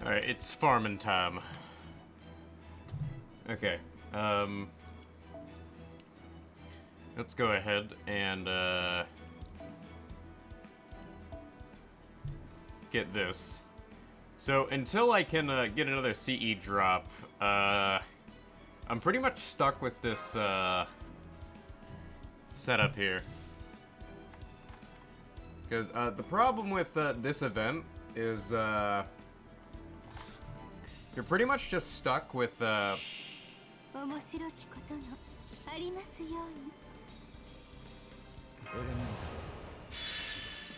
Alright, it's farming time. Okay, let's go ahead and, get this. So, until I can, get another CE drop, I'm pretty much stuck with this, setup here. Because, the problem with, this event is, you're pretty much just stuck with,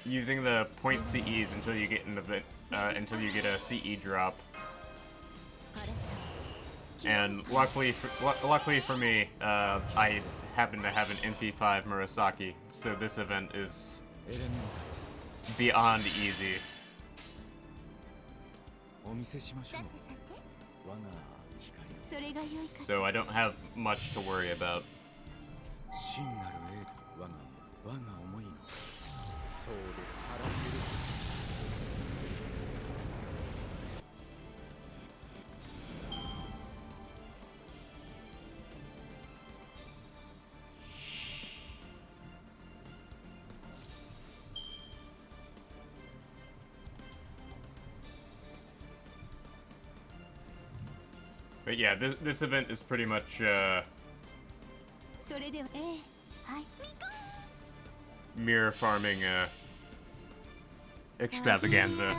using the point CEs until you get into the, until you get a CE drop. And luckily for me, I happen to have an NP5 Murasaki, so this event is beyond easy. So I don't have much to worry about. But yeah, this event is pretty much, mirror farming, extravaganza.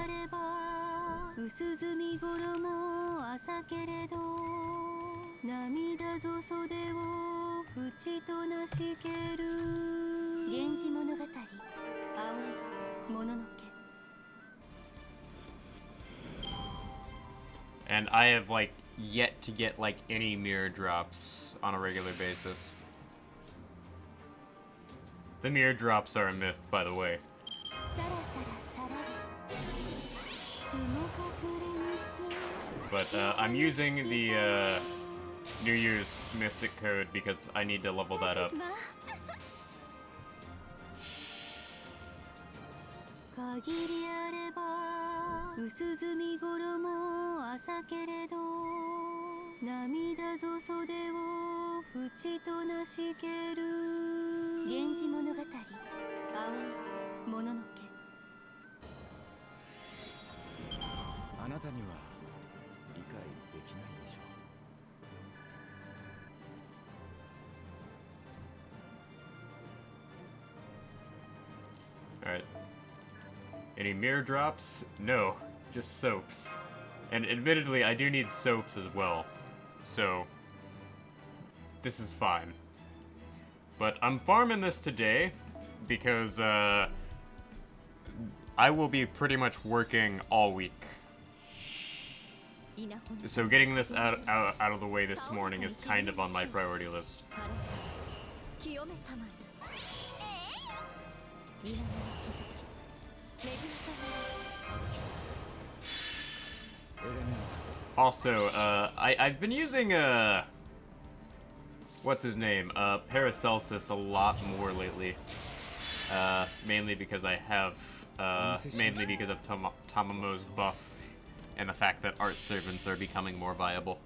And I have, like, yet to get, like, any mirror drops on a regular basis. The mirror drops are a myth, by the way. But, I'm using the, New Year's Mystic code because I need to level that up. Alright. Any mirror drops? No, just soaps. And admittedly, I do need soaps as well. So, this is fine. But I'm farming this today because, I will be pretty much working all week. So getting this out of the way this morning is kind of on my priority list. Also, I've been using, what's his name? Paracelsus a lot more lately. Mainly because I have, mainly because of Tamamo's buff and the fact that art servants are becoming more viable.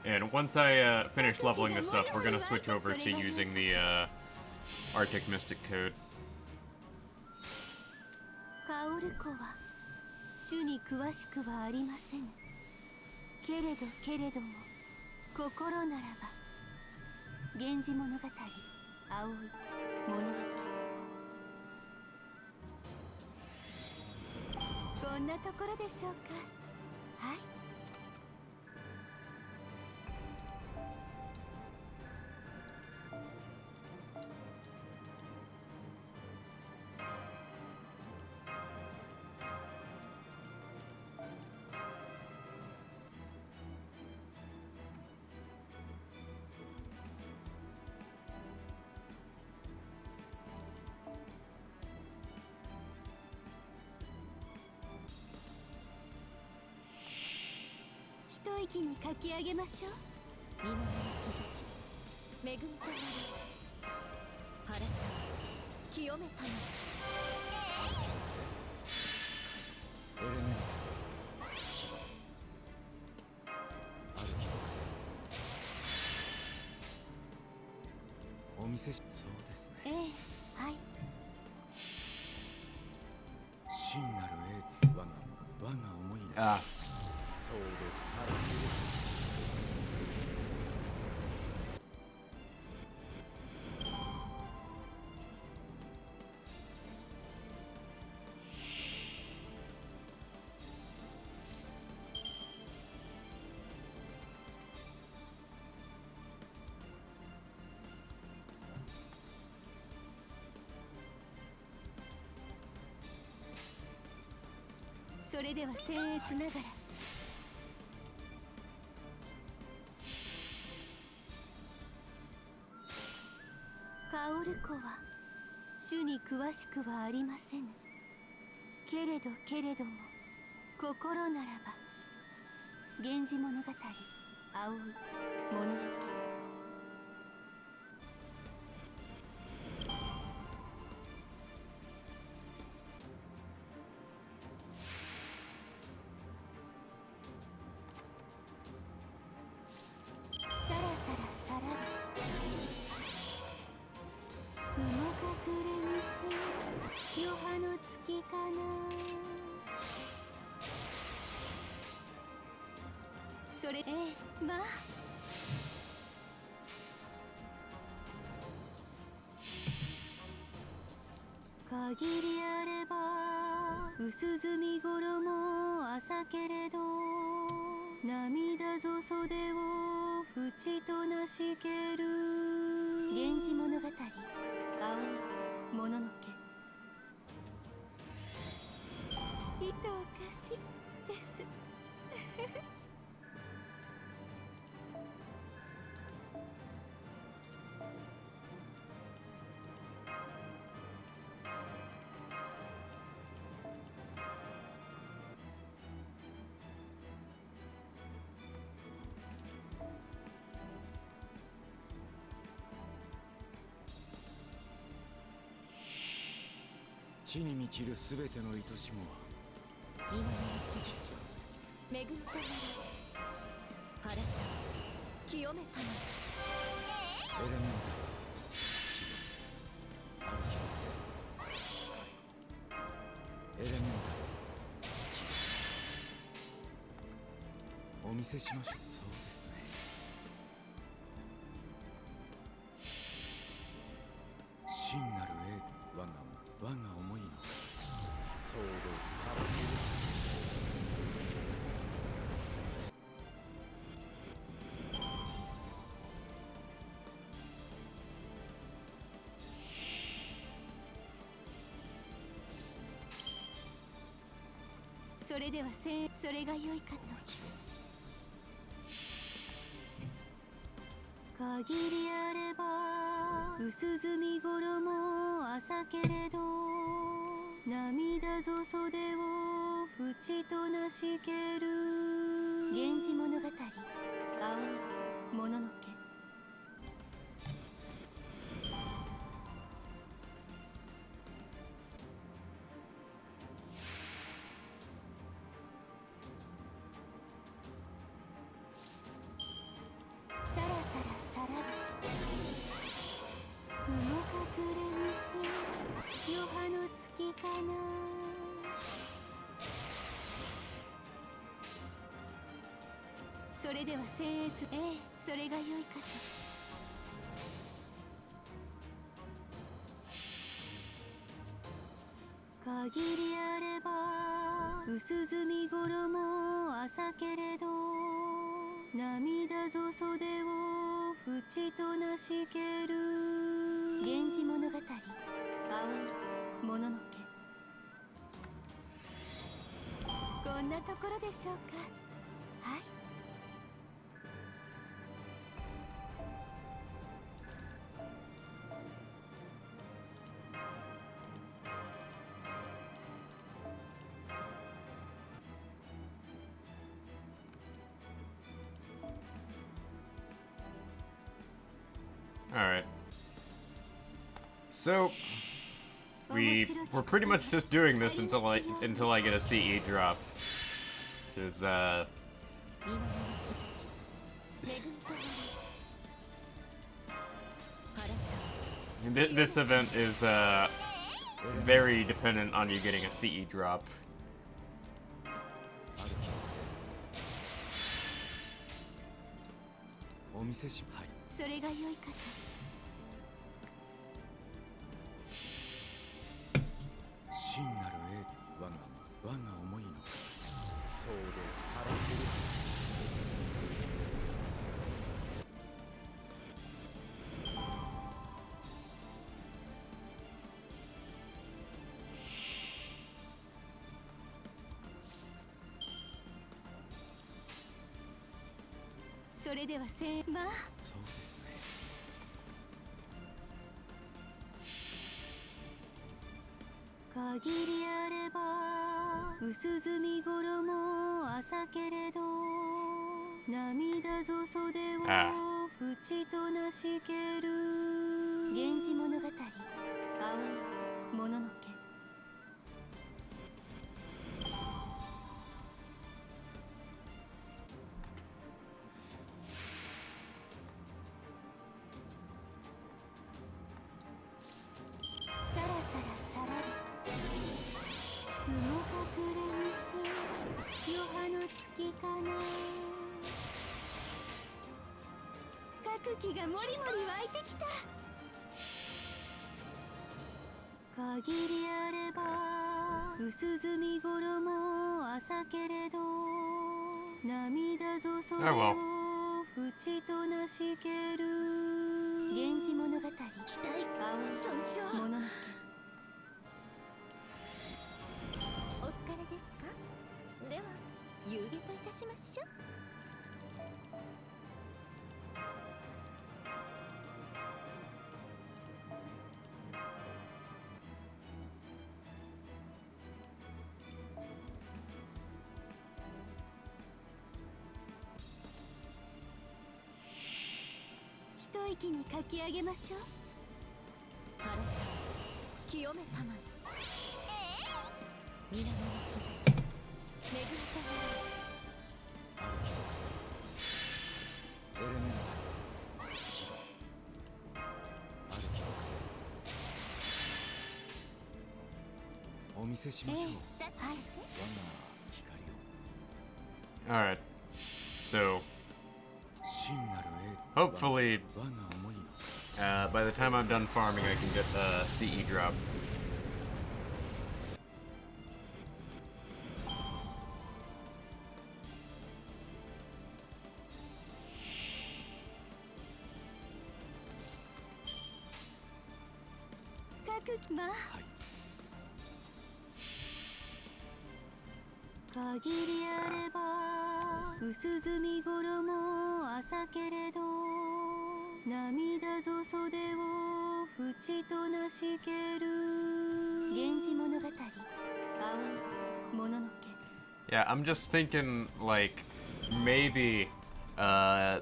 And once I finish leveling this up, we're gonna switch over to using the Arctic Mystic Code. カオルコは主に詳しくはありません。けれども心ならば源氏物語青い物語。こんなところでしょうか。はい。一息に書き上げましょう。皆の崩し恵みとなり晴れた清めたのエレメントある記録性お見せしそうですね。ええ、はい。真なる我が思いな Ah. そうであるそれでは僭越ながらカオルコは主に詳しくはありません。けれども心ならば源氏物語青い物語。さらさらさら雲隠れ西余波の月かな。それまあ限りあれば薄墨衣朝けれど涙ぞ袖を縁となしける。源氏物語青いもののけ。いとおかしです地に満ちるすべての愛しも今の日差し恵みとなり晴れた清めたのエレメンタある記録性エレメンタお見せしましょう。そうですね。真なる我が思いのそうであるそれではそれが良いかと。限りあれば薄墨衣朝けれど涙ぞ袖を縁となしける。源氏物語青いもののけ。さらさらさら雲隠それでは僭越、ええ、それが良いかと。限りあれば薄墨衣朝けれど涙ぞ袖を淵となしける。源氏物語、葵もののけ。こんなところでしょうか。はい。Alright. So we're pretty much just doing this until I get a CE drop. Cause this event is very dependent on you getting a CE drop. お見せしはい。それが良いかと。真なる英我が思いのそうで腹ける。それではまあそうですね。限りあれば薄墨衣朝けれど涙ぞ袖を淵となしける。源氏物語、葵もののけ。さらさらさらり雲隠れ西余波の月かな。各気がもりもり湧いてきた。限りあれば薄墨衣朝けれど涙ぞ袖を淵となしける。源氏物語、期待葵もののけ。お疲れですか。では遊戯といたしましょう。一息に書き上げましょう。晴れ清めたまえ。南の兆し巡りたまえ。歩き独占エレメンタル歩き独占お見せしましょう。はい。我が光を Alright. So 真なる英 hopefully 我が思いの by the time I'm done farming I can get a CE drop. まあ、はい。限りあれば薄墨衣朝けれど涙ぞ袖を淵となしける。源氏物語、葵もののけ。Yeah, I'm just thinking like maybe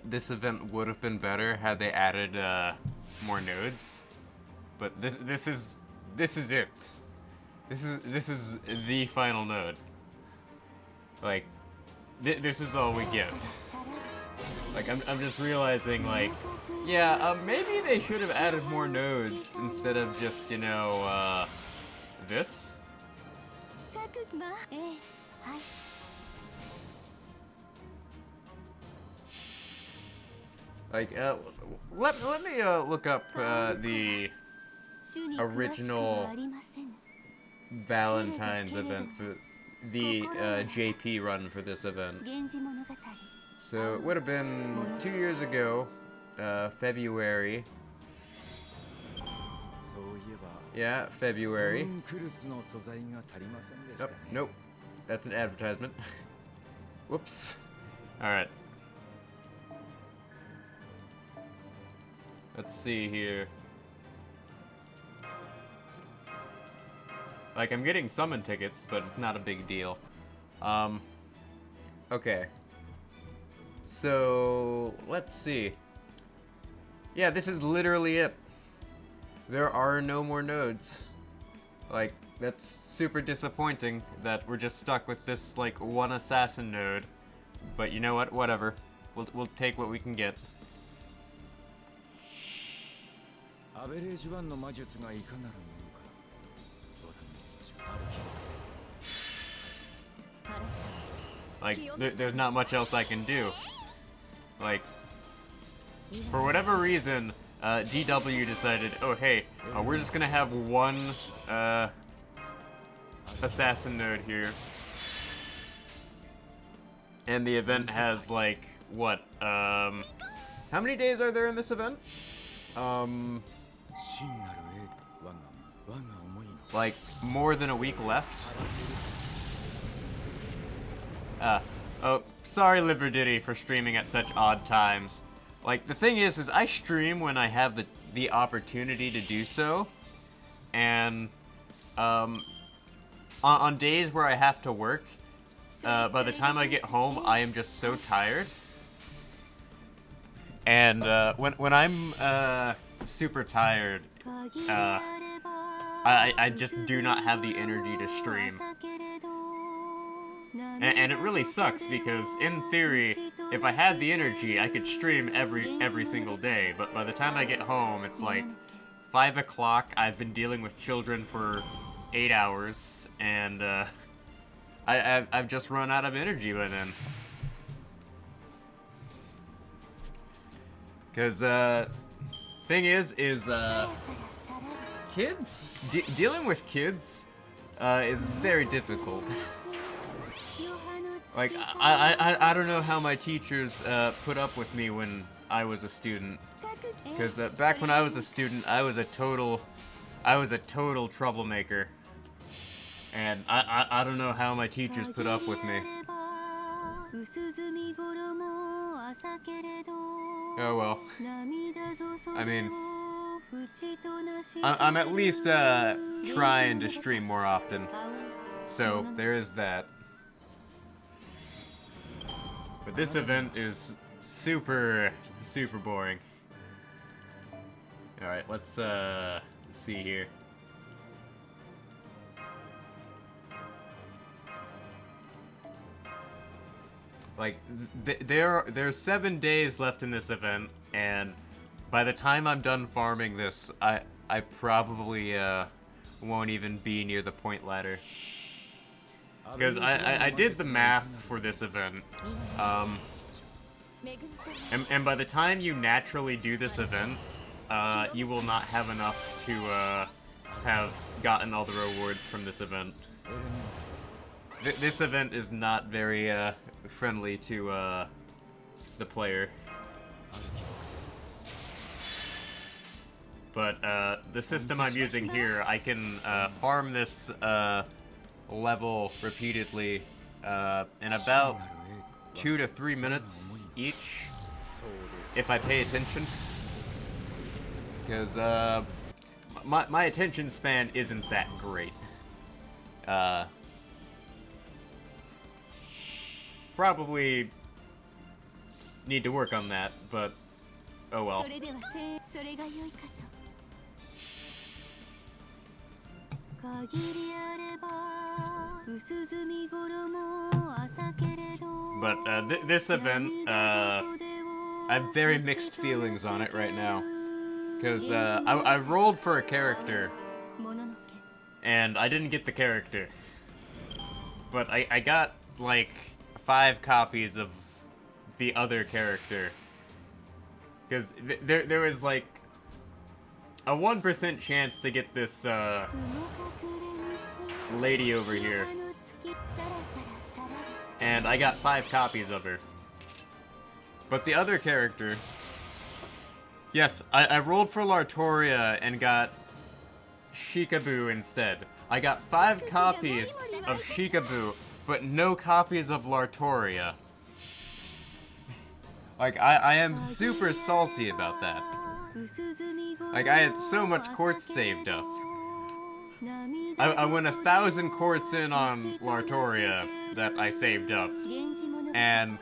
this event would have been better had they added more nodes. But this is it. This is the final node. Like this is all we get. Like I'm just realizing like yeah, maybe they should have added more nodes instead of just, you know, this. まあ、ええ、はい。Like, let me look up the 主に詳しくは original ありません Valentines event for the JP run for this event. 源氏物語 So it would have been 2 years ago, February. そういえば Yeah, February. クルスの素材が足りませんでした Oh, ね nope. That's an advertisement. Whoops. Alright. Let's see here. Like, I'm getting summon tickets, but not a big deal. Okay. So, let's see. Yeah, this is literally it. There are no more nodes. Like, that's super disappointing that we're just stuck with this, like, one assassin node. But you know what? Whatever. We'll take what we can get. アベレージ1の魔術がいかなるものかご覧にある気がする Like, there's not much else I can do. Like, for whatever reason, DW decided, oh hey, we're just gonna have one assassin node here. And the event has, like, what, how many days are there in this event? 真なるエー我が思いの Like, more than a week left? Oh, sorry Liberditty for streaming at such odd times. Like, the thing is I stream when I have the opportunity to do so. And, on days where I have to work, by the time I get home, I am just so tired. And, when I'm, super tired, I just do not have the energy to stream. And it really sucks because, in theory, if I had the energy, I could stream every single day. But by the time I get home, it's like 5 o'clock. I've been dealing with children for 8 hours, and I've just run out of energy by then. Because thing is kids dealing with kids is very difficult. Like, I don't know how my teachers put up with me when I was a student. Because back when I was a student, I was a total troublemaker. And I don't know how my teachers put up with me. Oh well. I mean, I'm at least trying to stream more often. So there is that. But this event is super boring. Alright, let's see here. Like, there's 7 days left in this event, and by the time I'm done farming this, I probably won't even be near the point ladder. Because I did the math for this event, and by the time you naturally do this event, you will not have enough to have gotten all the rewards from this event. This event is not very friendly to the player. But the system I'm using here, I can farm this level repeatedly in about 2 to 3 minutes each, if I pay attention. Because my attention span isn't that great. Probably need to work on that, but oh well. But this event, I have very mixed feelings on it right now. Because I rolled for a character, and I didn't get the character. But I got, like, 5 copies of the other character. Because there was like a 1% chance to get this lady over here. And I got 5 copies of her. But the other character... Yes, I rolled for Lartoria and got Shikaboo instead. I got 5 copies of Shikaboo, but no copies of Lartoria. Like, I am super salty about that. Like, I had so much quartz saved up. I went 1,000 quartz in on Lartoria that I saved up. And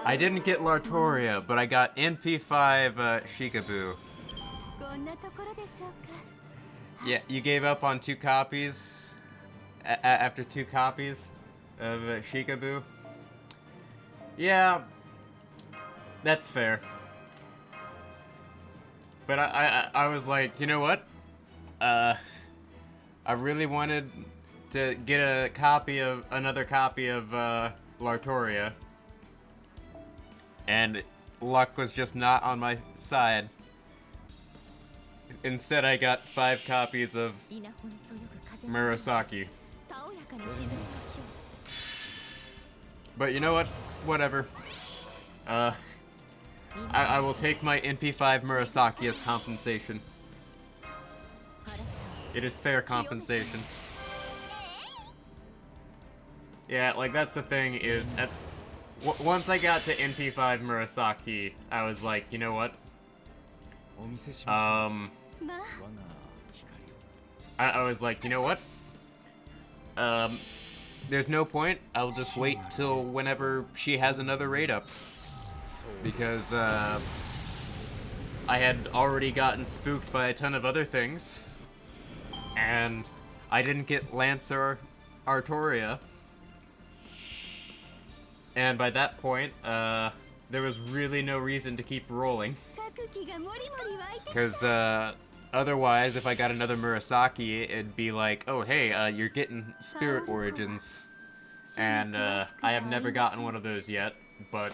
I didn't get Lartoria, but I got NP5 Shikaboo. Yeah, you gave up on 2 copies after 2 copies of Shikaboo? Yeah, that's fair. But I was like, you know what? I really wanted to get another copy of Lartoria. And luck was just not on my side. Instead, I got 5 copies of Murasaki. But you know what? Whatever. I will take my NP5 Murasaki as compensation. It is fair compensation. Yeah, like that's the thing is, once I got to NP5 Murasaki, I was like, you know what? I was like, you know what? There's no point. I'll just wait till whenever she has another raid up. Because, I had already gotten spooked by a ton of other things. And I didn't get Lancer Artoria. And by that point, there was really no reason to keep rolling. Because, otherwise, if I got another Murasaki, it'd be like, oh, hey, you're getting Spirit Origins. And, I have never gotten one of those yet, but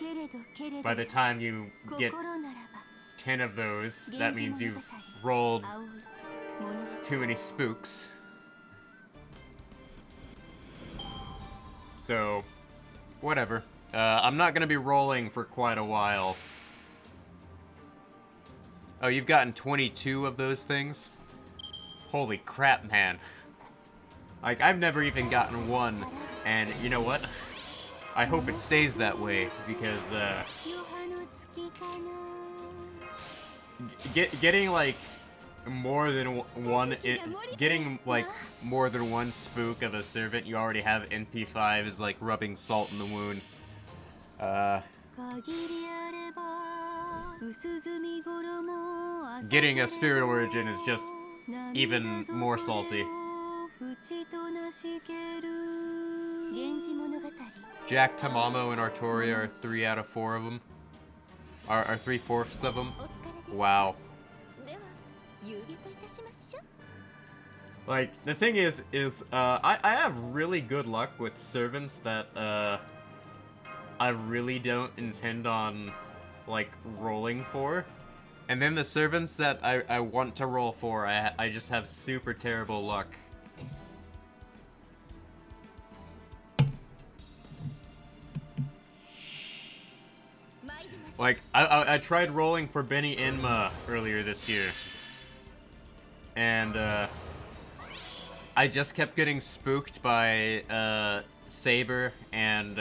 by the time you get 10 of those, that means you've rolled too many spooks. So, whatever. I'm not gonna be rolling for quite a while. Oh, you've gotten 22 of those things? Holy crap, man. Like, I've never even gotten one, and you know what? I hope it stays that way, because, getting, like, more than one, getting, like, more than one spook of a servant you already have NP5 is like rubbing salt in the wound. Getting a Spirit Origin is just even more salty. Jack Tamamo and Artoria are 3 out of 4 of them. Are 3/4 of them. Wow. Like, the thing is, I have really good luck with servants that, I really don't intend on, like, rolling for. And then the servants that I want to roll for, I just have super terrible luck. Like, I tried rolling for Benny Enma earlier this year. And, I just kept getting spooked by, Saber and,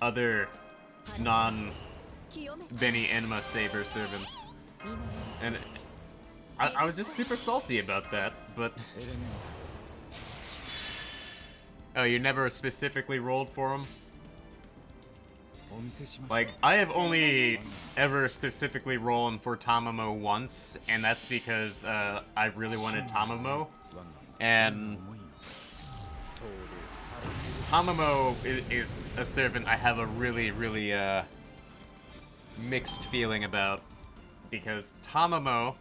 other non-Benny Enma Saber servants. And I was just super salty about that, but... Oh, you never specifically rolled for him? Like, I have only ever specifically rolled for Tamamo once, and that's because, I really wanted Tamamo. And... Tamamo is a servant I have a really, really, mixed feeling about. Because Tamamo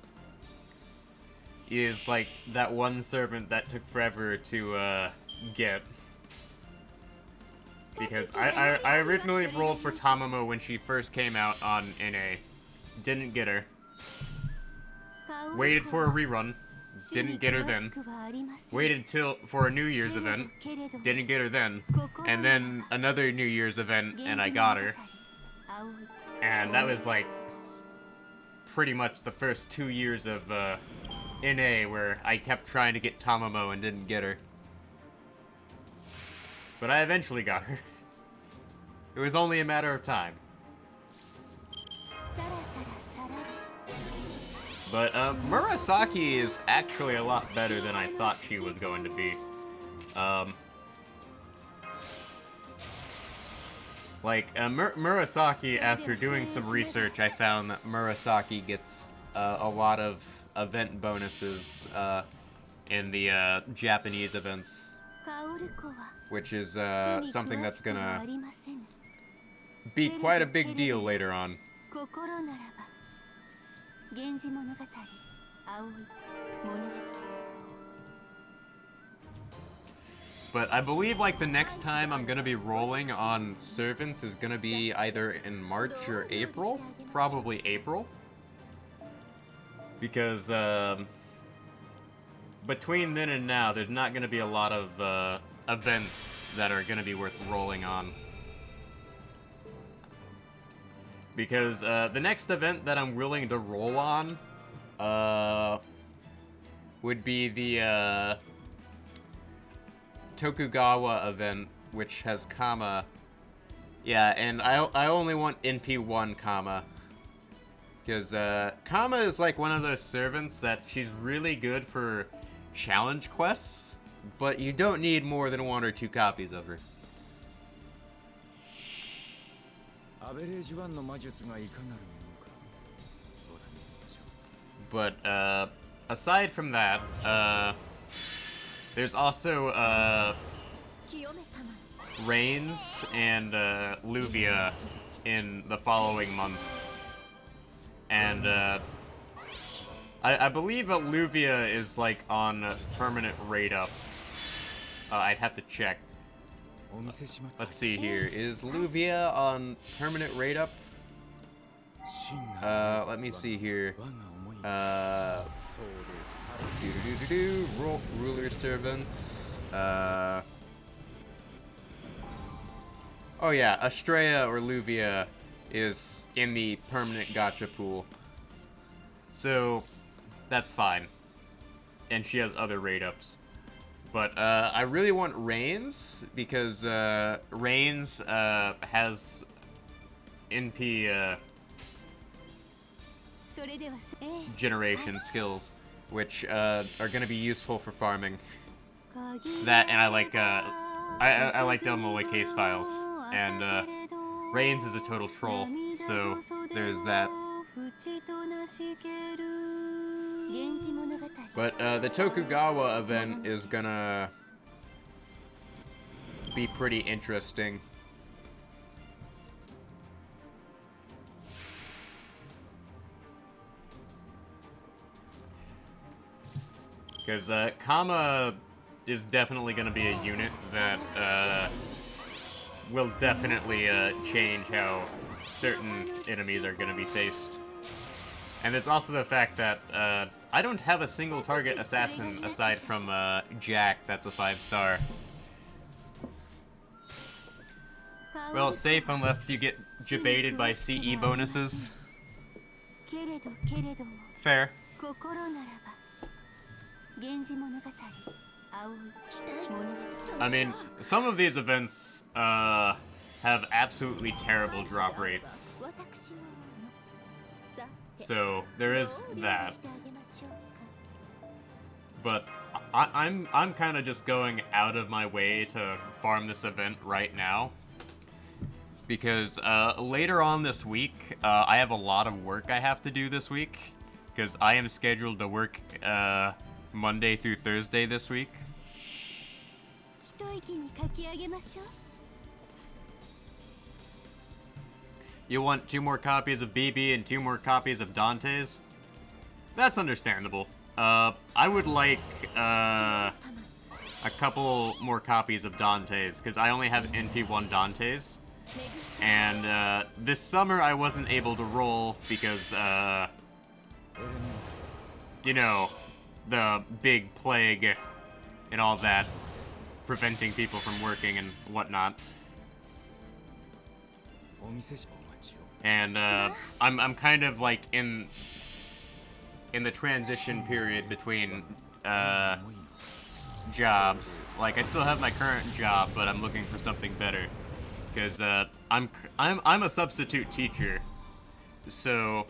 is, like, that one servant that took forever to, get. Because I originally rolled for Tamamo when she first came out on NA. Didn't get her. Waited for a rerun. Didn't get her then. Waited for a New Year's event. Didn't get her then. And then another New Year's event, and I got her. And that was like pretty much the first 2 years of NA where I kept trying to get Tamamo and didn't get her. But I eventually got her. It was only a matter of time. But Murasaki is actually a lot better than I thought she was going to be. Murasaki, after doing some research, I found that Murasaki gets a lot of event bonuses in the Japanese events, which is something that's gonna be quite a big deal later on. But I believe like the next time I'm gonna be rolling on servants is gonna be either in March or April, probably April, because between then and now there's not gonna be a lot of events that are gonna be worth rolling on. Because the next event that I'm willing to roll on would be the Tokugawa event, which has Kama. Yeah, and I only want NP1 Kama. Because Kama is like one of those servants that she's really good for challenge quests, but you don't need more than 1 or 2 copies of her. But aside from that, there's also Reigns and Luvia in the following month. And I believe that Luvia is like on permanent rate up. I'd have to check. Let's see here. Is Luvia on permanent rate up? Let me see here. Ruler servants. Oh yeah, Estrella or Luvia is in the permanent gacha pool. So that's fine. And she has other rate ups. But I really want Reigns because Reigns has NP generation skills, which are going to be useful for farming. That, and I like Delmole case files, and Reigns is a total troll, so there's that. But the Tokugawa event is gonna be pretty interesting. Because Kama is definitely going to be a unit that will definitely change how certain enemies are going to be faced. And it's also the fact that I don't have a single target assassin aside from Jack that's a 5-star. Well, safe unless you get jebaited by CE bonuses. Fair. I mean, some of these events have absolutely terrible drop rates. So there is that. But I'm kind of just going out of my way to farm this event right now. Because later on this week, I have a lot of work I have to do this week. Because I am scheduled to work Monday through Thursday this week. You want 2 more copies of BB and 2 more copies of Dante's? That's understandable. I would like a couple more copies of Dante's, because I only have NP1 Dante's. And this summer I wasn't able to roll because, you know, the big plague and all that, preventing people from working and whatnot. And I'm kind of like in the transition period between jobs. Like, I still have my current job, but I'm looking for something better. Because I'm a substitute teacher, so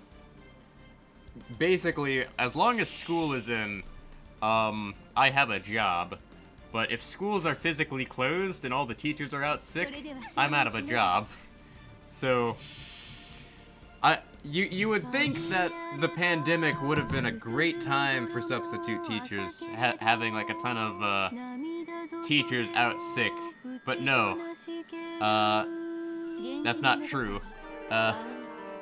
basically, as long as school is in, I have a job. But if schools are physically closed and all the teachers are out sick, I'm out of a job. So you would think that the pandemic would have been a great time for substitute teachers, having like a ton of teachers out sick, but no. That's not true.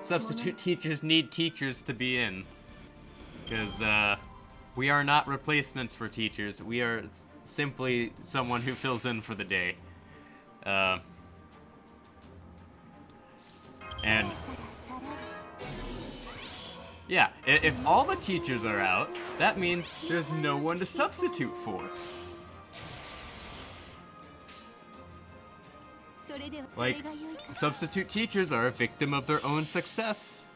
Substitute teachers need teachers to be in. Because, we are not replacements for teachers. We are simply someone who fills in for the day. And... yeah, if all the teachers are out, that means there's no one to substitute for. Like, substitute teachers are a victim of their own success.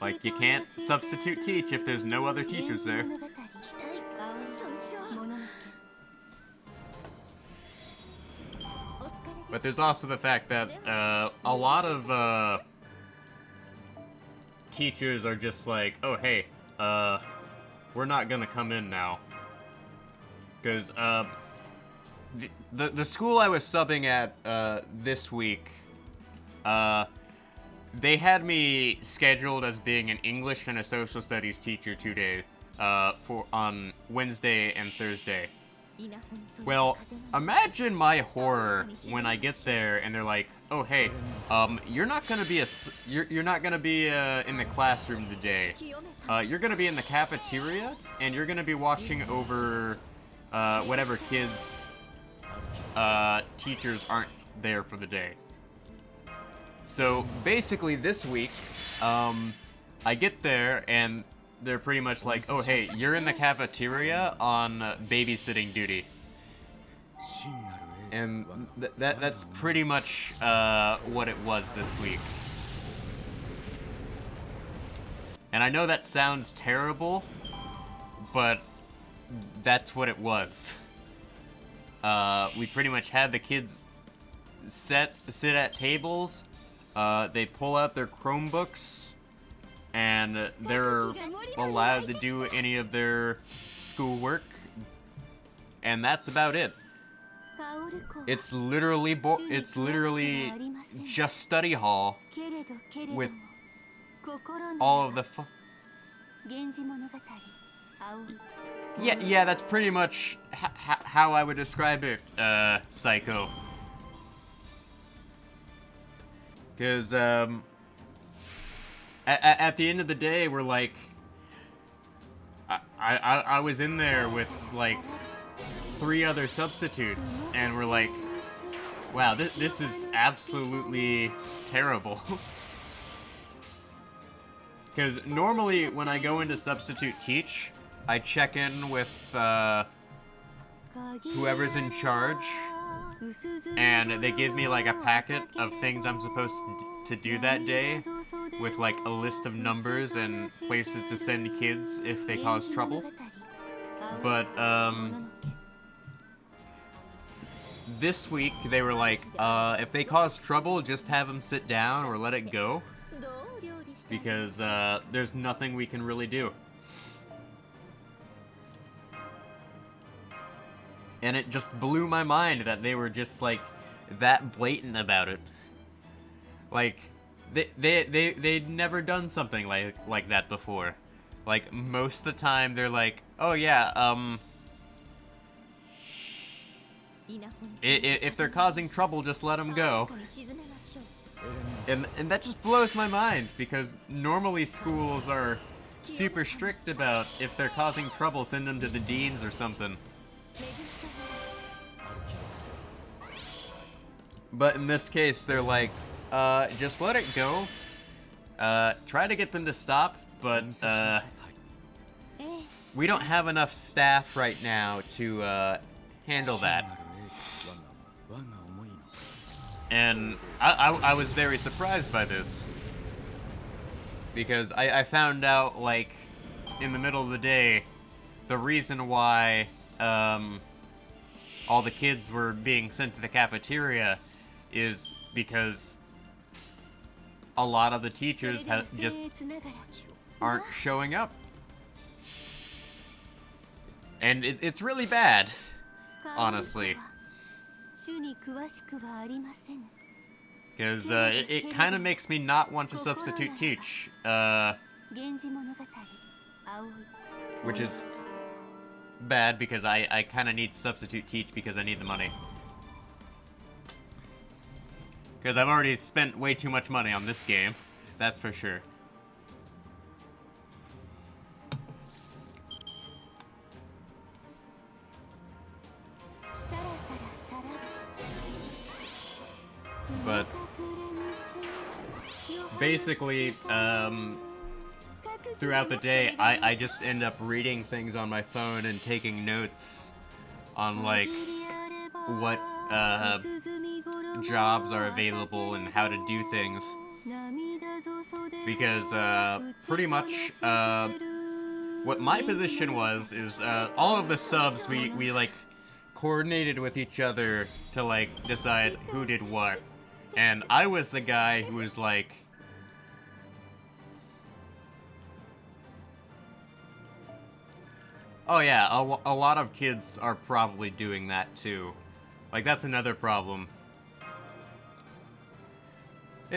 Like, you can't substitute teach if there's no other teachers there. But there's also the fact that a lot of teachers are just like, oh hey, we're not gonna come in now. Because the school I was subbing at this week, they had me scheduled as being an English and a social studies teacher 2 days, on Wednesday and Thursday. Well, imagine my horror when I get there and they're like, "Oh, hey, you're not gonna be you're not gonna be in the classroom today. You're gonna be in the cafeteria and you're gonna be watching over whatever kids teachers aren't there for the day." So basically, this week, I get there and they're pretty much like, "Oh, hey, you're in the cafeteria on babysitting duty." And that's pretty much what it was this week. And I know that sounds terrible, but that's what it was. We pretty much had the kids sit at tables, they pull out their Chromebooks, and they're allowed to do any of their schoolwork, and that's about it. It's literally just study hall with all of the yeah, that's pretty much how I would describe it, Psycho. Because, at the end of the day, we're like, I was in there with, like, 3 other substitutes, and we're like, wow, this is absolutely terrible. Because normally, when I go into substitute teach, I check in with, whoever's in charge, and they give me, like, a packet of things I'm supposed to do that day, with, like, a list of numbers and places to send kids if they cause trouble. But, this week, they were like, if they cause trouble, just have them sit down or let it go. Because, there's nothing we can really do. And it just blew my mind that they were just, like, that blatant about it. Like, they'd never done something like that before. Like, most of the time, they're like, oh yeah, if they're causing trouble, just let them go. And that just blows my mind, because normally schools are super strict about if they're causing trouble, send them to the deans or something. But in this case, they're like, just let it go. Try to get them to stop, but, we don't have enough staff right now to, handle that. And I was very surprised by this. Because I found out, like, in the middle of the day, the reason why, all the kids were being sent to the cafeteria is because a lot of the teachers just aren't showing up. And it's really bad, honestly. Because it kind of makes me not want to substitute teach, which is bad because I kind of need to substitute teach because I need the money. Because I've already spent way too much money on this game, that's for sure. But basically, throughout the day, I just end up reading things on my phone and taking notes on, like, what, jobs are available and how to do things. Because, pretty much, what my position was is, all of the subs, we like, coordinated with each other to, like, decide who did what. And I was the guy who was like... Oh yeah, a lot of kids are probably doing that too. Like, that's another problem.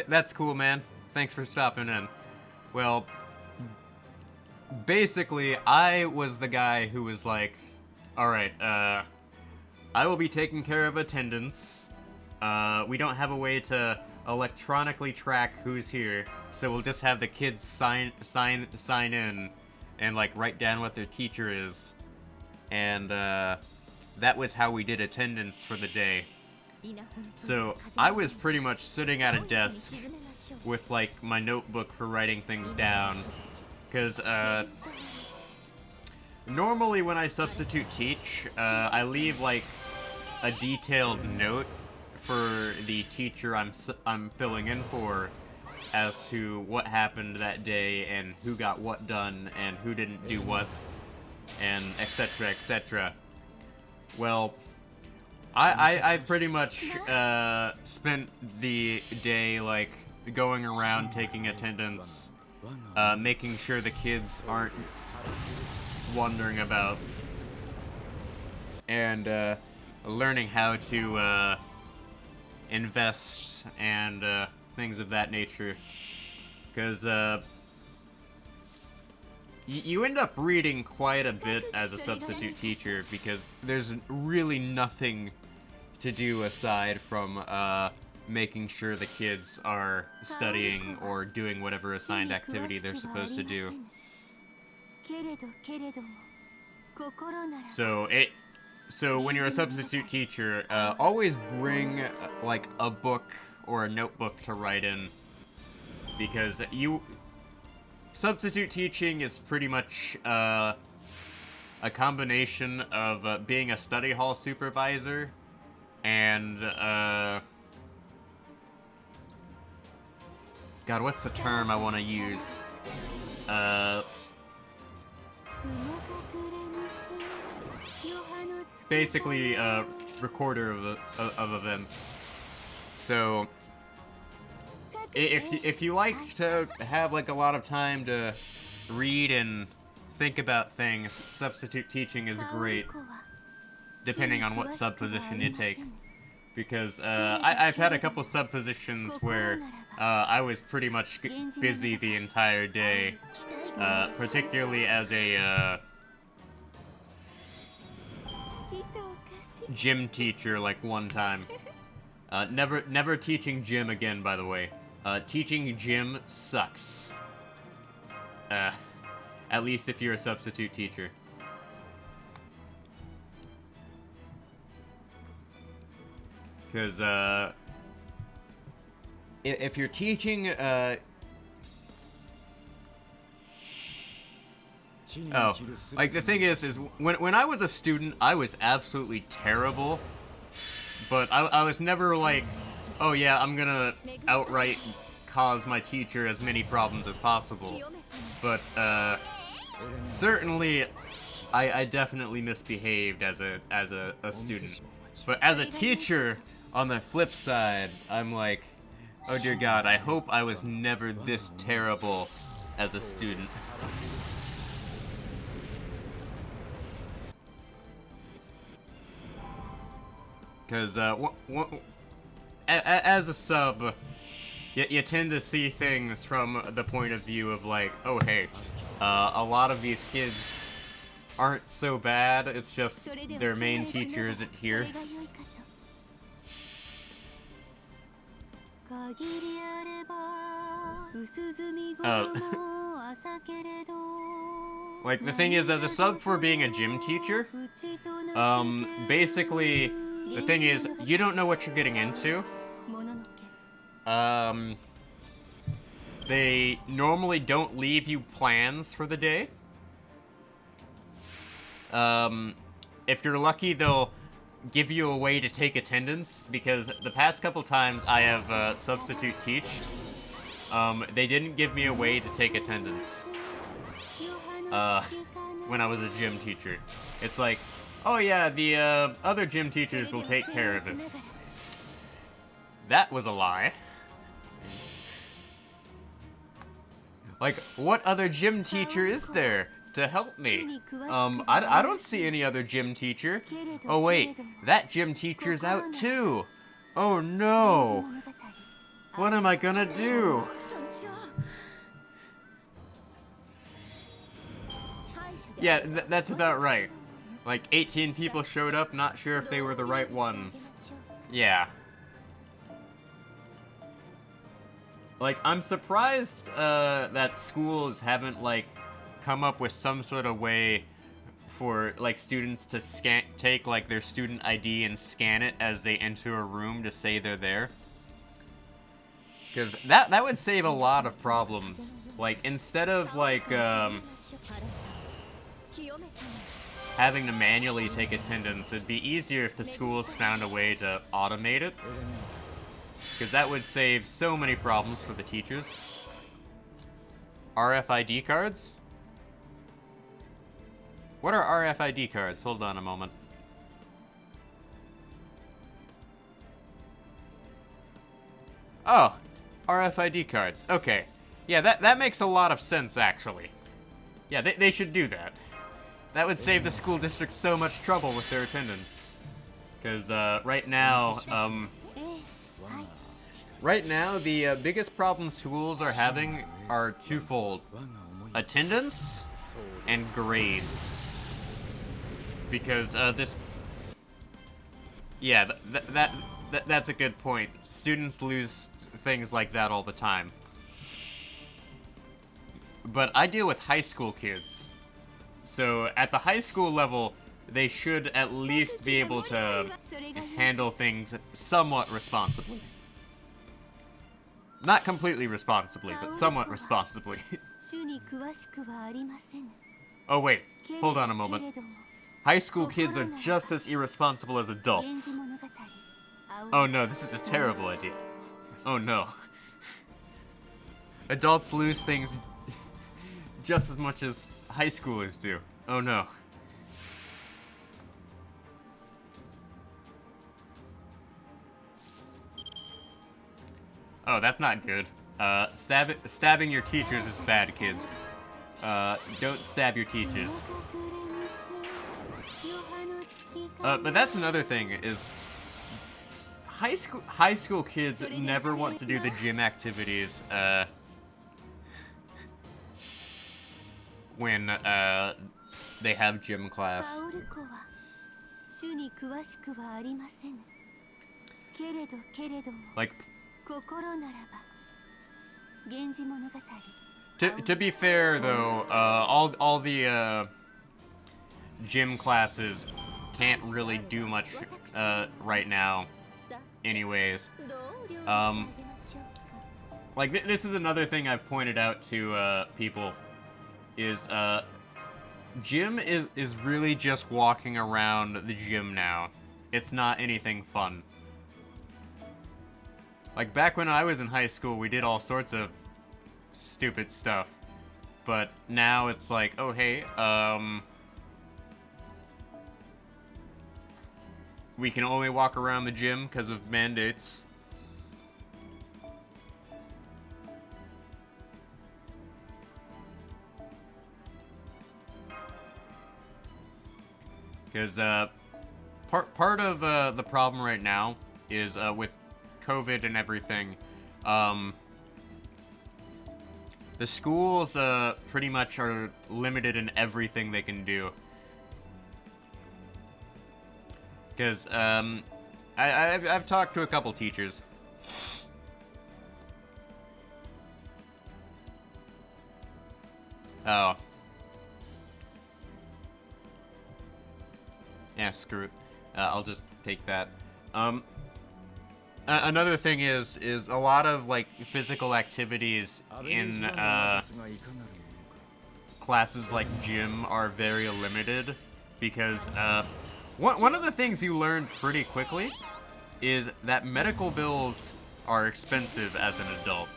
That's cool, man. Thanks for stopping in. Well, basically, I was the guy who was like, alright, I will be taking care of attendance. We don't have a way to electronically track who's here, so we'll just have the kids sign in and, like, write down what their teacher is. And, that was how we did attendance for the day. So, I was pretty much sitting at a desk with, like, my notebook for writing things down. Because, normally when I substitute teach, I leave, like, a detailed note for the teacher I'm filling in for as to what happened that day and who got what done and who didn't do what and etc, etc. Well, I pretty much spent the day, like, going around taking attendance, making sure the kids aren't wandering about, and learning how to invest and things of that nature. Because you end up reading quite a bit as a substitute teacher because there's really nothing to do aside from making sure the kids are studying or doing whatever assigned activity they're supposed to do. So when you're a substitute teacher, always bring, like, a book or a notebook to write in, because substitute teaching is pretty much, a combination of, being a study hall supervisor and, God, what's the term I want to use? Basically a recorder of events. So if you like to have, like, a lot of time to read and think about things, substitute teaching is great, depending on what sub position you take. Because I've had a couple sub positions where I was pretty much busy the entire day, particularly as a gym teacher, like, one time. Never teaching gym again, by the way. Teaching gym sucks. At least if you're a substitute teacher. Because, if you're teaching, oh, like, the thing is when I was a student, I was absolutely terrible. But I was never like, oh yeah, I'm gonna outright cause my teacher as many problems as possible. But, certainly, I definitely misbehaved as a student. But as a teacher, on the flip side, I'm like, oh dear God, I hope I was never this terrible as a student. Because, as a sub, you tend to see things from the point of view of like, oh hey, a lot of these kids aren't so bad, it's just their main teacher isn't here. Like, the thing is, as a sub for being a gym teacher, basically, the thing is, you don't know what you're getting into. They normally don't leave you plans for the day. If you're lucky, they'll give you a way to take attendance, because the past couple times I have substitute teached, they didn't give me a way to take attendance when I was a gym teacher. It's like, oh yeah, the other gym teachers will take care of it. That was a lie. Like, what other gym teacher is there to help me? I don't see any other gym teacher. Oh wait, that gym teacher's out too. Oh no. What am I gonna do? Yeah, that's about right. Like, 18 people showed up, not sure if they were the right ones. Yeah. Like, I'm surprised that schools haven't, like, come up with some sort of way for, like, students to take, like, their student ID and scan it as they enter a room to say they're there. Because that would save a lot of problems. Like, instead of, like, having to manually take attendance, it'd be easier if the schools found a way to automate it. Because that would save so many problems for the teachers. RFID cards? What are RFID cards? Hold on a moment. Oh, RFID cards. Okay. Yeah, that makes a lot of sense, actually. Yeah, they should do that. That would save the school district so much trouble with their attendance. Because, right now, the biggest problem schools are having are twofold. Attendance and grades. Because, yeah, that's a good point. Students lose things like that all the time. But I deal with high school kids. So, at the high school level, they should at least be able to handle things somewhat responsibly. Not completely responsibly, but somewhat responsibly. Oh wait, hold on a moment. High school kids are just as irresponsible as adults. Oh no, this is a terrible idea. Oh no. Adults lose things just as much as high schoolers do. Oh no. Oh, that's not good. Stabbing your teachers is bad, kids. Don't stab your teachers. But that's another thing, is high school kids never want to do the gym activities, when, they have gym class. Like, 源氏物語 To be fair, though, all the gym classes can't really do much right now. Anyways, like this is another thing I've pointed out to people is gym is really just walking around the gym now. It's not anything fun. Like back when I was in high school, we did all sorts of stupid stuff. But now it's like, oh hey, we can only walk around the gym because of mandates. Because part of the problem right now is with COVID and everything. The schools pretty much are limited in everything they can do. Because I've talked to a couple teachers. Oh. Yeah, screw it. I'll just take that. Another thing is a lot of like physical activities in classes like gym are very limited because one of the things you learn pretty quickly is that medical bills are expensive as an adult.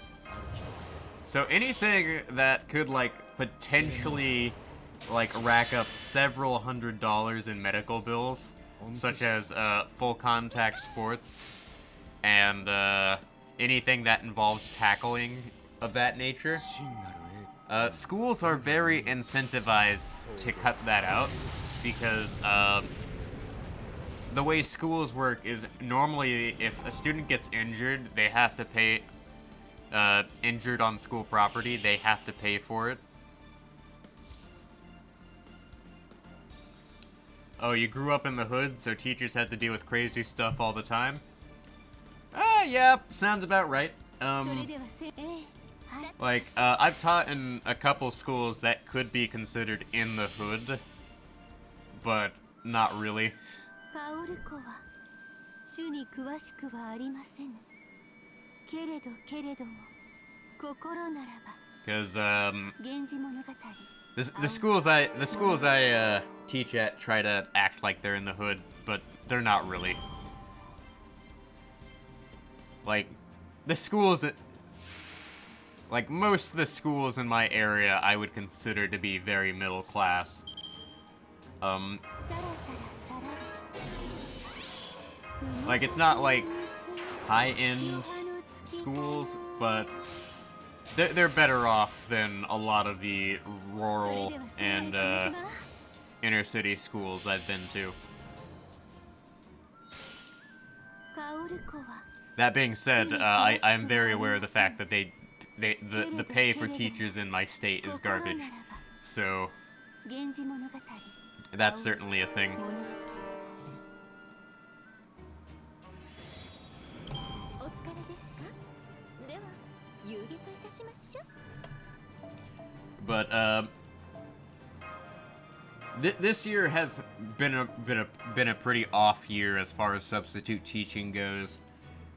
So anything that could like potentially like rack up several $100s in medical bills, such as full contact sports and anything that involves tackling of that nature. Schools are very incentivized to cut that out because the way schools work is normally if a student gets injured, they have to pay, injured on school property, they have to pay for it. Oh, you grew up in the hood, so teachers had to deal with crazy stuff all the time? Yeah, sounds about right. Like, I've taught in a couple schools that could be considered in the hood, but not really. Because, the schools I teach at try to act like they're in the hood, but they're not really. Like, the schools, like most of the schools in my area I would consider to be very middle class. Like it's not like high-end schools, but they're better off than a lot of the rural and inner city schools I've been to. That being said, I'm very aware of the fact that the pay for teachers in my state is garbage. So that's certainly a thing. But this year has been a pretty off year as far as substitute teaching goes,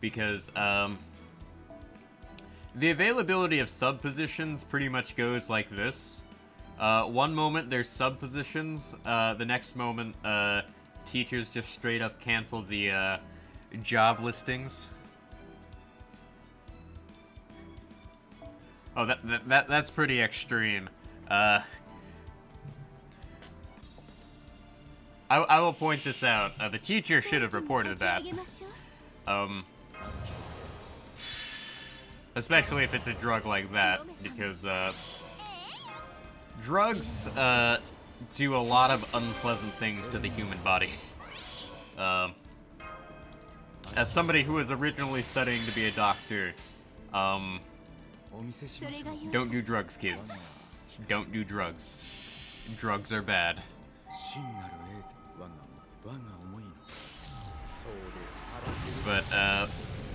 because the availability of sub positions pretty much goes like this. One moment there's sub positions, the next moment teachers just straight up cancel the job listings. Oh, that's pretty extreme. I will point this out. The teacher should have reported that. Especially if it's a drug like that, because drugs do a lot of unpleasant things to the human body. As somebody who was originally studying to be a doctor, don't do drugs, kids. Don't do drugs. Drugs are bad. But,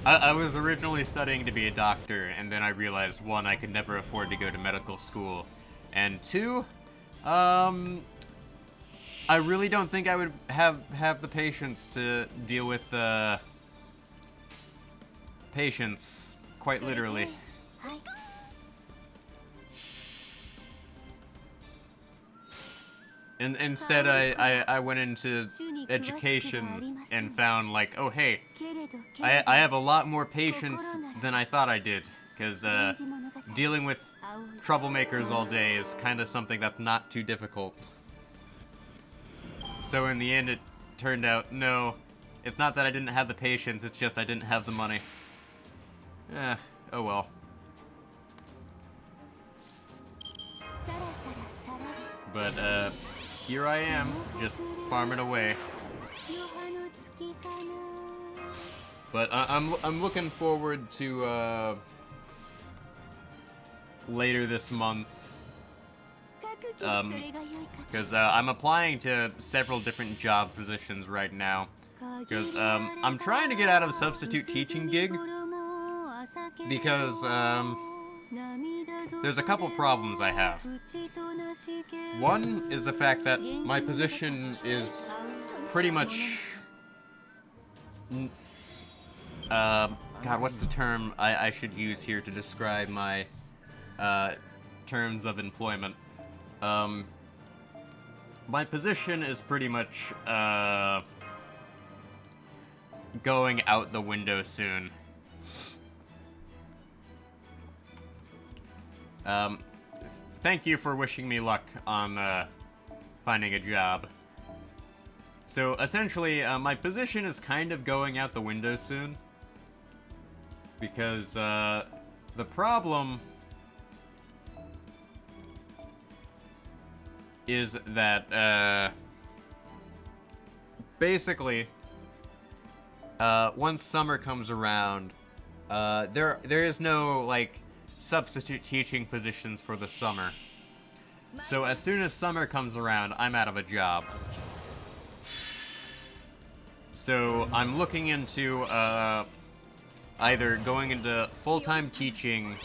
I was originally studying to be a doctor, and then I realized, one, I could never afford to go to medical school, and two, I really don't think I would have the patience to deal with patients, quite literally. And instead, I went into education and found, like, oh hey, I have a lot more patience than I thought I did, because dealing with troublemakers all day is kind of something that's not too difficult. So in the end, it turned out, no, it's not that I didn't have the patience, it's just I didn't have the money. Oh well. But, here I am, just farming away. But I'm looking forward to, later this month, because I'm applying to several different job positions right now, because I'm trying to get out of the substitute teaching gig, because there's a couple problems I have. One is the fact that my position is pretty much God, what's the term I should use here to describe my terms of employment? My position is pretty much going out the window soon. Thank you for wishing me luck on finding a job. So essentially, my position is kind of going out the window soon, because the problem is that basically once summer comes around, there is no like substitute teaching positions for the summer. So as soon as summer comes around, I'm out of a job. So I'm looking into either going into full-time teaching,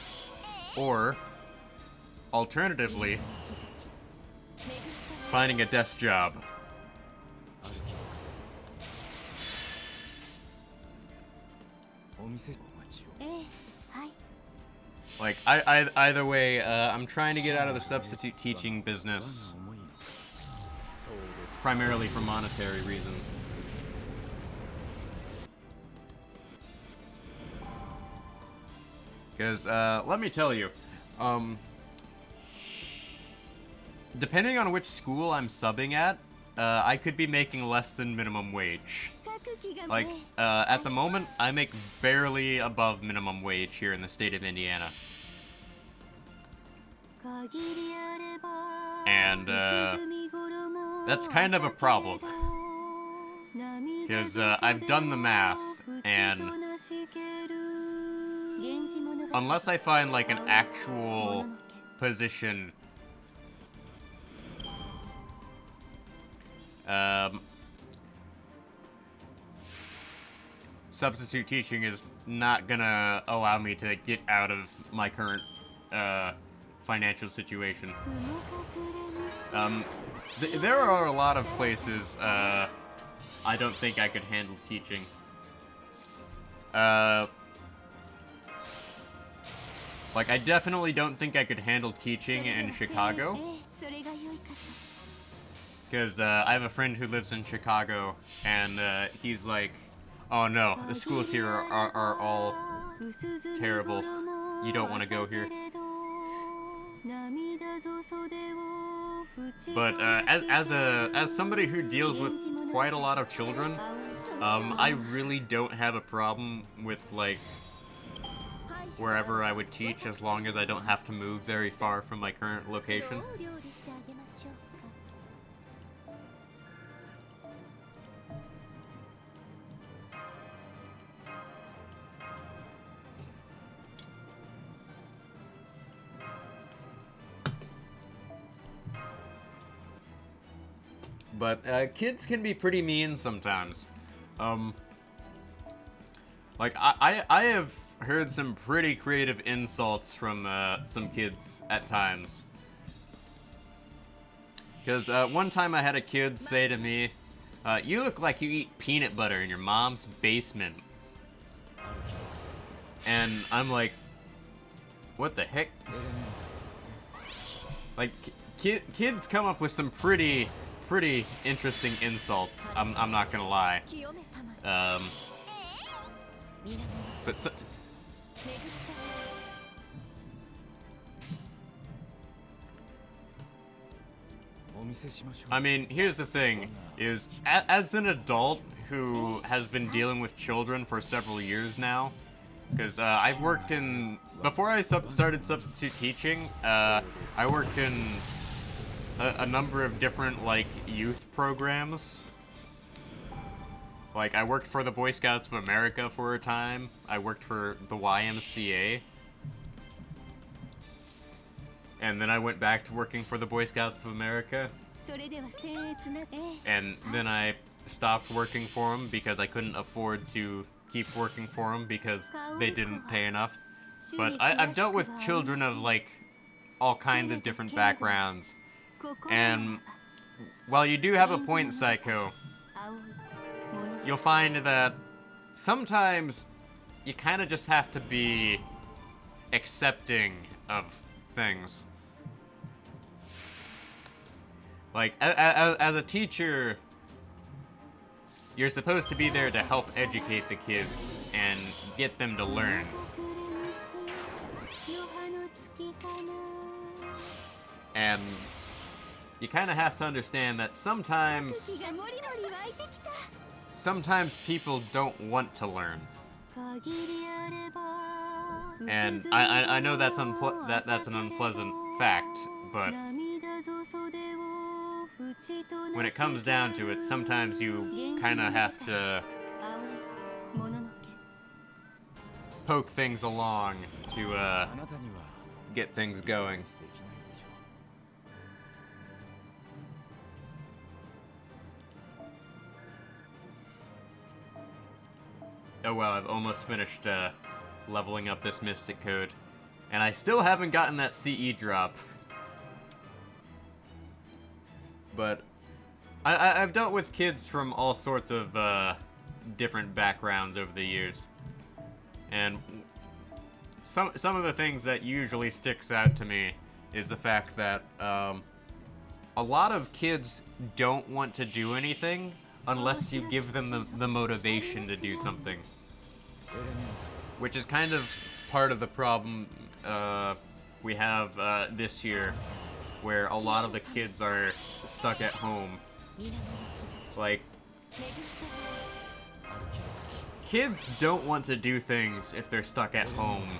or alternatively finding a desk job. Like, either way, I'm trying to get out of the substitute teaching business, primarily for monetary reasons. Because, let me tell you, depending on which school I'm subbing at, I could be making less than minimum wage. Like, at the moment, I make barely above minimum wage here in the state of Indiana. And, that's kind of a problem. Because, I've done the math, and unless I find, like, an actual position, substitute teaching is not gonna allow me to get out of my current, financial situation. There are a lot of places, I don't think I could handle teaching. Like, I definitely don't think I could handle teaching in Chicago. Because, I have a friend who lives in Chicago, and, he's like, oh no, the schools here are all terrible. You don't want to go here. But, as somebody who deals with quite a lot of children, I really don't have a problem with, like, wherever I would teach, as long as I don't have to move very far from my current location. But, kids can be pretty mean sometimes. Like, Like, I have heard some pretty creative insults from some kids at times. Because one time I had a kid say to me, you look like you eat peanut butter in your mom's basement. And I'm like, what the heck? Like, kids come up with some pretty interesting insults. I'm not gonna lie. But so, I mean, here's the thing: is as an adult who has been dealing with children for several years now, because I've worked in before I started substitute teaching. I worked in a number of different like youth programs. Like, I worked for the Boy Scouts of America for a time. I worked for the YMCA. And then I went back to working for the Boy Scouts of America. And then I stopped working for them because I couldn't afford to keep working for them because they didn't pay enough. But I've dealt with children of, like, all kinds of different backgrounds. And while you do have a point, Psycho, you'll find that sometimes you kind of just have to be accepting of things. Like, as a teacher, you're supposed to be there to help educate the kids and get them to learn. And you kind of have to understand that sometimes people don't want to learn. And I know that's that's an unpleasant fact, but when it comes down to it, sometimes you kind of have to poke things along to get things going. Oh well, I've almost finished leveling up this Mystic Code, and I still haven't gotten that CE drop. But I've dealt with kids from all sorts of different backgrounds over the years, and some of the things that usually sticks out to me is the fact that a lot of kids don't want to do anything unless you give them the motivation to do something. Which is kind of part of the problem we have this year, where a lot of the kids are stuck at home. Like, kids don't want to do things if they're stuck at home,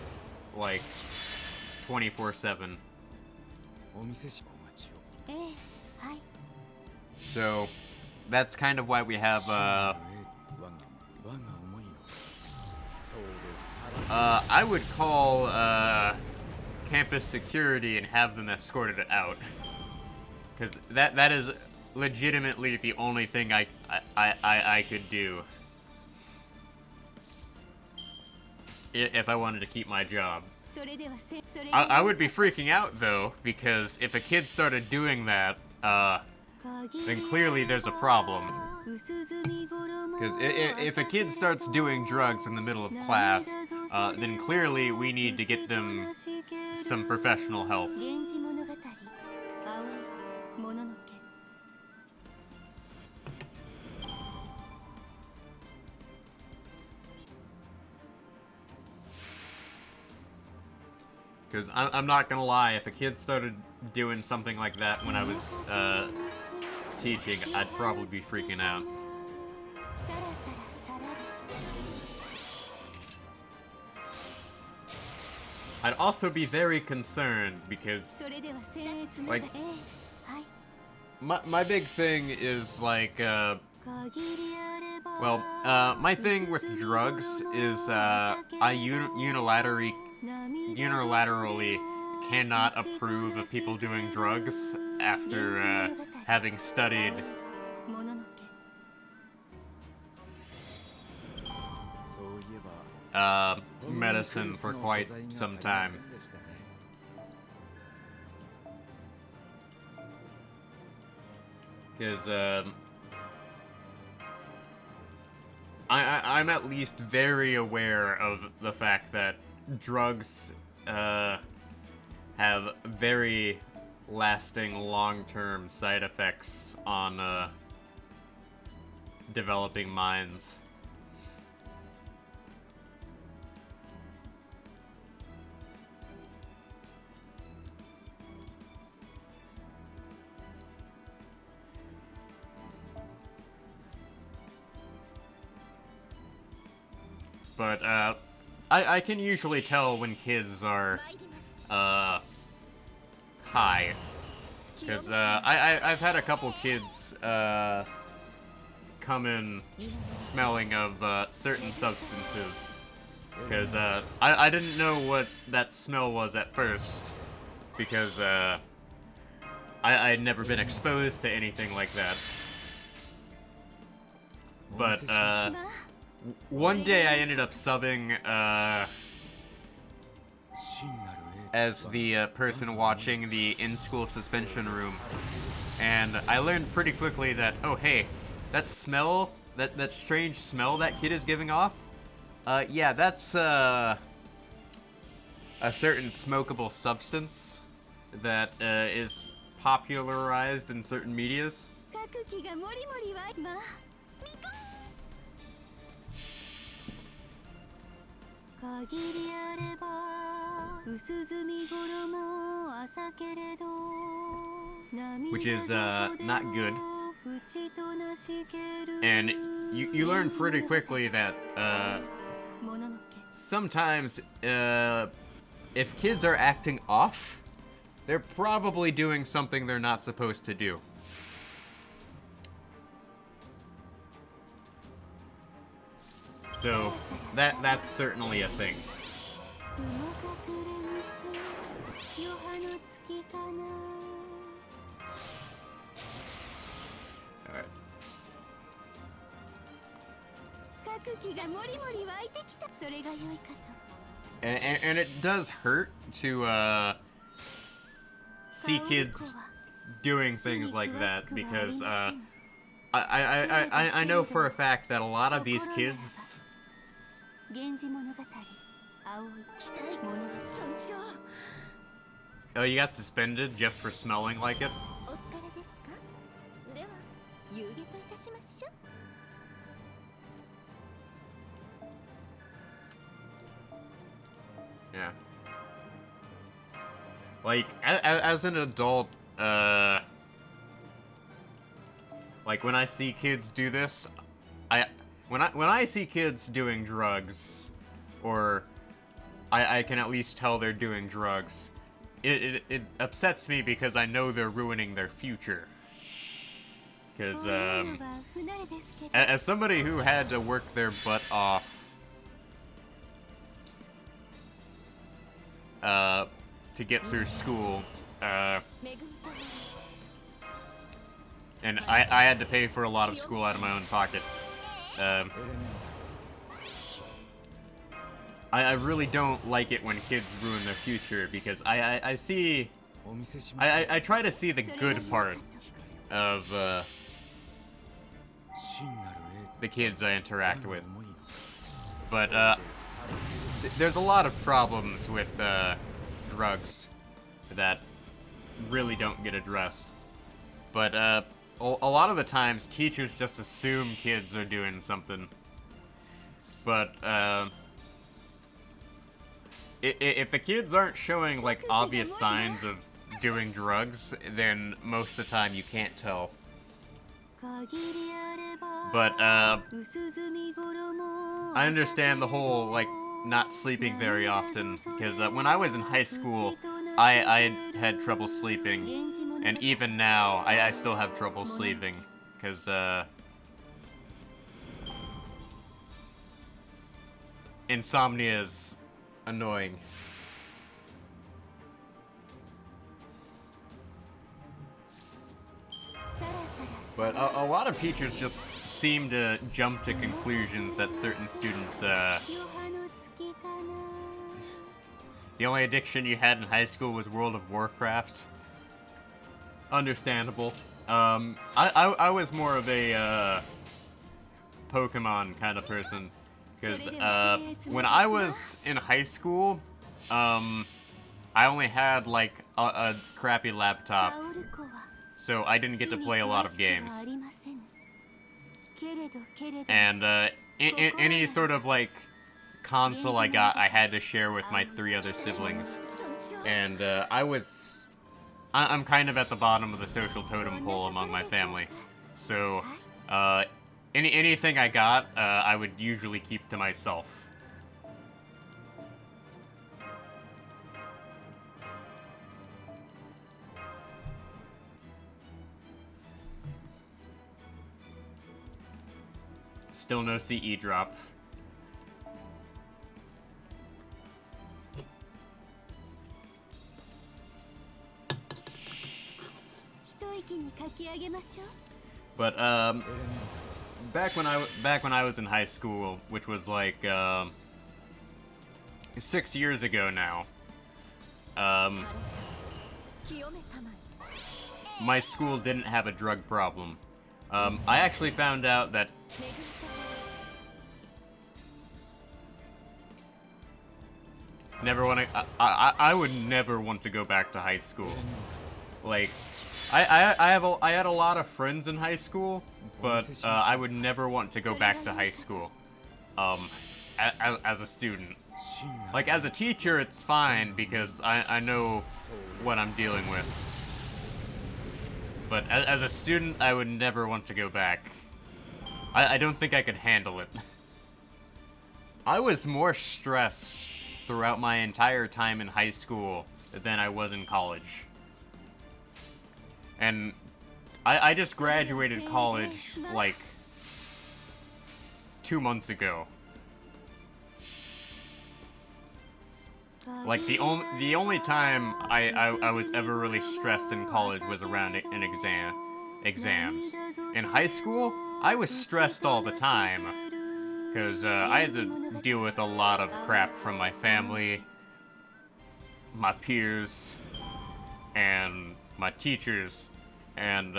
like, 24/7. So, that's kind of why we have, I would call, campus security and have them escorted out. Because that is legitimately the only thing I could do. If I wanted to keep my job. I would be freaking out, though, because if a kid started doing that, then clearly there's a problem. Because if a kid starts doing drugs in the middle of class, then clearly we need to get them some professional help. Because I'm not gonna lie, if a kid started doing something like that when I was teaching, I'd probably be freaking out. I'd also be very concerned because, like, my big thing is, like, my thing with drugs is, I unilaterally cannot approve of people doing drugs after, having studied. medicine for quite some time. Because, I'm at least very aware of the fact that drugs, have very lasting long-term side effects on, developing minds. But, I can usually tell when kids are, high. Because, I've had a couple kids, come in smelling of, certain substances. Because, I didn't know what that smell was at first. Because, I'd never been exposed to anything like that. But, one day I ended up subbing, as the person watching the in-school suspension room. And I learned pretty quickly that, oh hey, that smell, that strange smell that kid is giving off, yeah, that's, a certain smokable substance that, is popularized in certain medias. Which is, not good. And you learn pretty quickly that, sometimes, if kids are acting off, they're probably doing something they're not supposed to do. So, that's certainly a thing. Alright. And it does hurt to, see kids doing things like that, because, I know for a fact that a lot of these kids... Oh, you got suspended just for smelling like it? Yeah. Like, as an adult, like, when I see kids do this, when I see kids doing drugs, or I can at least tell they're doing drugs, it upsets me because I know they're ruining their future. Because, as somebody who had to work their butt off, to get through school, and I had to pay for a lot of school out of my own pocket. I really don't like it when kids ruin their future, because I see... I try to see the good part of, the kids I interact with. But, there's a lot of problems with, drugs that really don't get addressed. But, a lot of the times, teachers just assume kids are doing something. But, if the kids aren't showing, like, obvious signs of doing drugs, then most of the time you can't tell. But, I understand the whole, like, not sleeping very often, because when I was in high school, I had trouble sleeping, and even now, I still have trouble sleeping, because, insomnia is annoying. But a lot of teachers just seem to jump to conclusions that certain students, the only addiction you had in high school was World of Warcraft. Understandable. I was more of a Pokemon kind of person, because when I was in high school, I only had like a crappy laptop, so I didn't get to play a lot of games. And any sort of like console I got, I had to share with my 3 other siblings, and I'm kind of at the bottom of the social totem pole among my family, so anything I got, I would usually keep to myself. Still no CE drop. But back when I was in high school, which was like 6 years ago now, my school didn't have a drug problem. I actually found out that I would never want to go back to high school. Like, I had a lot of friends in high school, but I would never want to go back to high school. As a student. Like, as a teacher, it's fine because I know what I'm dealing with. But as a student, I would never want to go back. I don't think I could handle it. I was more stressed throughout my entire time in high school than I was in college. And I just graduated college, like, 2 months ago. Like, the only time I was ever really stressed in college was around exams. In high school, I was stressed all the time, because I had to deal with a lot of crap from my family, my peers, and my teachers. And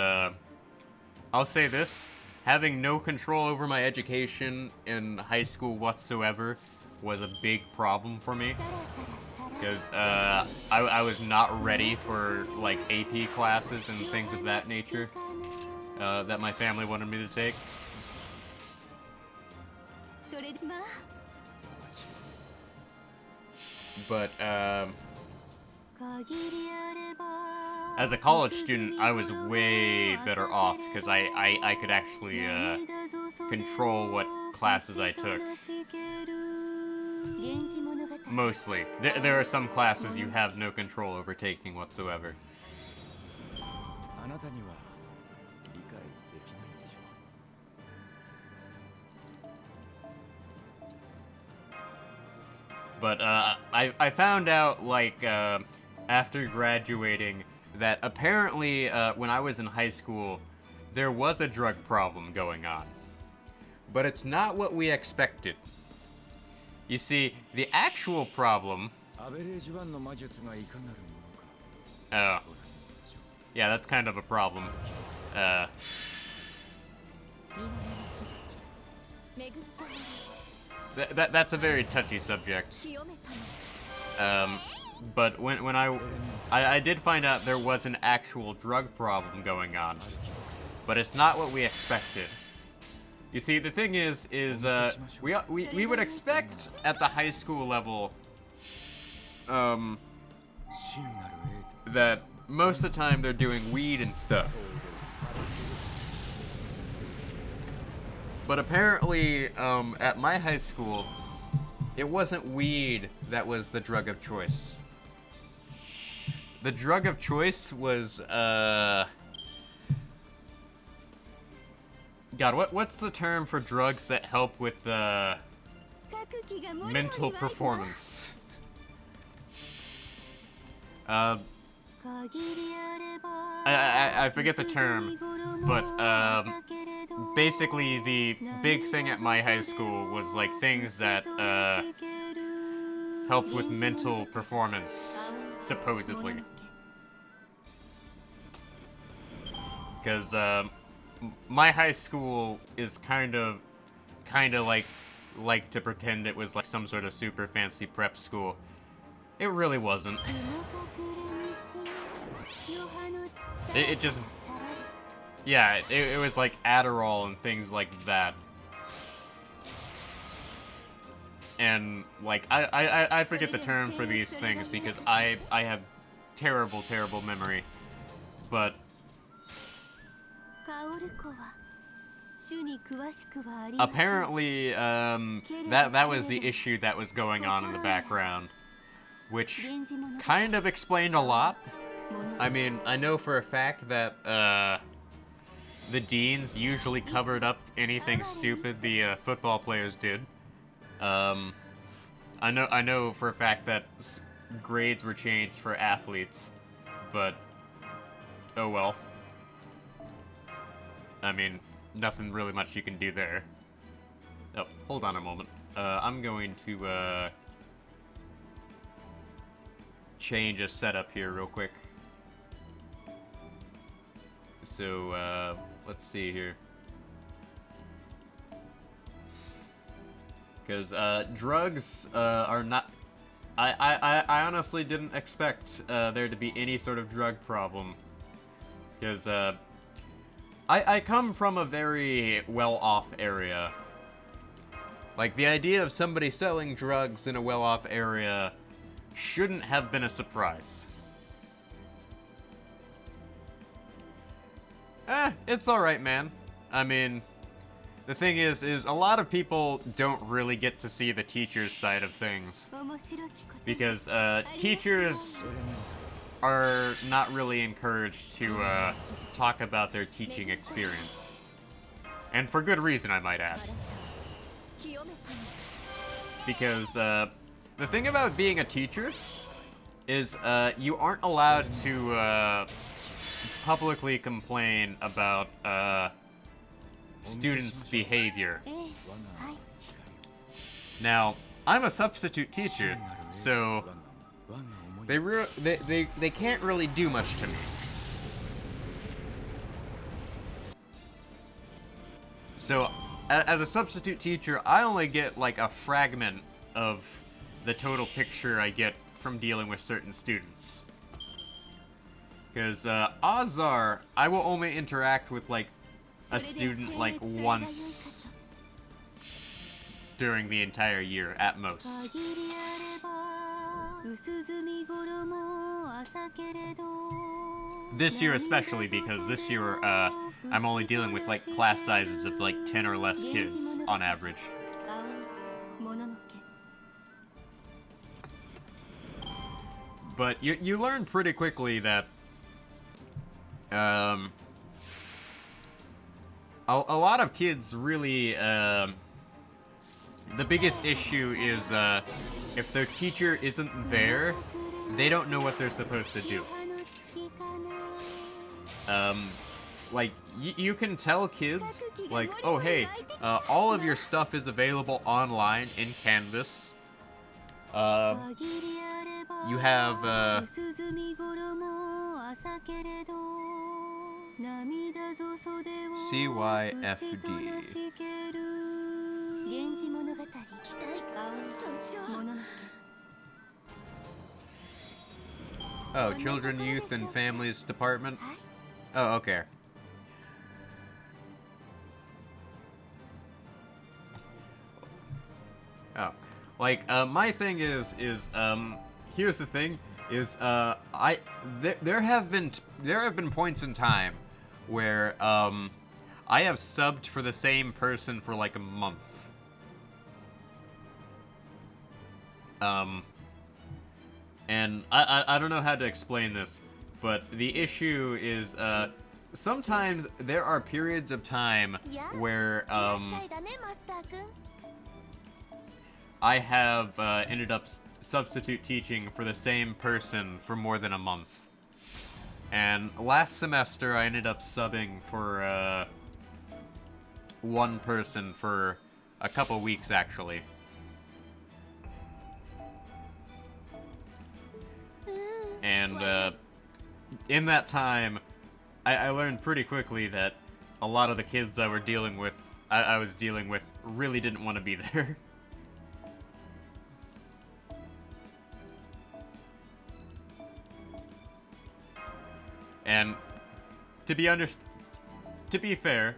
I'll say this, having no control over my education in high school whatsoever was a big problem for me, because I was not ready for like AP classes and things of that nature that my family wanted me to take. But as a college student, I was way better off because I could actually control what classes I took. Mostly. There are some classes you have no control over taking whatsoever. But I found out, like, after graduating, that apparently when I was in high school, there was a drug problem going on. But it's not what we expected. You see, the actual problem... Oh. Yeah, that's kind of a problem. That's a very touchy subject. But when I did find out there was an actual drug problem going on. But it's not what we expected. You see, the thing is we would expect at the high school level that most of the time they're doing weed and stuff. But apparently, at my high school, it wasn't weed that was the drug of choice. The drug of choice was, God, what's the term for drugs that help with mental performance? I forget the term, but basically the big thing at my high school was like things that help with mental performance, supposedly. Because my high school is kind of like to pretend it was like some sort of super fancy prep school. It really wasn't. It just, yeah, it was like Adderall and things like that. And like I forget the term for these things because I have terrible memory, but apparently that was the issue that was going on in the background, which kind of explained a lot. I mean, I know for a fact that the deans usually covered up anything stupid the football players did. I know for a fact that grades were changed for athletes, but oh well. I mean, nothing really much you can do there. Oh, hold on a moment. I'm going to change a setup here real quick. So, let's see here. Because, drugs, are not... I honestly didn't expect, there to be any sort of drug problem. Because, I come from a very well-off area. Like, the idea of somebody selling drugs in a well-off area shouldn't have been a surprise. It's alright, man. I mean, the thing is a lot of people don't really get to see the teacher's side of things. Because, teachers are not really encouraged to, talk about their teaching experience. And for good reason, I might add. Because, the thing about being a teacher is, you aren't allowed to, publicly complain about, students' behavior. Now, I'm a substitute teacher, so they can't really do much to me. So, as a substitute teacher, I only get like a fragment of the total picture I get from dealing with certain students. Because, odds are, I will only interact with, like, a student, like, once during the entire year, at most. This year especially, because this year, I'm only dealing with, like, class sizes of, like, 10 or less kids, on average. But you learn pretty quickly that a lot of kids really, the biggest issue is, if their teacher isn't there, they don't know what they're supposed to do. Like, you can tell kids, like, oh hey, all of your stuff is available online in Canvas. You have, CYFD. Oh, Children, Youth, and Families Department? Oh, okay. Oh. Like, my thing is, here's the thing, is, there have been points in time where, I have subbed for the same person for, like, a month. And I don't know how to explain this, but the issue is, sometimes there are periods of time where, I have, ended up substitute teaching for the same person for more than a month. And last semester, I ended up subbing for, one person for a couple weeks, actually. And in that time, I learned pretty quickly that a lot of the kids I was dealing with really didn't want to be there. And to be fair,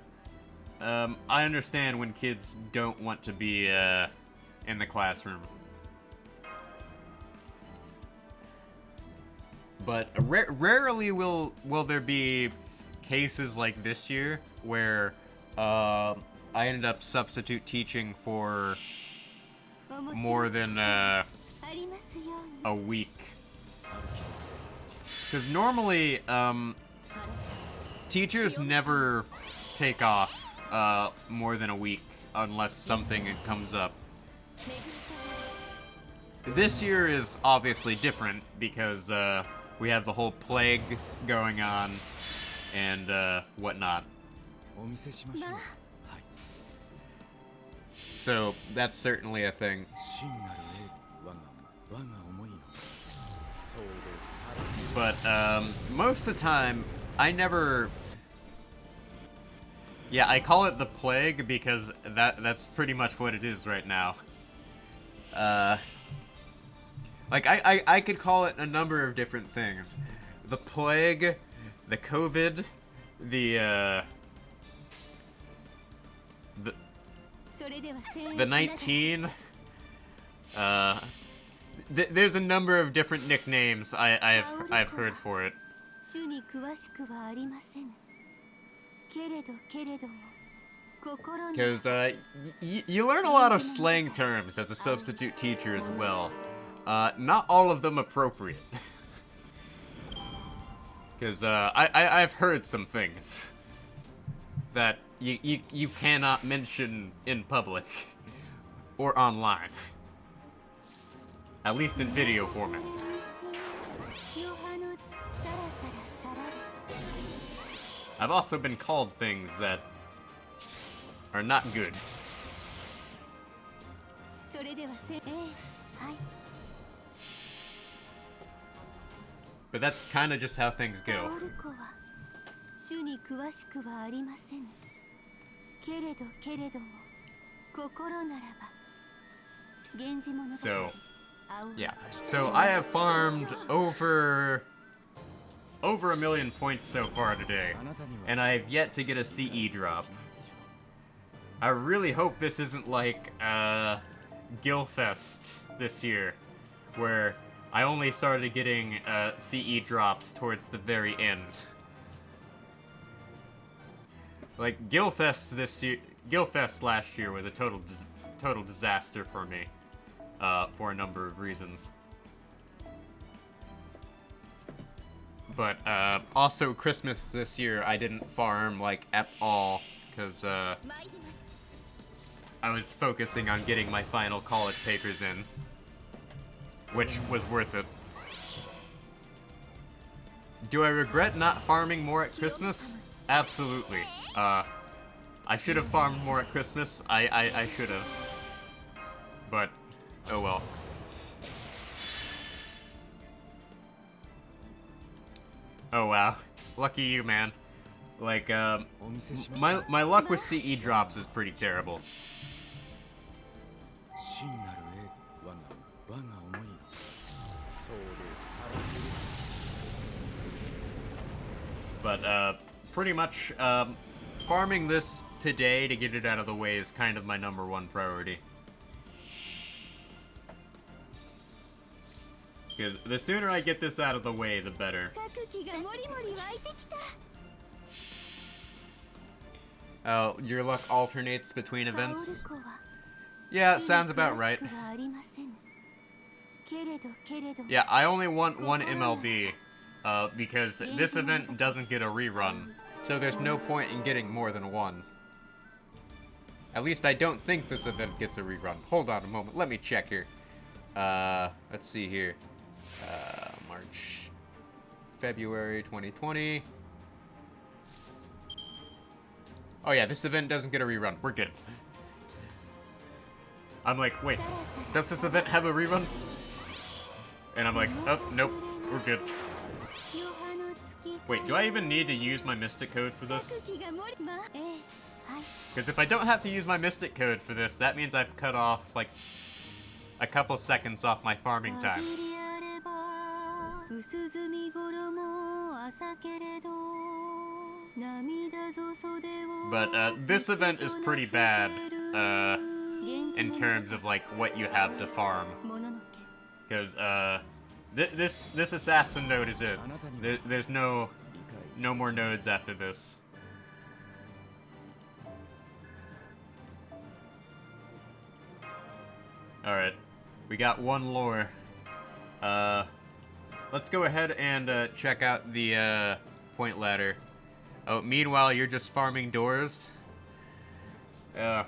I understand when kids don't want to be in the classroom. But rarely will there be cases like this year where I ended up substitute teaching for more than a week. Because normally, teachers never take off more than a week unless something comes up. This year is obviously different because we have the whole plague going on and whatnot. So that's certainly a thing. But most of the time, I never... Yeah, I call it the plague because that's pretty much what it is right now. Like, I could call it a number of different things. The plague, the COVID, the 19. There's a number of different nicknames I've heard for it. Because you learn a lot of slang terms as a substitute teacher as well. Not all of them appropriate. Because I've heard some things that you cannot mention in public or online. At least in video format. I've also been called things that are not good. But that's kind of just how things go. So, yeah. So I have farmed over a million points so far today, and I have yet to get a CE drop. I really hope this isn't like Gilfest this year, where I only started getting CE drops towards the very end. Like Gilfest last year was a total disaster for me, for a number of reasons. But also Christmas this year, I didn't farm like at all because I was focusing on getting my final college papers in, which was worth it. Do I regret not farming more at Christmas? Absolutely. I should have farmed more at Christmas. I should have. But, oh well. Oh wow. Lucky you, man. Like, my luck with CE drops is pretty terrible. But, pretty much, farming this today to get it out of the way is kind of my #1 priority. Because the sooner I get this out of the way, the better. Oh, your luck alternates between events? Yeah, sounds about right. Yeah, I only want one MLB, because this event doesn't get a rerun, so there's no point in getting more than one. At least I don't think this event gets a rerun. Hold on a moment, let me check here. Let's see here. March, February 2020. Oh yeah, this event doesn't get a rerun. We're good. I'm like, wait, does this event have a rerun? And I'm like, oh, nope, we're good. Wait, do I even need to use my Mystic Code for this? 気が盛りまええはい Because if I don't have to use my Mystic Code for this, that means I've cut off, like, a couple seconds off my farming time. 限りあれば薄墨衣朝けれど涙ぞ袖を But this event is pretty bad in terms of, like, what you have to farm. もののけ Because this assassin node is it. There's no more nodes after this. Alright. We got one lore. Let's go ahead and check out the point ladder. Oh, meanwhile, you're just farming doors? I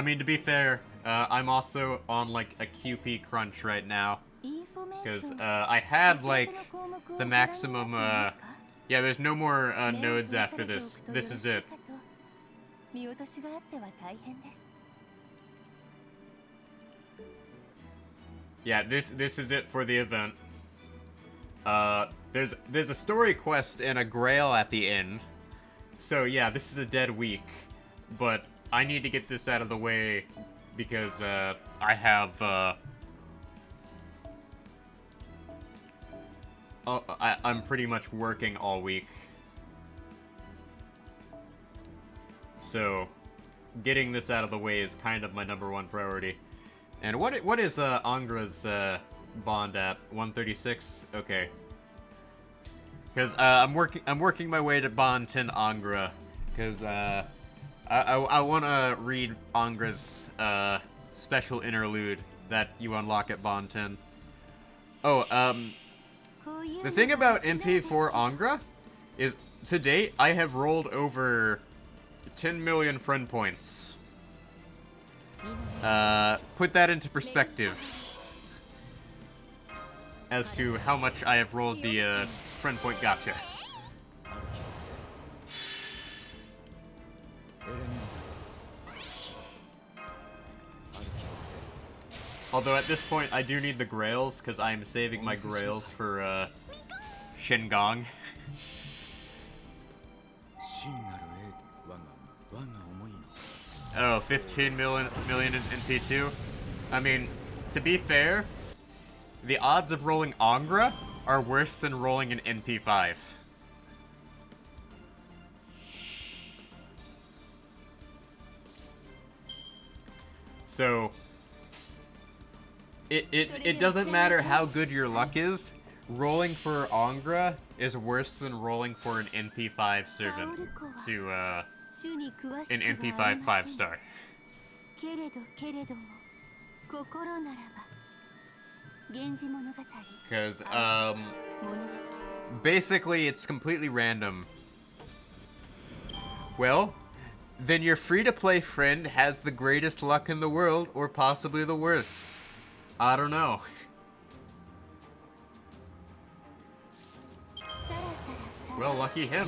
mean, to be fair, I'm also on, like, a QP crunch right now. Because I had, like, the maximum, yeah, there's no more nodes after this. This is it. 見落としがあっては大変です Yeah, this is it for the event. There's a story quest and a grail at the end. So yeah, this is a dead week. But I need to get this out of the way because I have I'm pretty much working all week. So getting this out of the way is kind of my #1 priority. And what is Angra's bond at? 136? Okay. Because I'm working my way to bond 10 Angra. Because I want to read Angra's special interlude that you unlock at bond 10. Oh, the thing about NP4 Angra is to date I have rolled over 10 million friend points. Put that into perspective as to how much I have rolled the friend point gotcha. Although at this point I do need the grails because I am saving my grails for Shingang. 真なる英我が思いの Oh, 15 million in NP2? I mean, to be fair, the odds of rolling Angra are worse than rolling an NP5. So, it doesn't matter how good your luck is, rolling for Angra is worse than rolling for an NP5 servant to, an NP5 5-star. けれどけれども心ならば源氏物語 Because, 物語 basically it's completely random. Well, then your free-to-play friend has the greatest luck in the world, or possibly the worst. I don't know. さらさらさら Well, lucky him.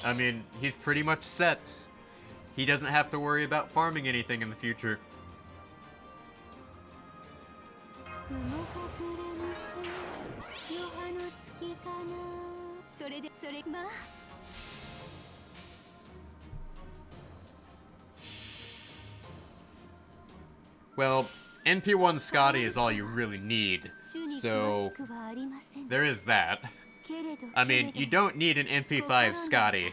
I mean, he's pretty much set. He doesn't have to worry about farming anything in the future. 雲隠れ虫夜葉の月かなそれでそれまあ Well, NP1 Scotty is all you really need. 主に詳 So, しくはありません there is that. けれど I mean, け you れど don't need an NP5 Scotty.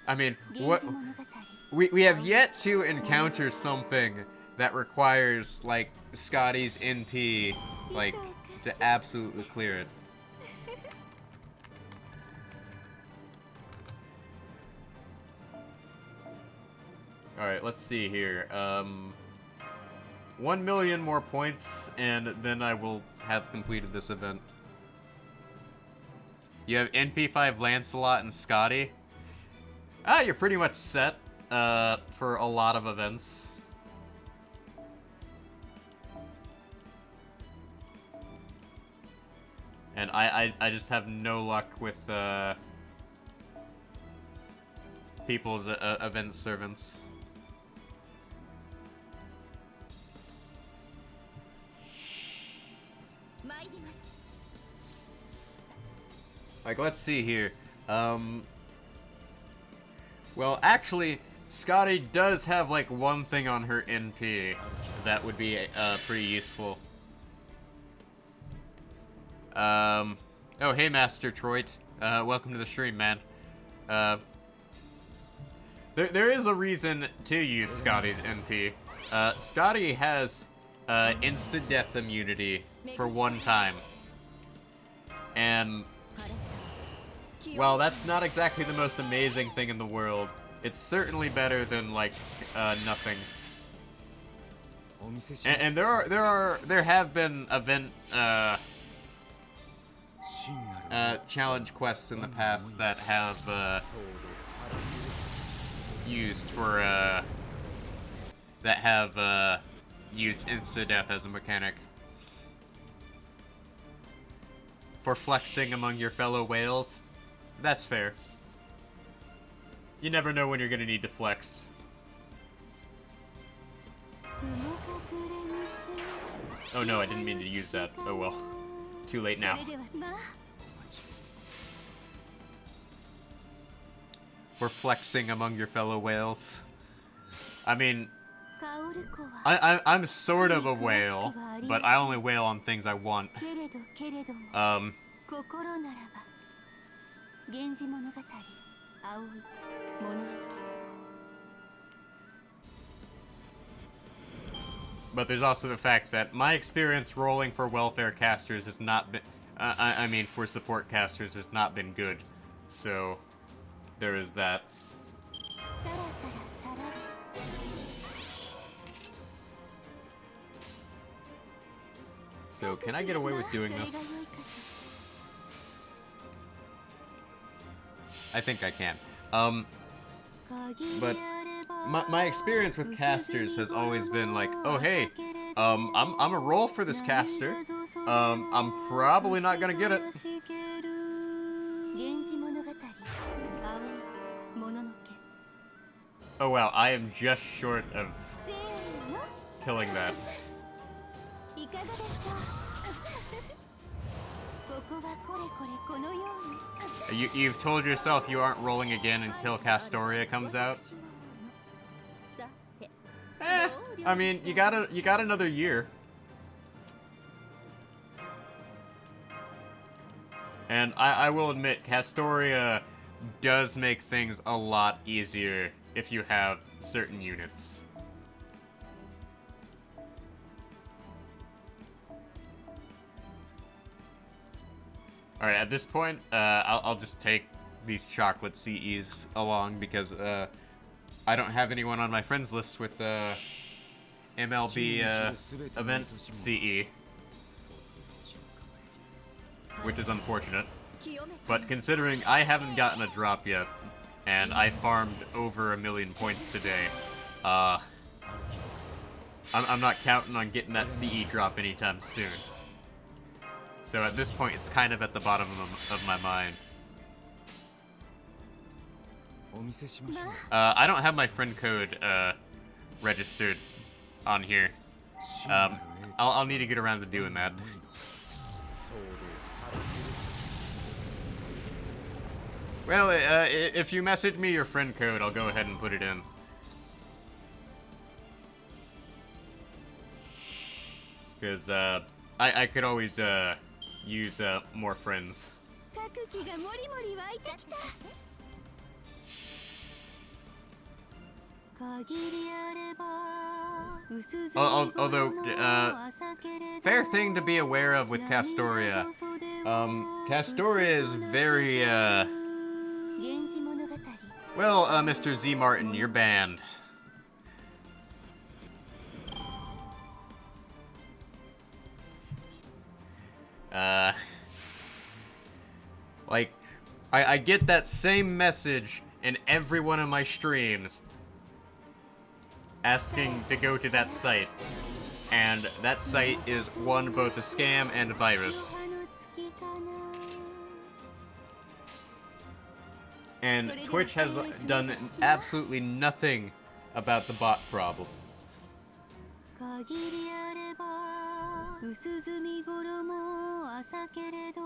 I mean, 源 what 氏物語 we have yet to encounter something that requires like Scotty's NP like to absolutely clear it. All right, let's see here. 1 million more points, and then I will have completed this event. You have NP5 Lancelot and Scotty. Ah, you're pretty much set for a lot of events. And I just have no luck with people's event servants. Like, let's see here. Well, actually, Scotty does have, like, one thing on her NP that would be, pretty useful. Oh, hey, Master Troit. Welcome to the stream, man. There is a reason to use Scotty's NP. Scotty has, instant death immunity for one time. And while that's not exactly the most amazing thing in the world, it's certainly better than, like, nothing. And there have been event, challenge quests in the past that have, used for, that have, used insta-death as a mechanic. For flexing among your fellow whales. That's fair. You never know when you're gonna need to flex. Oh no, I didn't mean to use that. Oh well. Too late now. For flexing among your fellow whales. I mean, I'm sort of a whale, but I only whale on things I want. But there's also the fact that my experience rolling for welfare casters has not been, I mean for support casters has not been good. So, there is that. So, can I get away with doing this? I think I can. But my experience with casters has always been like, oh hey, I'm a roll for this caster. I'm probably not gonna get it. Oh wow, I am just short of killing that. You've told yourself you aren't rolling again until Castoria comes out? I mean, you got another year. And I will admit, Castoria does make things a lot easier if you have certain units. Alright, at this point, I'll just take these chocolate CEs along because I don't have anyone on my friends list with MLB event CE. Which is unfortunate. But considering I haven't gotten a drop yet, and I farmed over 1,000,000 points today, I'm not counting on getting that CE drop anytime soon. So at this point, it's kind of at the bottom of my mind. I don't have my friend code registered on here. I'll need to get around to doing that. Well, if you message me your friend code, I'll go ahead and put it in. Because I could always use more friends. Although, fair thing to be aware of with Castoria. Castoria is very, well, Mr. Z Martin, you're banned. Like, I get that same message in every one of my streams asking to go to that site. And that site is, one, both a scam and a virus. And Twitch has done absolutely nothing about the bot problem. 薄墨衣朝けれど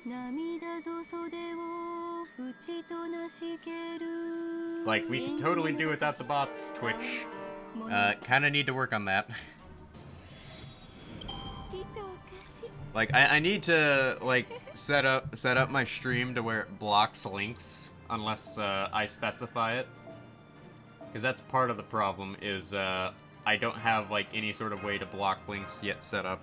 涙ぞ袖を打ちとなしける Like, we can totally do without the bots, Twitch. Kinda need to work on that. Like, I need to, like, set up my stream to where it blocks links, unless, I specify it. Because that's part of the problem, is, I don't have, like, any sort of way to block links yet set up.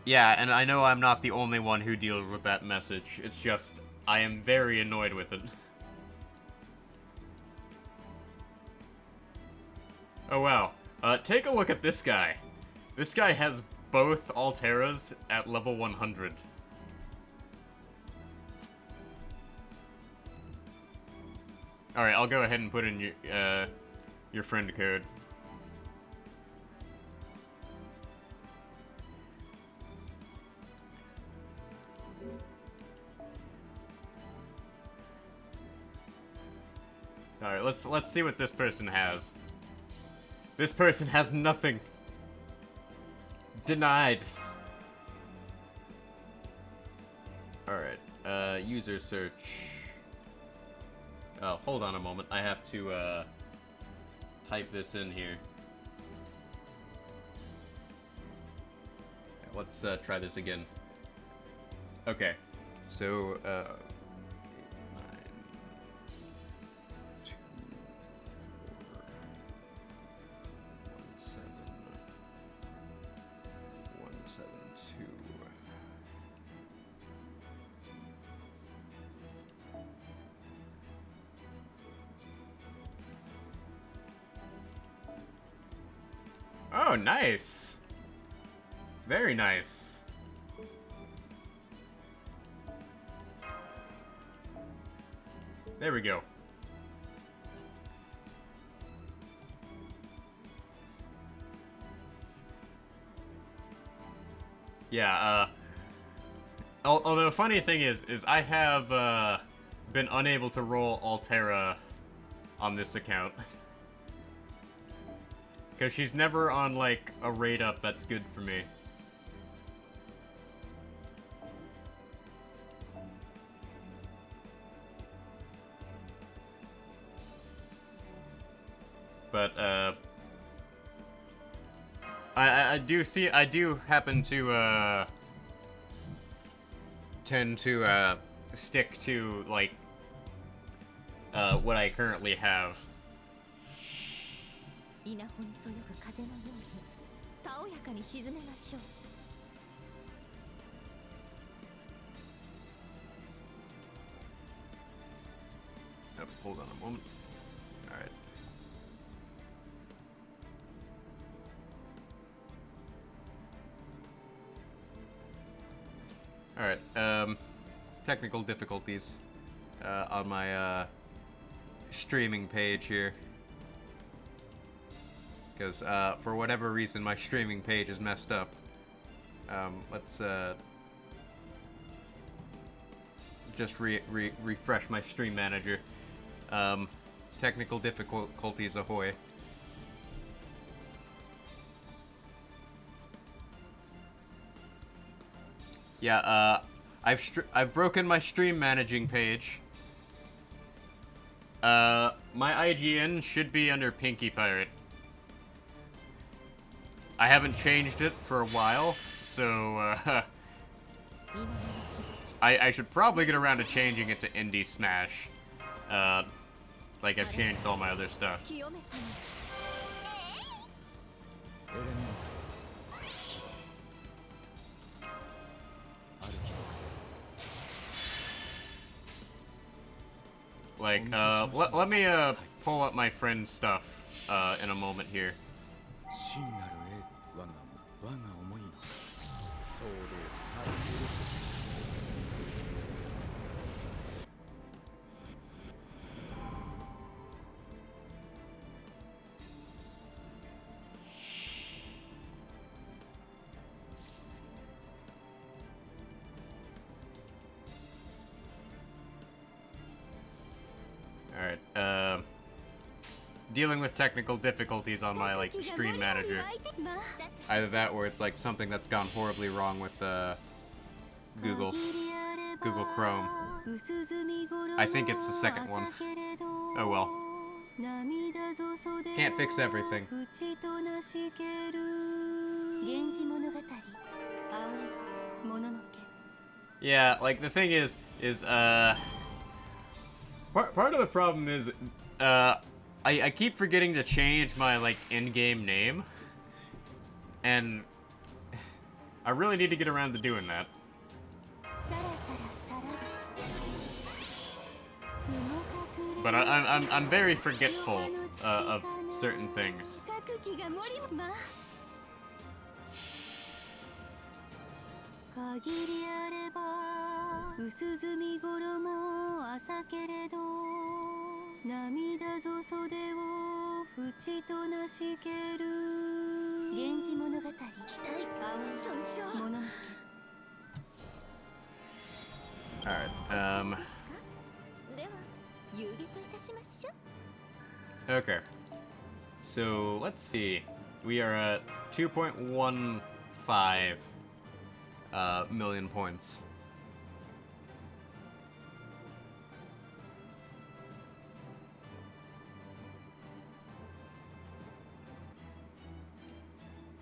Yeah, and I know I'm not the only one who deals with that message. It's just, I am very annoyed with it. Oh wow. Take a look at this guy. This guy has both Alteras at level 100. Alright, I'll go ahead and put in your friend code. Alright, let's see what this person has. This person has nothing. Denied. Alright, user search. Oh, hold on a moment. I have to, type this in here. Let's, try this again. Okay. So, 172. Oh, nice. Very nice. There we go. Yeah, although funny thing is I have, been unable to roll Altera on this account. Because she's never on, like, a rate up that's good for me. But, I do happen to, tend to, stick to, like, what I currently have. Hold on a moment. Alright. Alright, technical difficulties on my streaming page here. Because for whatever reason my streaming page is messed up. Let's just refresh my stream manager. Technical difficulties ahoy. Yeah, I've broken my stream managing page. My IGN should be under Pinky Pirate. I haven't changed it for a while, so I should probably get around to changing it to Indie Smash. Like I've changed all my other stuff. Like, let me, pull up my friend's stuff, in a moment here. Alright, dealing with technical difficulties on my, like, stream manager. Either that or it's, like, something that's gone horribly wrong with, Google Chrome. I think it's the second one. Oh well. Can't fix everything. Yeah, like, the thing is, part of the problem is, I keep forgetting to change my, like, in-game name. And I really need to get around to doing that. But I'm very forgetful of certain things. Alright, okay. So, let's see. We are at 2.15 million points.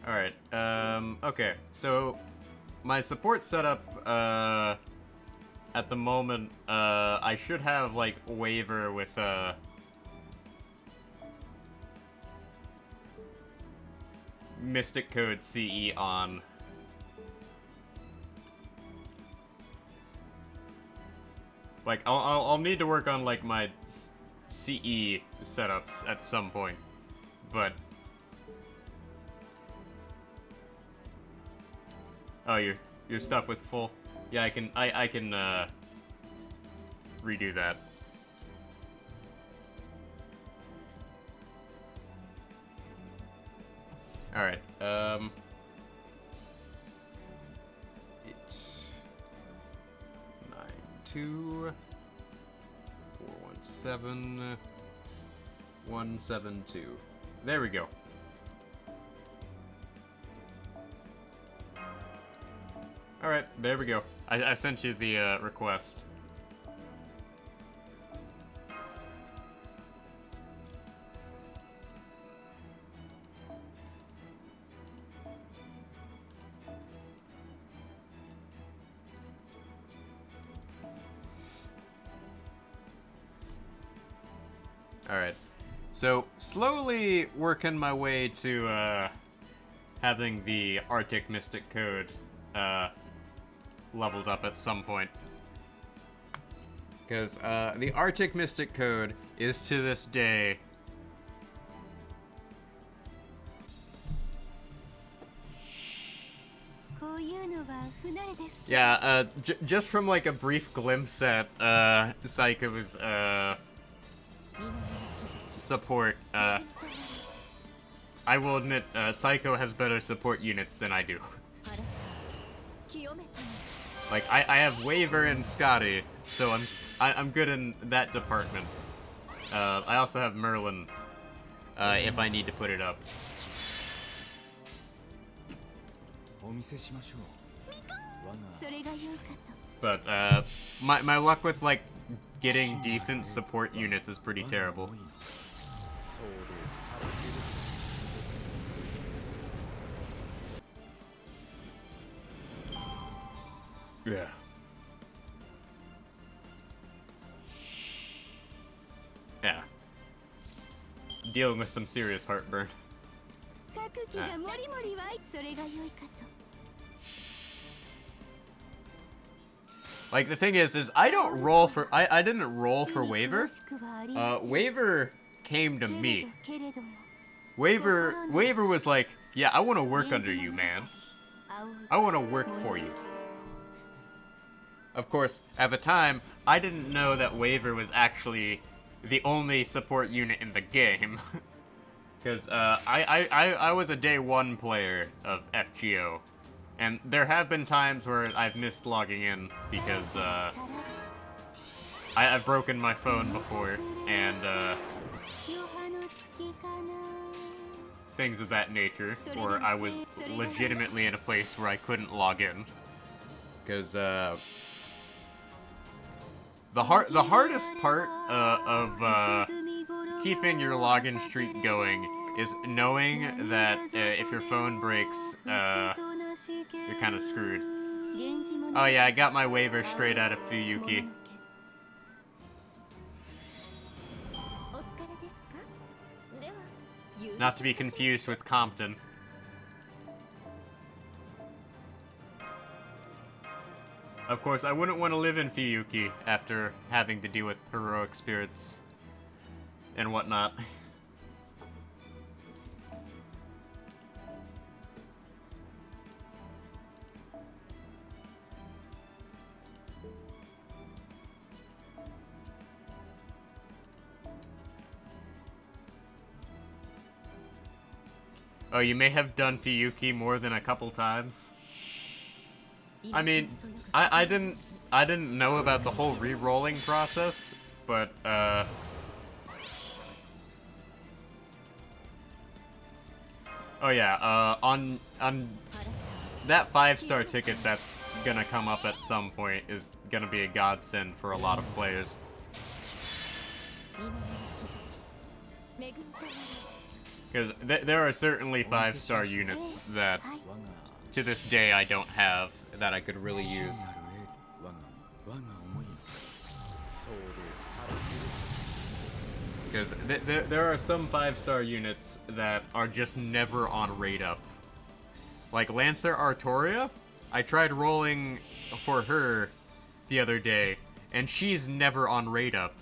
Alright, okay. So, my support setup, at the moment, I should have, like, waiver with, Mystic Code CE on. Like, I'll need to work on, like, my CE setups at some point, but... Oh, your stuff with full... Yeah, I can redo that. Alright, 8, 9, 2, 417, 172. There we go. Alright, there we go. I sent you the request. Alright. So, slowly working my way to, having the Arctic Mystic Code, leveled up at some point. Because, the Arctic Mystic Code is to this day... Yeah, just from, like, a brief glimpse at, Psycho's, support, I will admit, Psycho has better support units than I do. Like, I have Waver and Scotty, so I'm good in that department. I also have Merlin, if I need to put it up. But, my luck with, like, getting decent support units is pretty terrible. Yeah. Yeah. Dealing with some serious heartburn. Like, the thing is I don't roll for... I didn't roll for Waver. Waver came to me. Waver was like, yeah, I want to work under you, man. I want to work for you. Of course, at the time, I didn't know that Waver was actually the only support unit in the game. Because, I was a day one player of FGO. And there have been times where I've missed logging in because, I've broken my phone before, and, things of that nature, or I was legitimately in a place where I couldn't log in. Because, the hardest part of keeping your login streak going is knowing that if your phone breaks, you're kind of screwed. Oh yeah, I got my waiver straight out of Fuyuki. Not to be confused with Compton. Of course, I wouldn't want to live in Fuyuki after having to deal with heroic spirits and whatnot. Oh, you may have done Fuyuki more than a couple times. I mean, I didn't know about the whole re-rolling process, but oh yeah, on that 5-star ticket that's gonna come up at some point is gonna be a godsend for a lot of players. Because there are certainly 5-star units that, to this day, I don't have that I could really use. Because there are some 5-star units that are just never on rate up. Like Lancer Artoria, I tried rolling for her the other day, and she's never on rate up.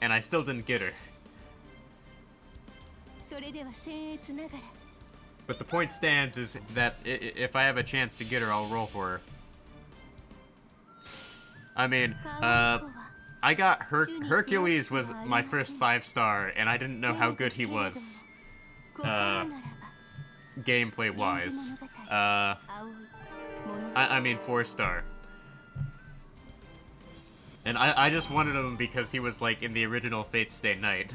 And I still didn't get her. But the point stands is that if I have a chance to get her, I'll roll for her. I mean, I got Hercules was my first 5-star, and I didn't know how good he was, gameplay-wise. I mean 4-star. And I just wanted him because he was, like, in the original Fate Stay Night.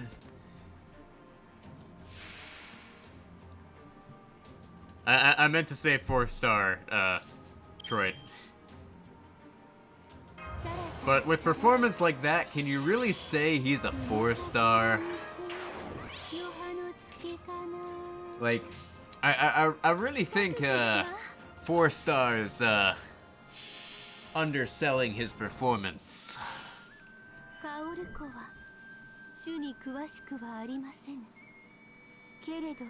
I meant to say 4-star, Troy. But with performance like that, can you really say he's a 4-star? Like, I really think, 4 stars, underselling his performance.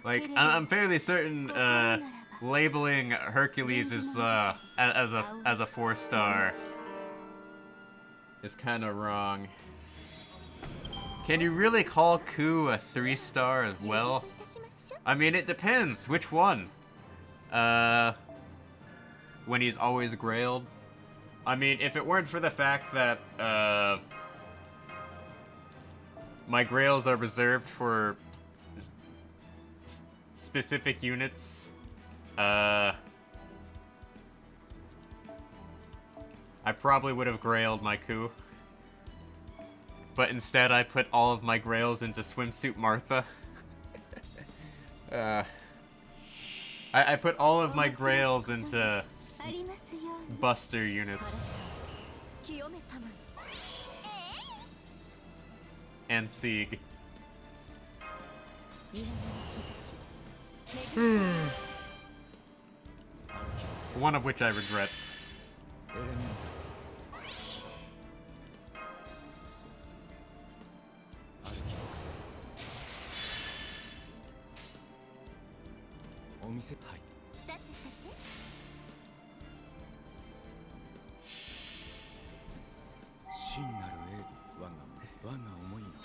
Like, I'm fairly certain, labeling Hercules as a 4-star is kind of wrong. Can you really call Ku a 3-star as well? I mean, it depends. Which one? When he's always grailed? I mean, if it weren't for the fact that, my grails are reserved for specific units, I probably would have grailed my Ku. But instead I put all of my grails into Swimsuit Martha. I put all of my grails into Buster units. And Sieg. One of which I regret.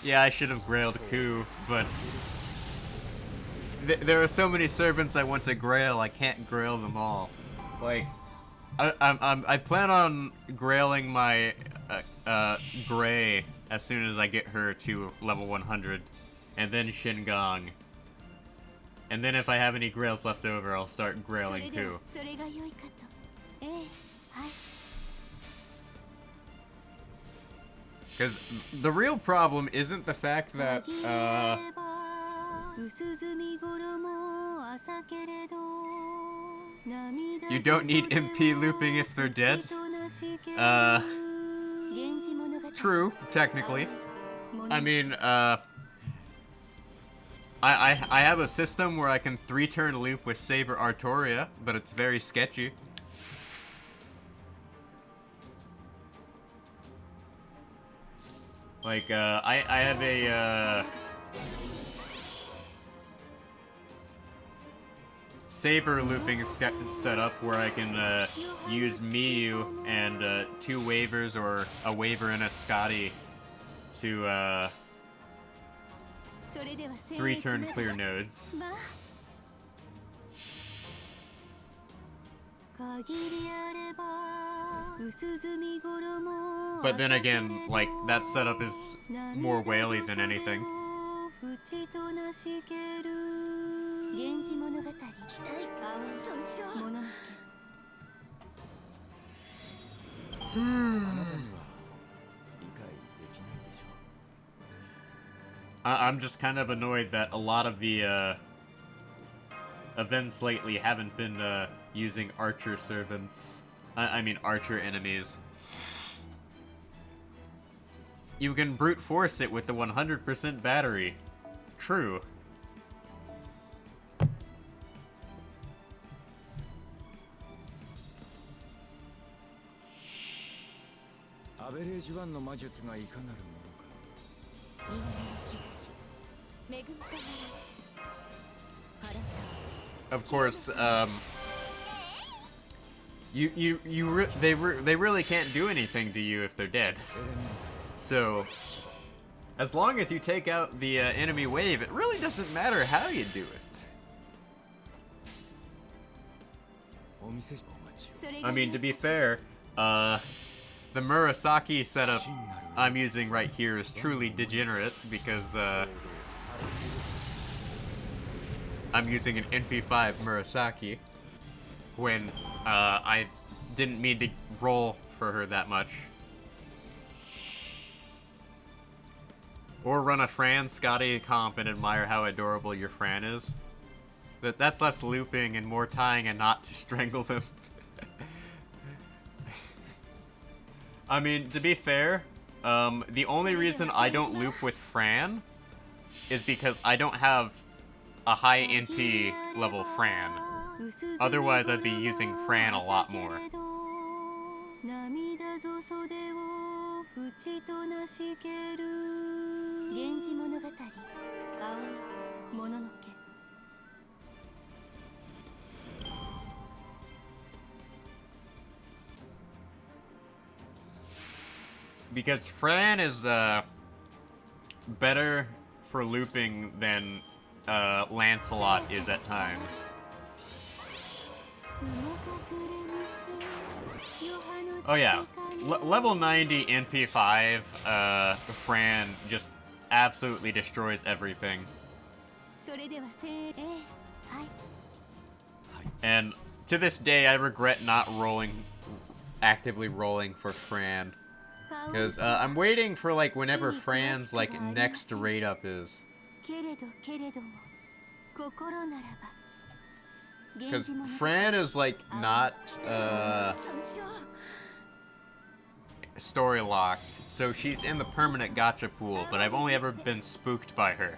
Yeah, I should have grailed Ku, but there are so many servants I want to grail, I can't grail them all. Like, I plan on grailing my Gray as soon as I get her to level 100, and then Shingang. And then if I have any grails left over, I'll start grailing Ku. Because the real problem isn't the fact that, You don't need MP looping if they're dead? True, technically. I mean, I have a system where I can 3-turn loop with Saber Artoria, but it's very sketchy. Like, I have a, Saber looping set up where I can, use Miyu and, 2 waivers or a waiver and a Scotty to, 3-turn clear nodes. But then again, like, that setup is more whaley than anything. I'm just kind of annoyed that a lot of the events lately haven't been using archer servants. I mean archer enemies. You can brute force it with the 100% battery. True. Of course, they really can't do anything to you if they're dead. So, as long as you take out the enemy wave, it really doesn't matter how you do it. I mean, to be fair, the Murasaki setup I'm using right here is truly degenerate because I'm using an NP5 Murasaki when I didn't mean to roll for her that much. Or run a Fran Scotty comp and admire how adorable your Fran is. That's less looping and more tying a knot to strangle them. I mean, to be fair, the only reason I don't loop with Fran is because I don't have a high NT level Fran. Otherwise, I'd be using Fran a lot more. Because Fran is better for looping than Lancelot is at times. Oh yeah, level 90 NP5 Fran just absolutely destroys everything. And to this day, I regret not actively rolling for Fran. Because I'm waiting for like whenever Fran's like next rate up is. Because Fran is like not story locked, so she's in the permanent gacha pool, but I've only ever been spooked by her.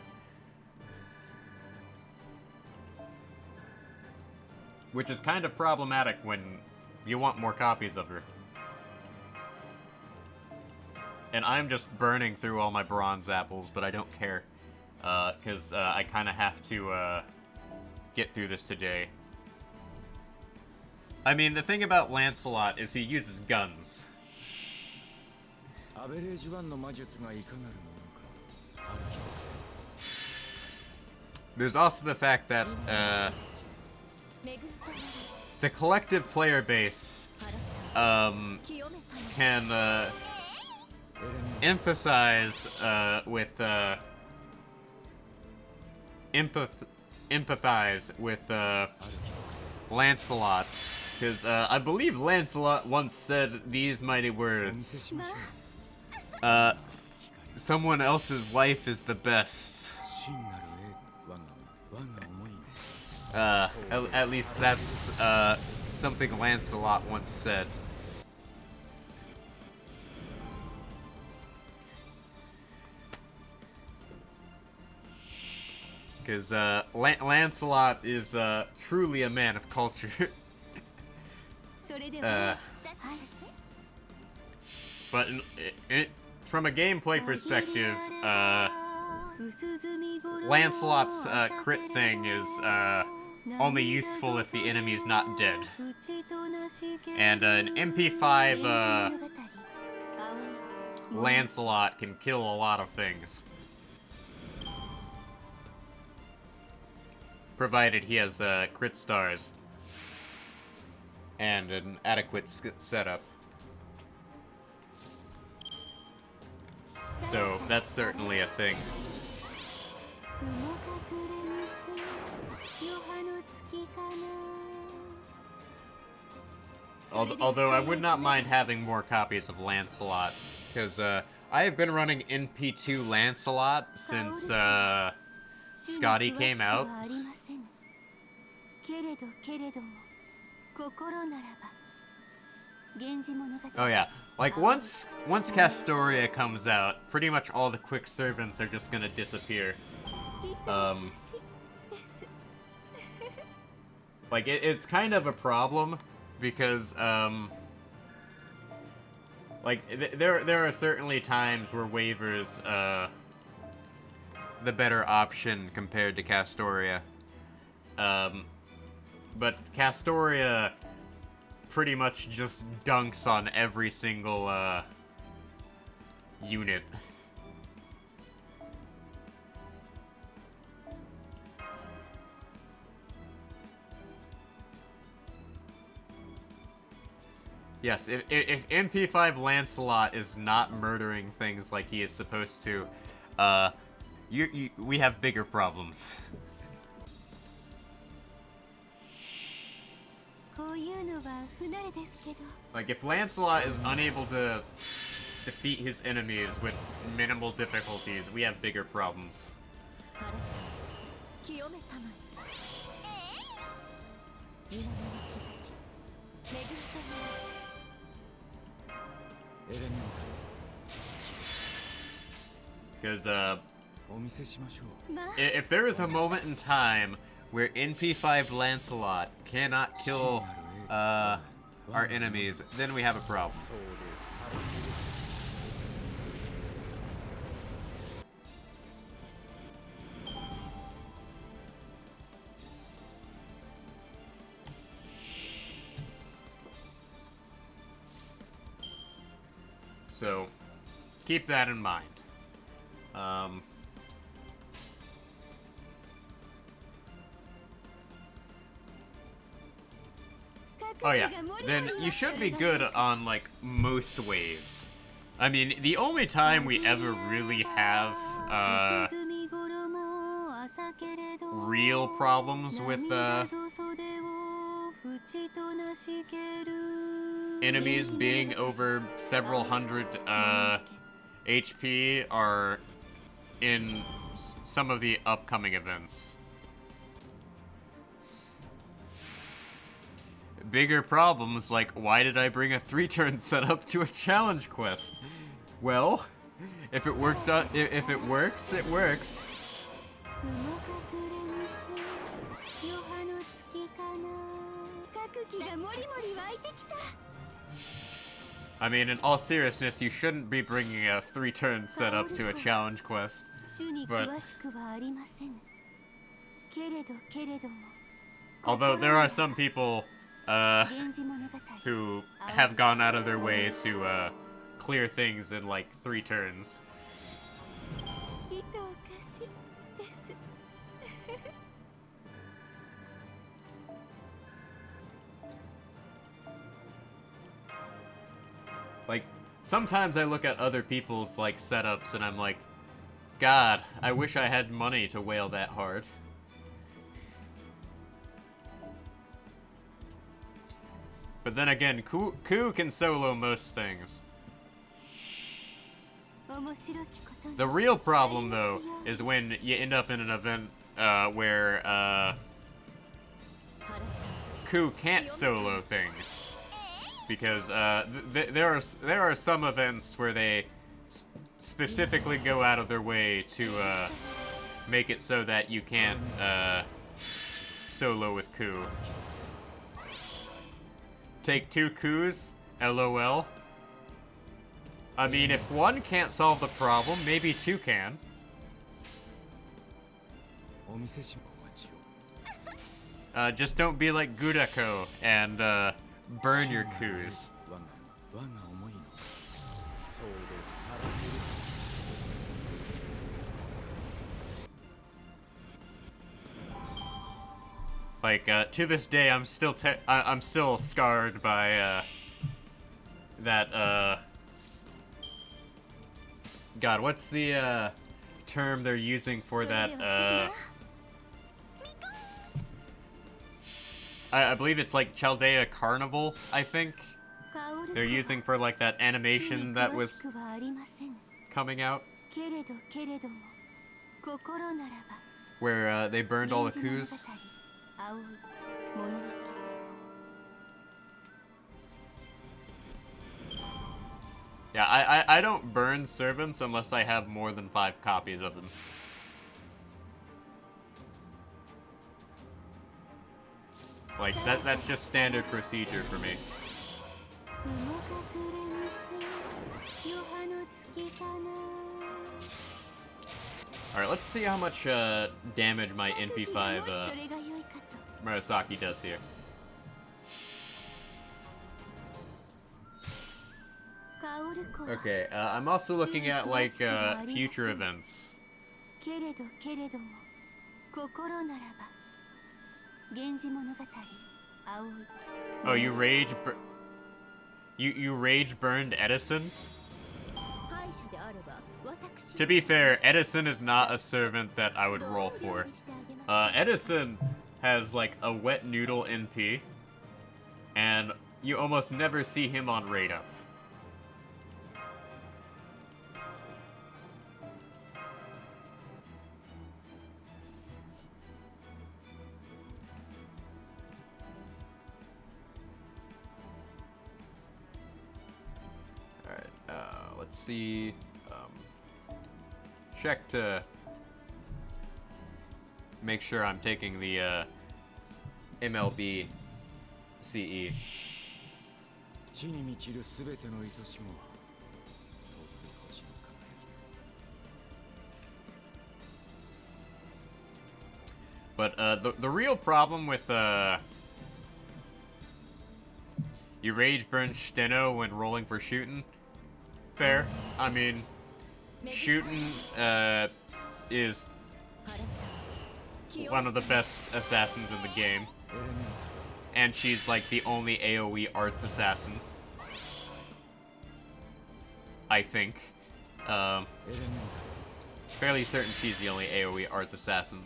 Which is kind of problematic when you want more copies of her. And I'm just burning through all my bronze apples, but I don't care. Because I kind of have to get through this today. I mean, the thing about Lancelot is he uses guns. There's also the fact that the collective player base can emphasize with empathize with Lancelot, because I believe Lancelot once said these mighty words: "Someone else's life is the best." At least that's something Lancelot once said. Because Lancelot is truly a man of culture. But from a gameplay perspective, Lancelot's crit thing is only useful if the enemy's not dead. And an NP5 Lancelot can kill a lot of things. Provided he has crit stars and an adequate setup. So that's certainly a thing. Although I would not mind having more copies of Lancelot, because I have been running NP2 Lancelot since Scotty came out. Oh yeah, like once Castoria comes out, pretty much all the quick servants are just gonna disappear. Like it's kind of a problem because like there are certainly times where Waver's the better option compared to Castoria. But Castoria pretty much just dunks on every single unit. Yes, if NP5 Lancelot is not murdering things like he is supposed to, we have bigger problems. Like, if Lancelot is unable to defeat his enemies with minimal difficulties, we have bigger problems. Because, if there is a moment in time where NP5 Lancelot cannot kill, our enemies, then we have a problem. So, keep that in mind. Oh yeah, then you should be good on, like, most waves. I mean, the only time we ever really have, real problems with, enemies being over several hundred, HP are in some of the upcoming events. Bigger problems like, why did I bring a 3-turn setup to a challenge quest? Well, if it worked out, if it works, it works. I mean, in all seriousness, you shouldn't be bringing a 3-turn setup to a challenge quest, but although there are some people who have gone out of their way to clear things in like 3 turns. Like, sometimes I look at other people's like setups and I'm like, God, I wish I had money to whale that hard. But then again, Ku can solo most things. The real problem, though, is when you end up in an event where Ku can't solo things because there are some events where they specifically go out of their way to make it so that you can't solo with Ku. Take 2 Kus? LOL. I mean, if one can't solve the problem, maybe 2 can. Just don't be like Gudako and burn your Kus. Like, to this day, I'm still scarred by, that, God, what's the, term they're using for that, I believe it's like Chaldea Carnival, I think. They're using for, like, that animation that was coming out. Where, they burned all the Kus. Yeah, I don't burn servants unless I have more than 5 copies of them. Like, that's just standard procedure for me. Alright, let's see how much damage my NP5 Murasaki does here. Okay, I'm also looking at, like, future events. Oh, you rage burned Edison? To be fair, Edison is not a servant that I would roll for. Edison has, like, a wet noodle NP, and you almost never see him on raid up. Let's see. Check to make sure I'm taking the MLB CE. But the real problem with you rage burn Steno when rolling for shooting. Fair. I mean, shooting is one of the best assassins in the game. And she's like the only AoE arts assassin. I think. Fairly certain she's the only AoE arts assassin.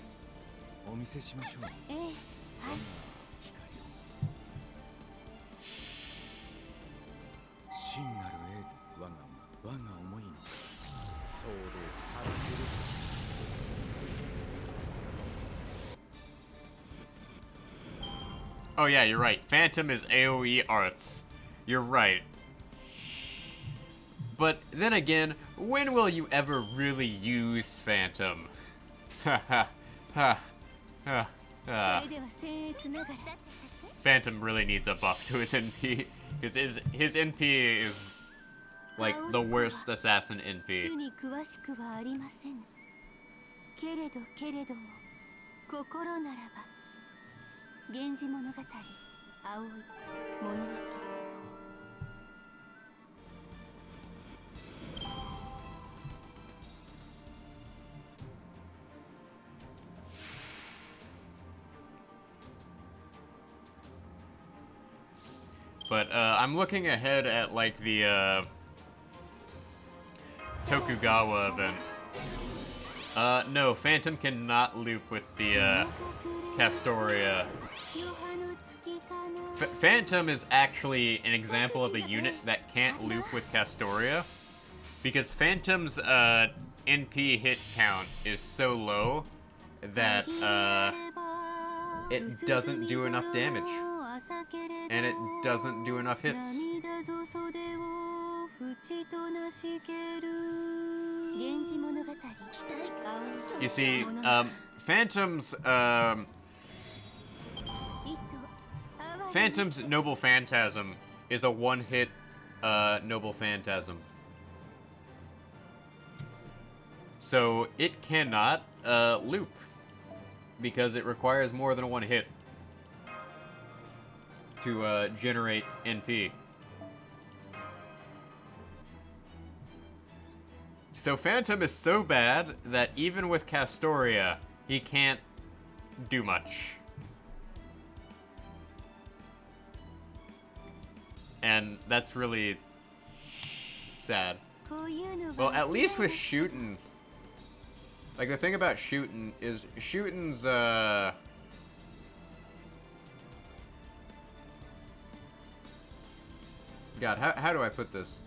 Oh yeah, you're right. Phantom is AoE arts. You're right. But then again, when will you ever really use Phantom? Ha ha ha ha ha. Phantom really needs a buff to his NP. His NP is like the worst assassin NP. But I'm looking ahead at like the Tokugawa event. No, Phantom cannot loop with the Castoria. Phantom is actually an example of a unit that can't loop with Castoria, because Phantom's NP hit count is so low that it doesn't do enough damage. and it doesn't do enough hits. You see, Phantom's Noble Phantasm is a one-hit Noble Phantasm. So it cannot loop because it requires more than one hit to generate NP. So Phantom is so bad that even with Castoria, he can't do much. And that's really sad. Well, at least with Shootin'. Like, the thing about Shootin' is Shootin's, God, how do I put this?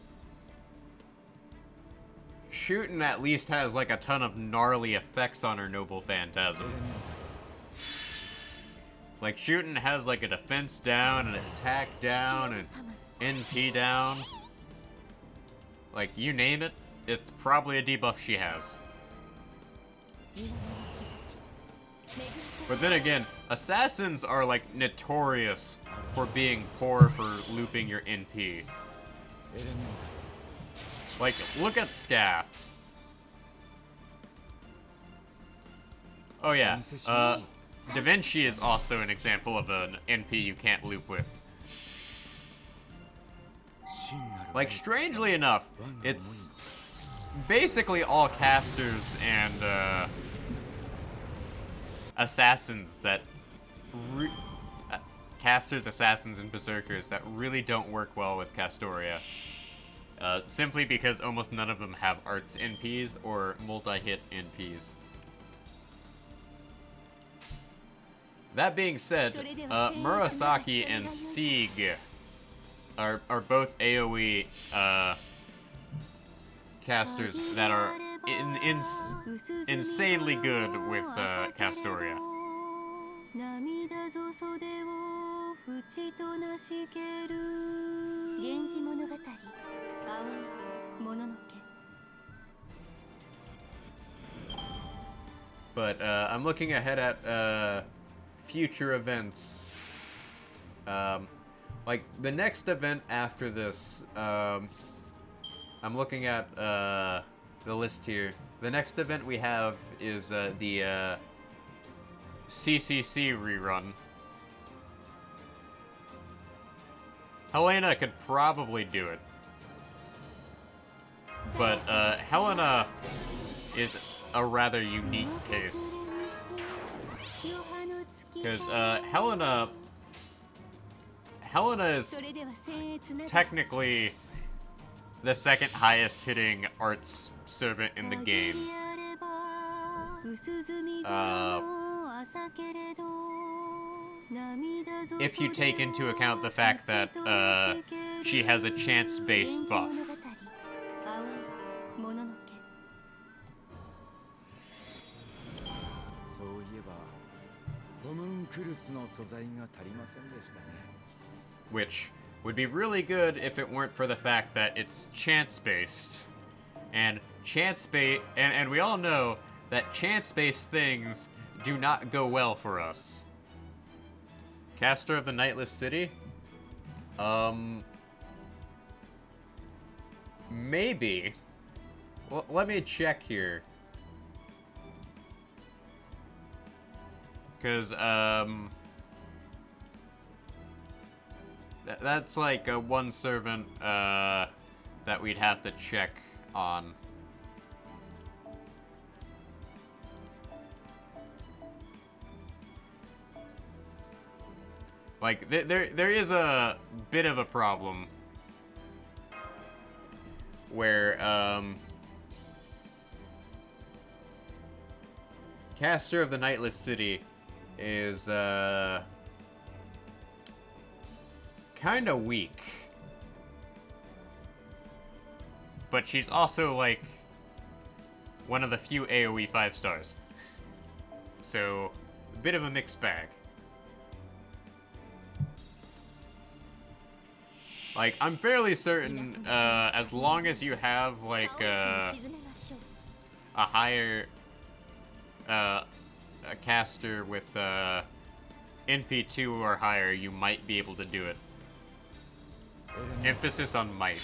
Shootin' at least has, like, a ton of gnarly effects on her Noble Phantasm. Like, Shootin' has, like, a defense down, an attack down, an NP down. Like, you name it, it's probably a debuff she has. But then again, assassins are, like, notorious for being poor for looping your NP. Like, look at Scaff. Oh yeah, Da Vinci is also an example of an NP you can't loop with. Like, strangely enough, it's basically all casters and assassins that casters, assassins, and berserkers that really don't work well with Castoria. Simply because almost none of them have arts NPs or multi-hit NPs. That being said, Murasaki and Sieg are both AoE casters that are insanely good with Castoria. But I'm looking ahead at future events. Like the next event after this, I'm looking at the list here. The next event we have is the CCC rerun. Helena could probably do it. But Helena is a rather unique case. Because Helena is technically the second highest hitting arts servant in the game. If you take into account the fact that she has a chance-based buff. Which would be really good if it weren't for the fact that it's chance-based. And and we all know that chance-based things do not go well for us. Caster of the Nightless City? Maybe. Well, let me check here. Because, that's like a one servant, that we'd have to check on. Like, there is a bit of a problem where, Caster of the Nightless City is, kinda weak. But she's also, like, one of the few AoE 5 stars. So, a bit of a mixed bag. Like, I'm fairly certain, as long as you have, like, a higher, a caster with, NP2 or higher, you might be able to do it. Emphasis on might.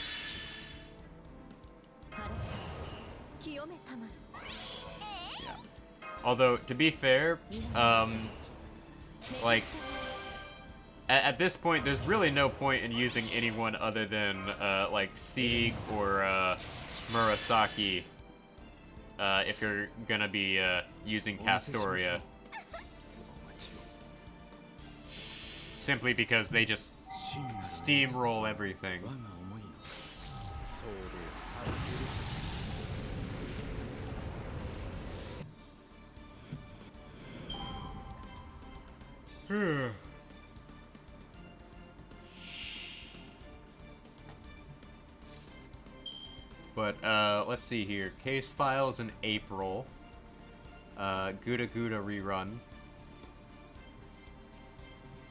Yeah. Although, to be fair, like, at this point, there's really no point in using anyone other than, like, Sieg or, Murasaki, if you're gonna be, using Castoria. Simply because they just steamroll everything. But, let's see here. Case files in April. Gouda Gouda rerun.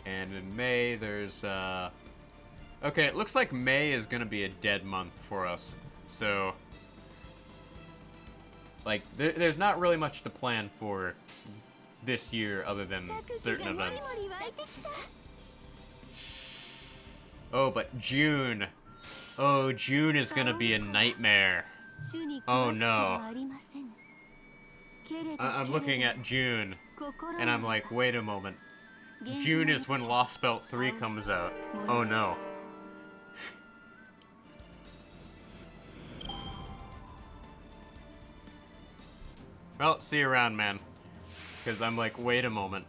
And in May, there's, okay, it looks like May is gonna be a dead month for us. So, like, there's not really much to plan for this year other than certain events. Oh, but June. Oh, June is gonna be a nightmare. Oh no. I'm looking at June, and I'm like, wait a moment. June is when Lost Belt 3 comes out. Oh no. Well, see you around, man. Because I'm like, wait a moment.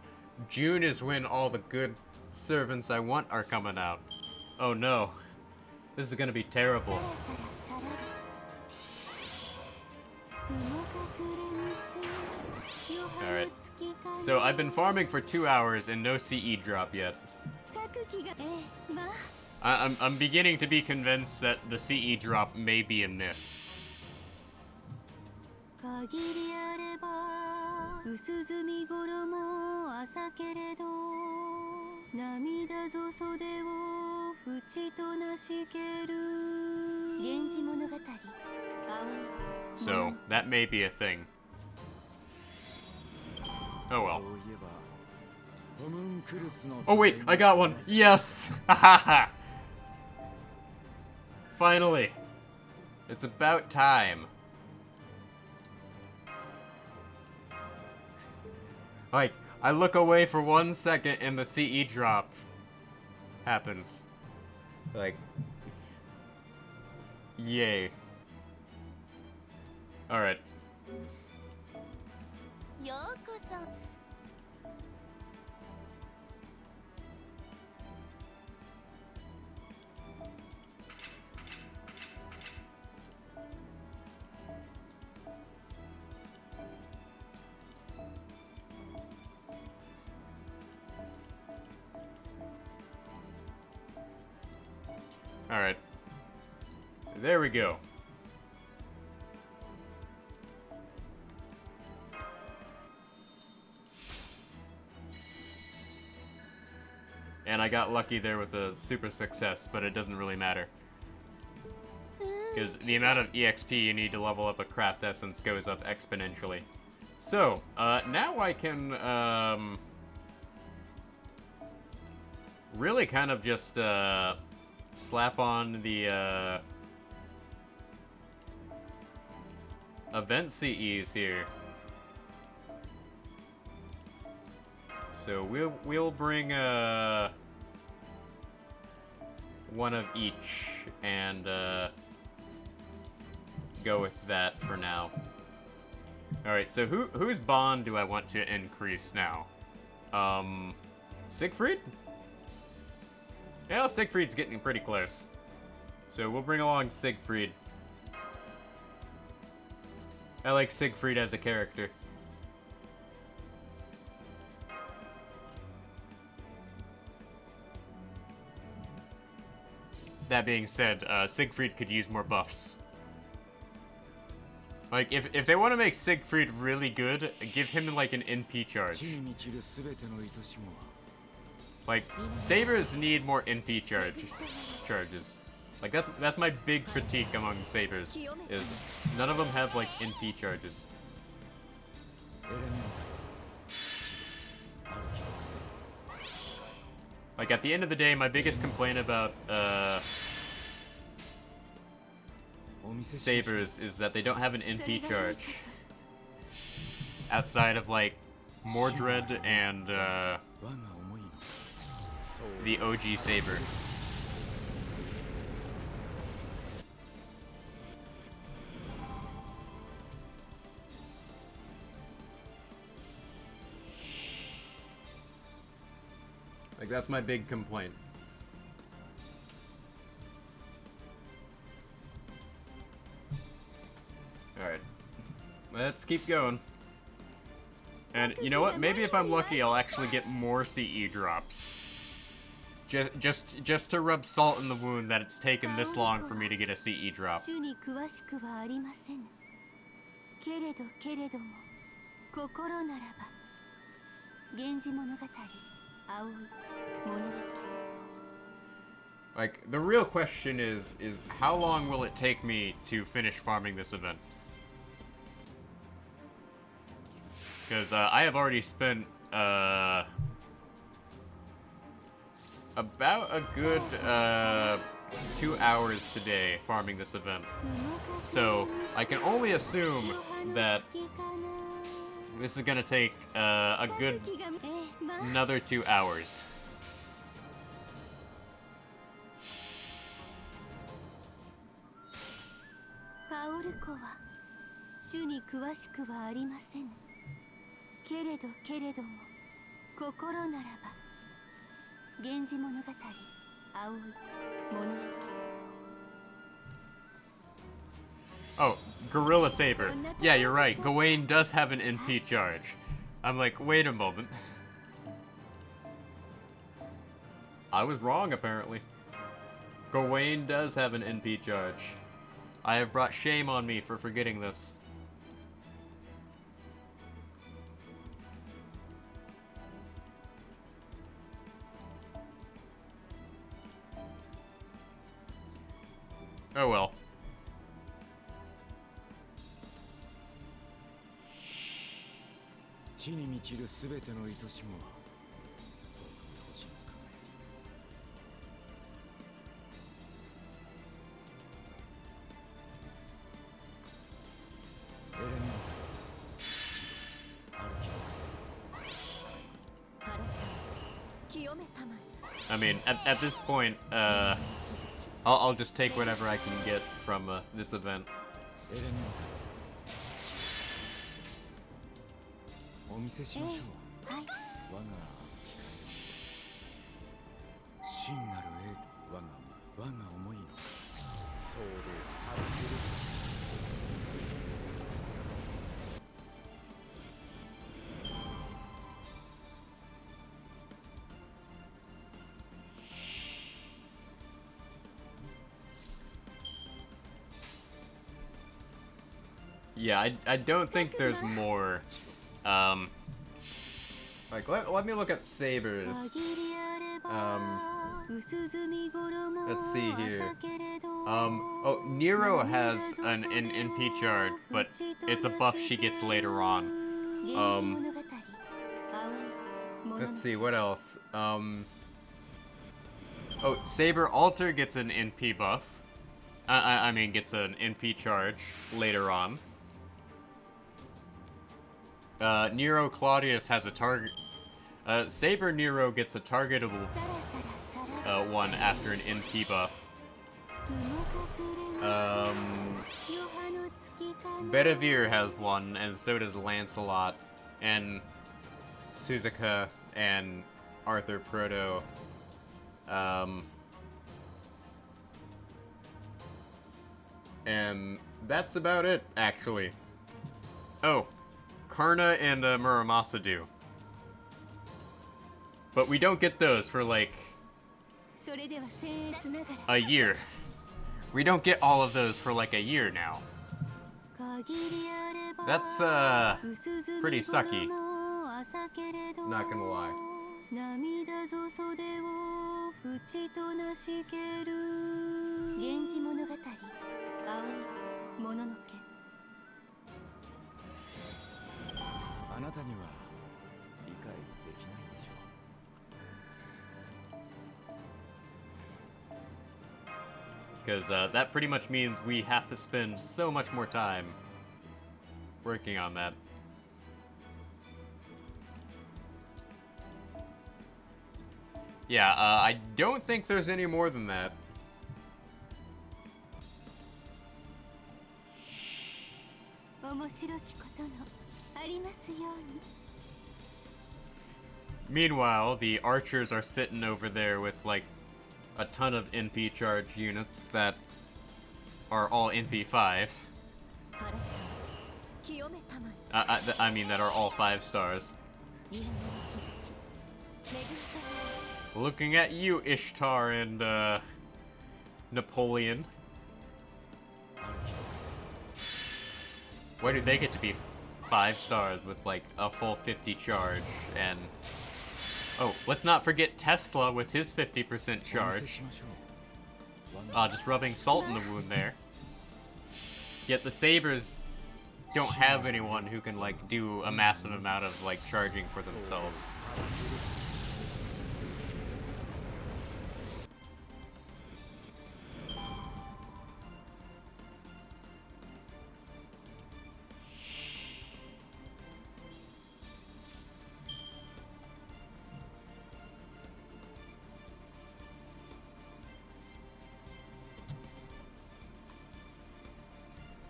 June is when all the good servants I want are coming out. Oh no. This is gonna be terrible. Alright. So I've been farming for 2 hours and no CE drop yet. I'm beginning to be convinced that the CE drop may be a myth. So, that may be a thing. Oh well. Oh wait, I got one! Yes! Hahaha! Finally! It's about time. Like, I look away for 1 second and the CE drop happens. Like, yay. Alright. Alright. There we go. And I got lucky there with a super success, but it doesn't really matter. Because the amount of EXP you need to level up a craft essence goes up exponentially. So, now I can, really kind of just, slap on the, event CEs here. So we'll bring one of each and go with that for now. All right, so whose bond do I want to increase now? Siegfried? Yeah, Siegfried's getting pretty close. So we'll bring along Siegfried. I like Siegfried as a character. That being said, Siegfried could use more buffs. Like, if they want to make Siegfried really good, give him, like, an NP charge. Like, Sabers need more NP charges. Like, that's my big critique among sabers, is none of them have, like, NP charges. エレメンタルある気がする Like, at the end of the day, my biggest complaint about, お見せしましょう sabers is that they don't have an NP charge. Outside of, like, Mordred and, 我が思いのそう the OG saber. Like, that's my big complaint. Alright. Let's keep going. And you know what? Maybe if I'm lucky, I'll actually get more CE drops. Just to rub salt in the wound that it's taken this long for me to get a CE drop. 主に詳しくはありません。けれども心ならば源氏物語青い物書 Like, the real question is how long will it take me to finish farming this event? Because I have already spent about a good 2 hours today farming this event. So I can only assume that this is gonna take a good another 2 hours. カオル子は主に詳しくはありません。けれども心ならば源氏物語青い物書 Oh, Gorilla Saber. Yeah, you're right. Gawain does have an NP charge. I'm like, wait a moment. I was wrong, apparently. Gawain does have an NP charge. I have brought shame on me for forgetting this. Oh well. 地に満ちるすべての愛しもは僕の星の輝きですエレメンタルある気がする I mean, at this point, I'll just take whatever I can get from this event. エレメンタルお見せしましょう我が真なる栄我が思いのソウルを晴らせる Yeah, I don't think there's more. Like, let me look at sabers. Let's see here. Oh, Nero has an NP charge, but it's a buff she gets later on. Let's see, what else? Oh, Saber Alter gets an NP buff. I mean, gets an NP charge later on. Nero Claudius has a target. Saber Nero gets a targetable one after an NP buff. Bedivere has one, and so does Lancelot, and Suzuka, and Arthur Proto. And that's about it, actually. Oh, Karna and Muramasa do. But we don't get those for, like, a year. We don't get all of those for, like, a year now. That's, pretty sucky. Not gonna lie. 源氏物語葵もののけ。あなたには理解できないでしょう。 Because that pretty much means we have to spend so much more time working on that. Yeah, I don't think there's any more than that. 面白きことのありますように。 Meanwhile, the archers are sitting over there with like a ton of NP charge units that are all NP5. I mean that are all 5 stars. Looking at you, Ishtar and Napoleon. Why do they get to be 5 stars with like a full 50 charge? And oh, let's not forget Tesla with his 50% charge. Just rubbing salt in the wound there. Yet the Sabers don't have anyone who can like do a massive amount of like charging for themselves.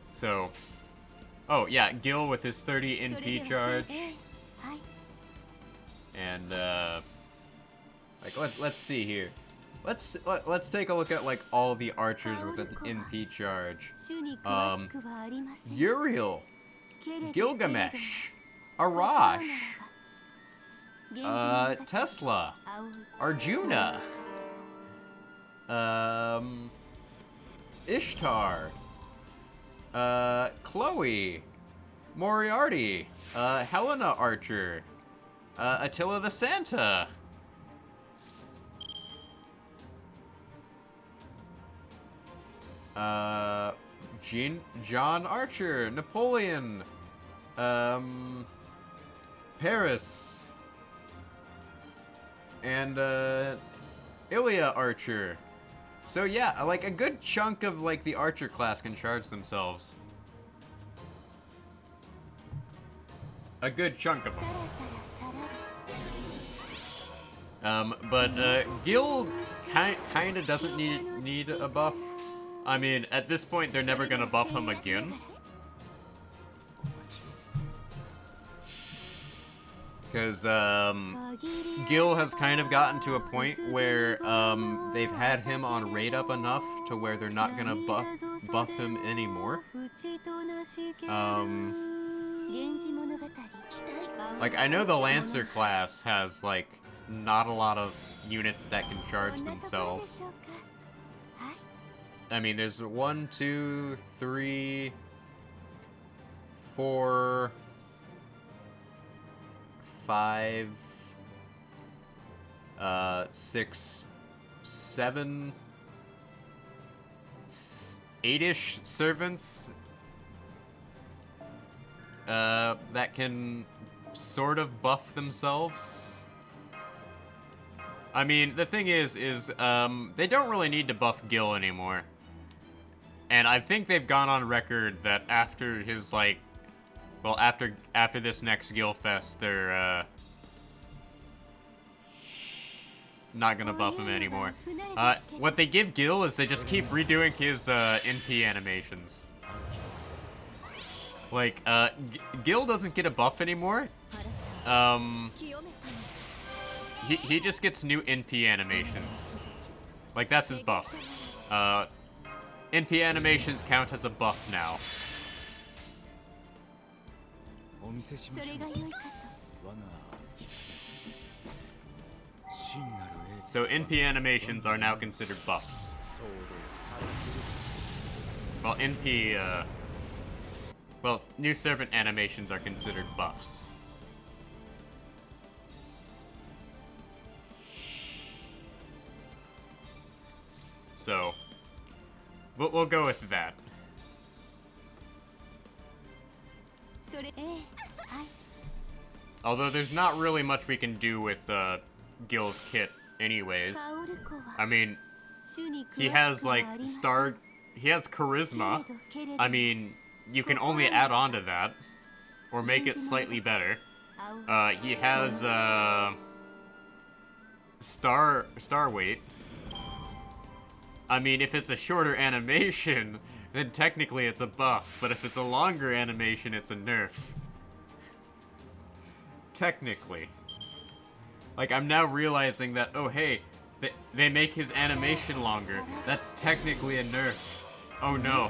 So, oh yeah, Gil with his 30 NP charge, and like let's see here, let's take a look at like all the archers with an NP charge. Uriel, Gilgamesh, Arash, Tesla, Arjuna, Ishtar. Chloe, Moriarty, Helena Archer, Attila the Santa, John Archer, Napoleon, Paris, and Ilya Archer. So yeah, like a good chunk of like the archer class can charge themselves. A good chunk of them. But Gil kind of doesn't need a buff. I mean, at this point, they're never gonna buff him again. Because Gil has kind of gotten to a point where they've had him on rate up enough to where they're not gonna buff him anymore. Like I know the Lancer class has like not a lot of units that can charge themselves. I mean, there's 1, 2, 3, 4, 5, 6, 7, 8-ish servants that can sort of buff themselves. I mean, the thing is they don't really need to buff Gil anymore. And I think they've gone on record that after his, like, well, after this next Gil Fest, they're, not gonna buff him anymore. What they give Gil is they just keep redoing his, NP animations. Like, Gil doesn't get a buff anymore. He just gets new NP animations. Like, that's his buff. NP animations count as a buff now. So NP animations are now considered buffs. Well, well, new servant animations are considered buffs. So, We'll go with that. それ、はい。 Although there's not really much we can do with Gil's kit anyways. カオルコは I mean, 主に詳 he し has くは like ありません。 he has charisma. けれど I mean, you can only add on to that or make it slightly better. He has star weight. I mean, if it's a shorter animation, then technically it's a buff, but if it's a longer animation, it's a nerf. Technically. Like, I'm now realizing that, oh hey, they make his animation longer. That's technically a nerf. Oh no.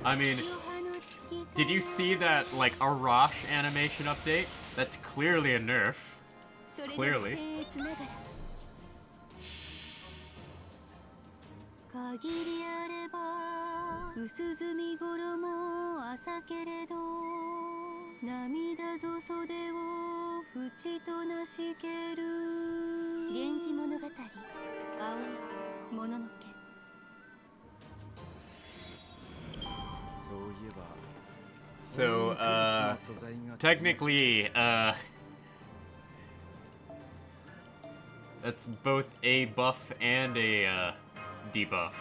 I mean, did you see that, like, Arash animation update? That's clearly a nerf. Clearly. 限りあれば薄墨衣朝けれど涙ぞ袖を淵となしける源氏物語青いもののけ So, technically, that's both a buff and a, debuff.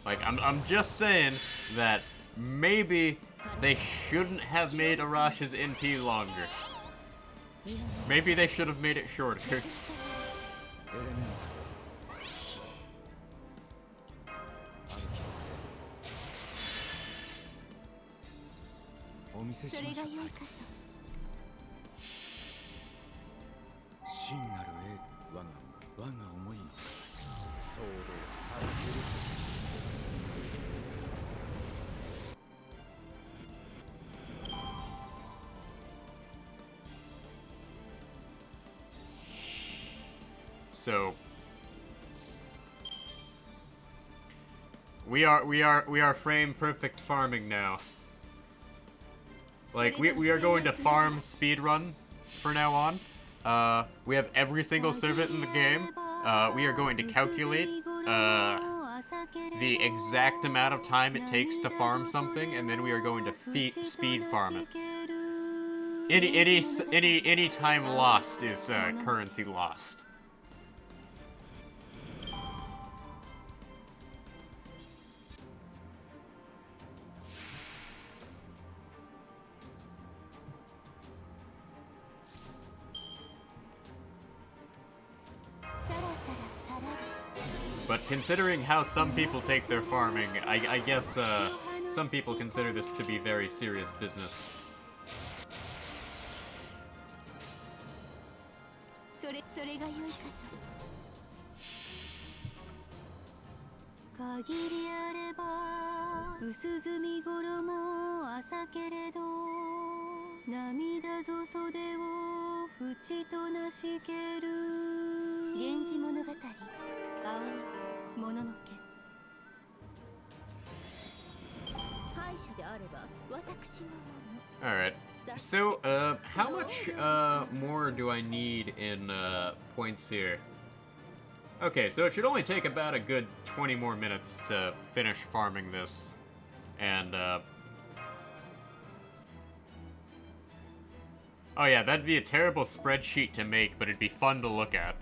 Like, I'm just saying that maybe they shouldn't have made Arash's NP longer. Maybe they should have made it shorter. So we are frame perfect farming now. Like we are going to farm speedrun for now on. We have every single servant in the game. We are going to calculate the exact amount of time it takes to farm something, and then we are going to speed farm it. Any time lost is currency lost. But considering how some people take their farming, I guess some people consider this to be very serious business. Alright, so, how much, more do I need in, points here? Okay, so it should only take about a good 20 more minutes to finish farming this, and, oh yeah, that'd be a terrible spreadsheet to make, but it'd be fun to look at.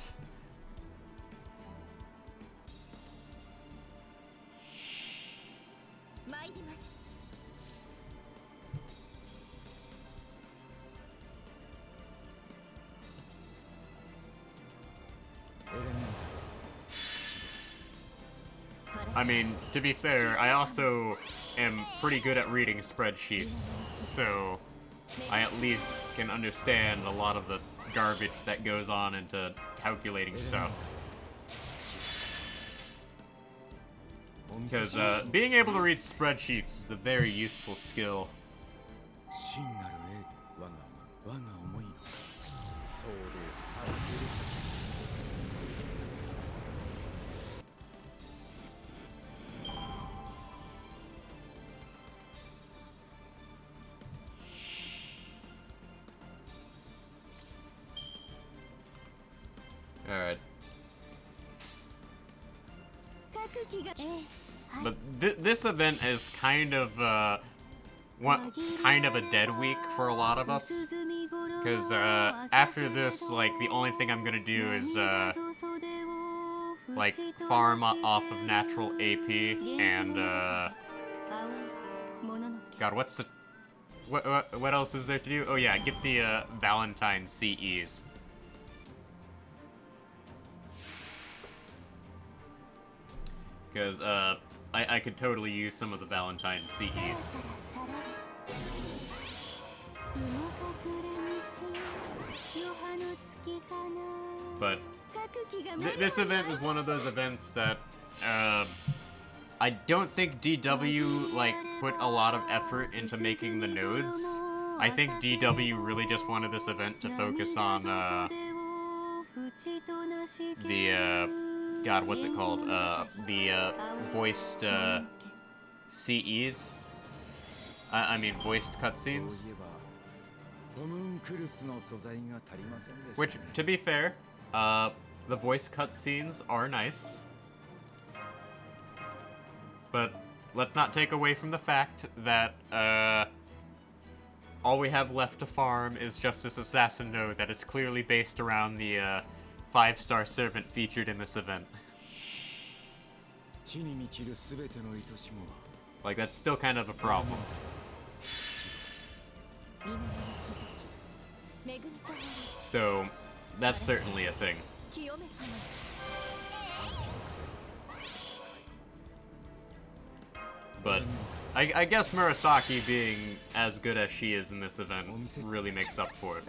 I mean, to be fair, I also am pretty good at reading spreadsheets, so I at least can understand a lot of the garbage that goes on into calculating stuff. Because being able to read spreadsheets is a very useful skill. Alright. 各機がはい But this event is kind of, kind of a dead week for a lot of us. Because, after this, like, the only thing I'm gonna do is, like, farm off of natural AP and, God, what's the... What else is there to do? Oh yeah, get the, Valentines CEs. Because, I could totally use some of the Valentine CEs. But this event is one of those events that, I don't think DW, like, put a lot of effort into making the nodes. I think DW really just wanted this event to focus on, God, what's it called? The voiced CEs. I mean, voiced cutscenes. Which, to be fair, the voice cutscenes are nice. But let's not take away from the fact that all we have left to farm is just this assassin node that is clearly based around the 5-star servant featured in this event. Like, that's still kind of a problem. So, that's certainly a thing. But I guess Murasaki being as good as she is in this event really makes up for it.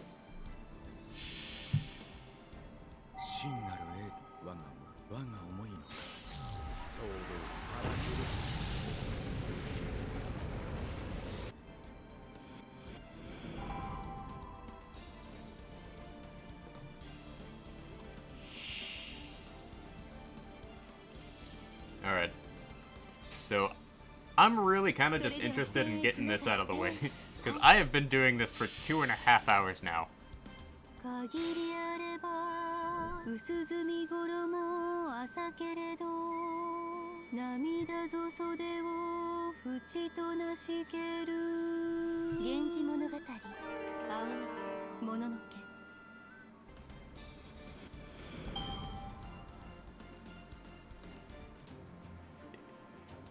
Alright. So, I'm really kind of just interested in getting this out of the way, because I have been doing this for 2.5 hours now.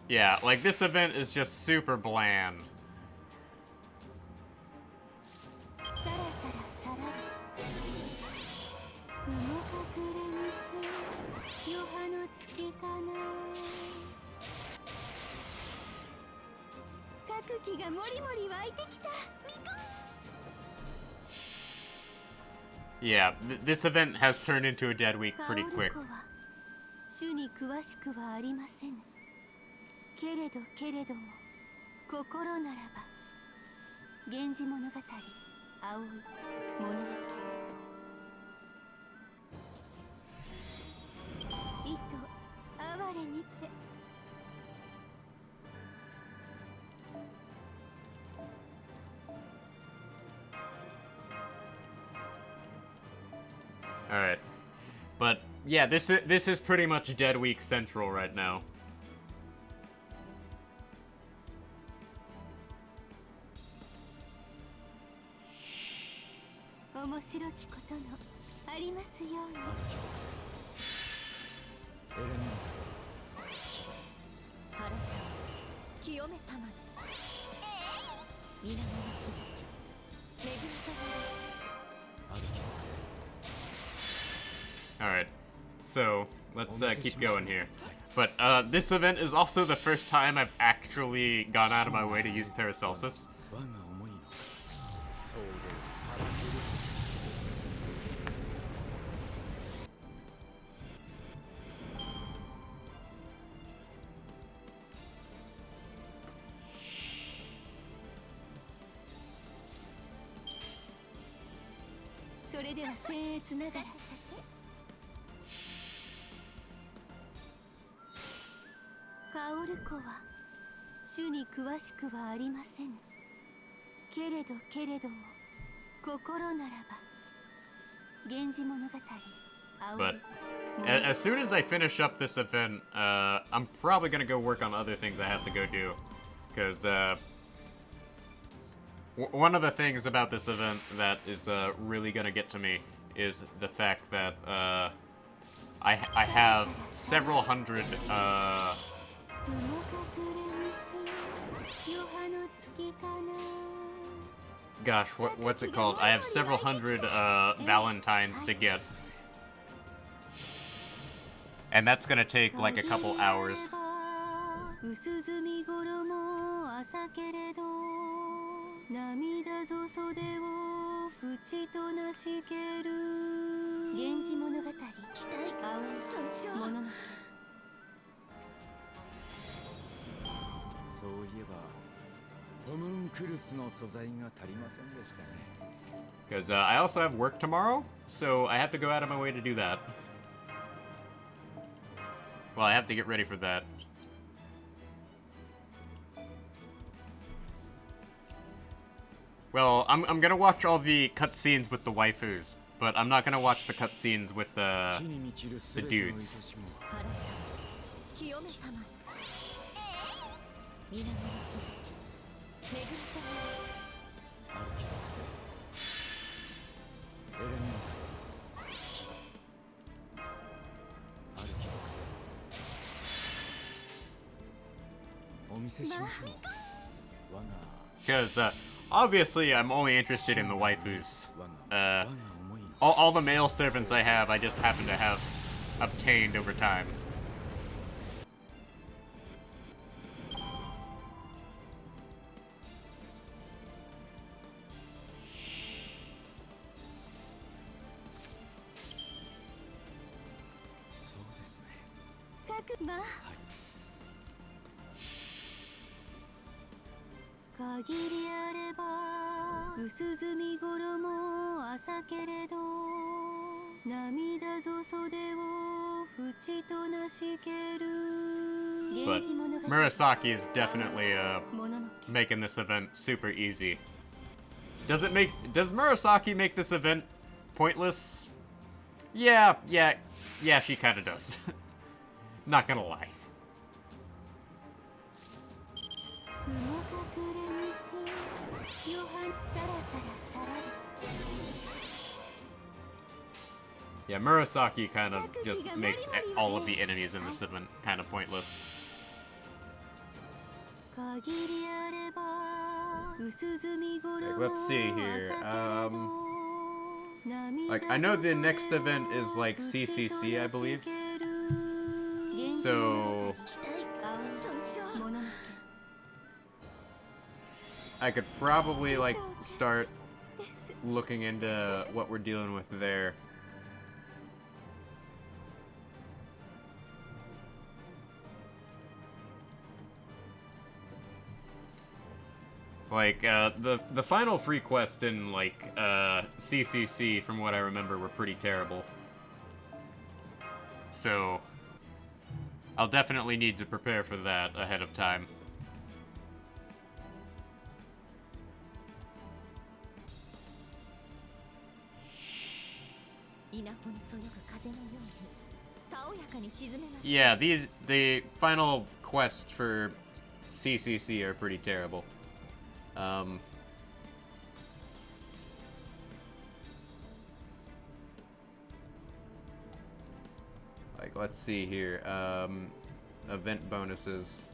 Yeah, like, this event is just super bland. Yeah, this event has turned into a dead week pretty quick. けれどけれども心ならば源氏物語葵もののけ意図哀れにて Alright. But yeah, this is pretty much Dead Week Central right now. Alright, so let's keep going here. But this event is also the first time I've actually gone out of my way to use Paracelsus. But as soon as I finish up this event, I'm probably gonna go work on other things I have to go do. Because one of the things about this event that is really gonna get to me is the fact that I have several hundred gosh, what's it called? I have several hundred Valentines to get. And that's gonna take like a couple hours. そういえばホムンクルスの素材が足りませんでしたね。Because I also have work tomorrow, so I have to go out of my way to do that. Well, I have to get ready for that. Well, I'm gonna watch all the cutscenes with the waifus, but I'm not gonna watch the cutscenes with the dudes. Because obviously I'm only interested in the waifus. All the male servants I have, I just happen to have obtained over time. But Murasaki is definitely making this event super easy. Does Murasaki make this event pointless? Yeah, she kind of does. Not gonna lie. Yeah, Murasaki kind of just makes all of the enemies in this event kind of pointless. Like, let's see here. Like, I know the next event is like CCC, I believe. So I could probably like start looking into what we're dealing with there. Like, the final free quests in, like, CCC, from what I remember, were pretty terrible. So, I'll definitely need to prepare for that ahead of time. Yeah, the final quests for CCC are pretty terrible. Like, let's see here, event bonuses.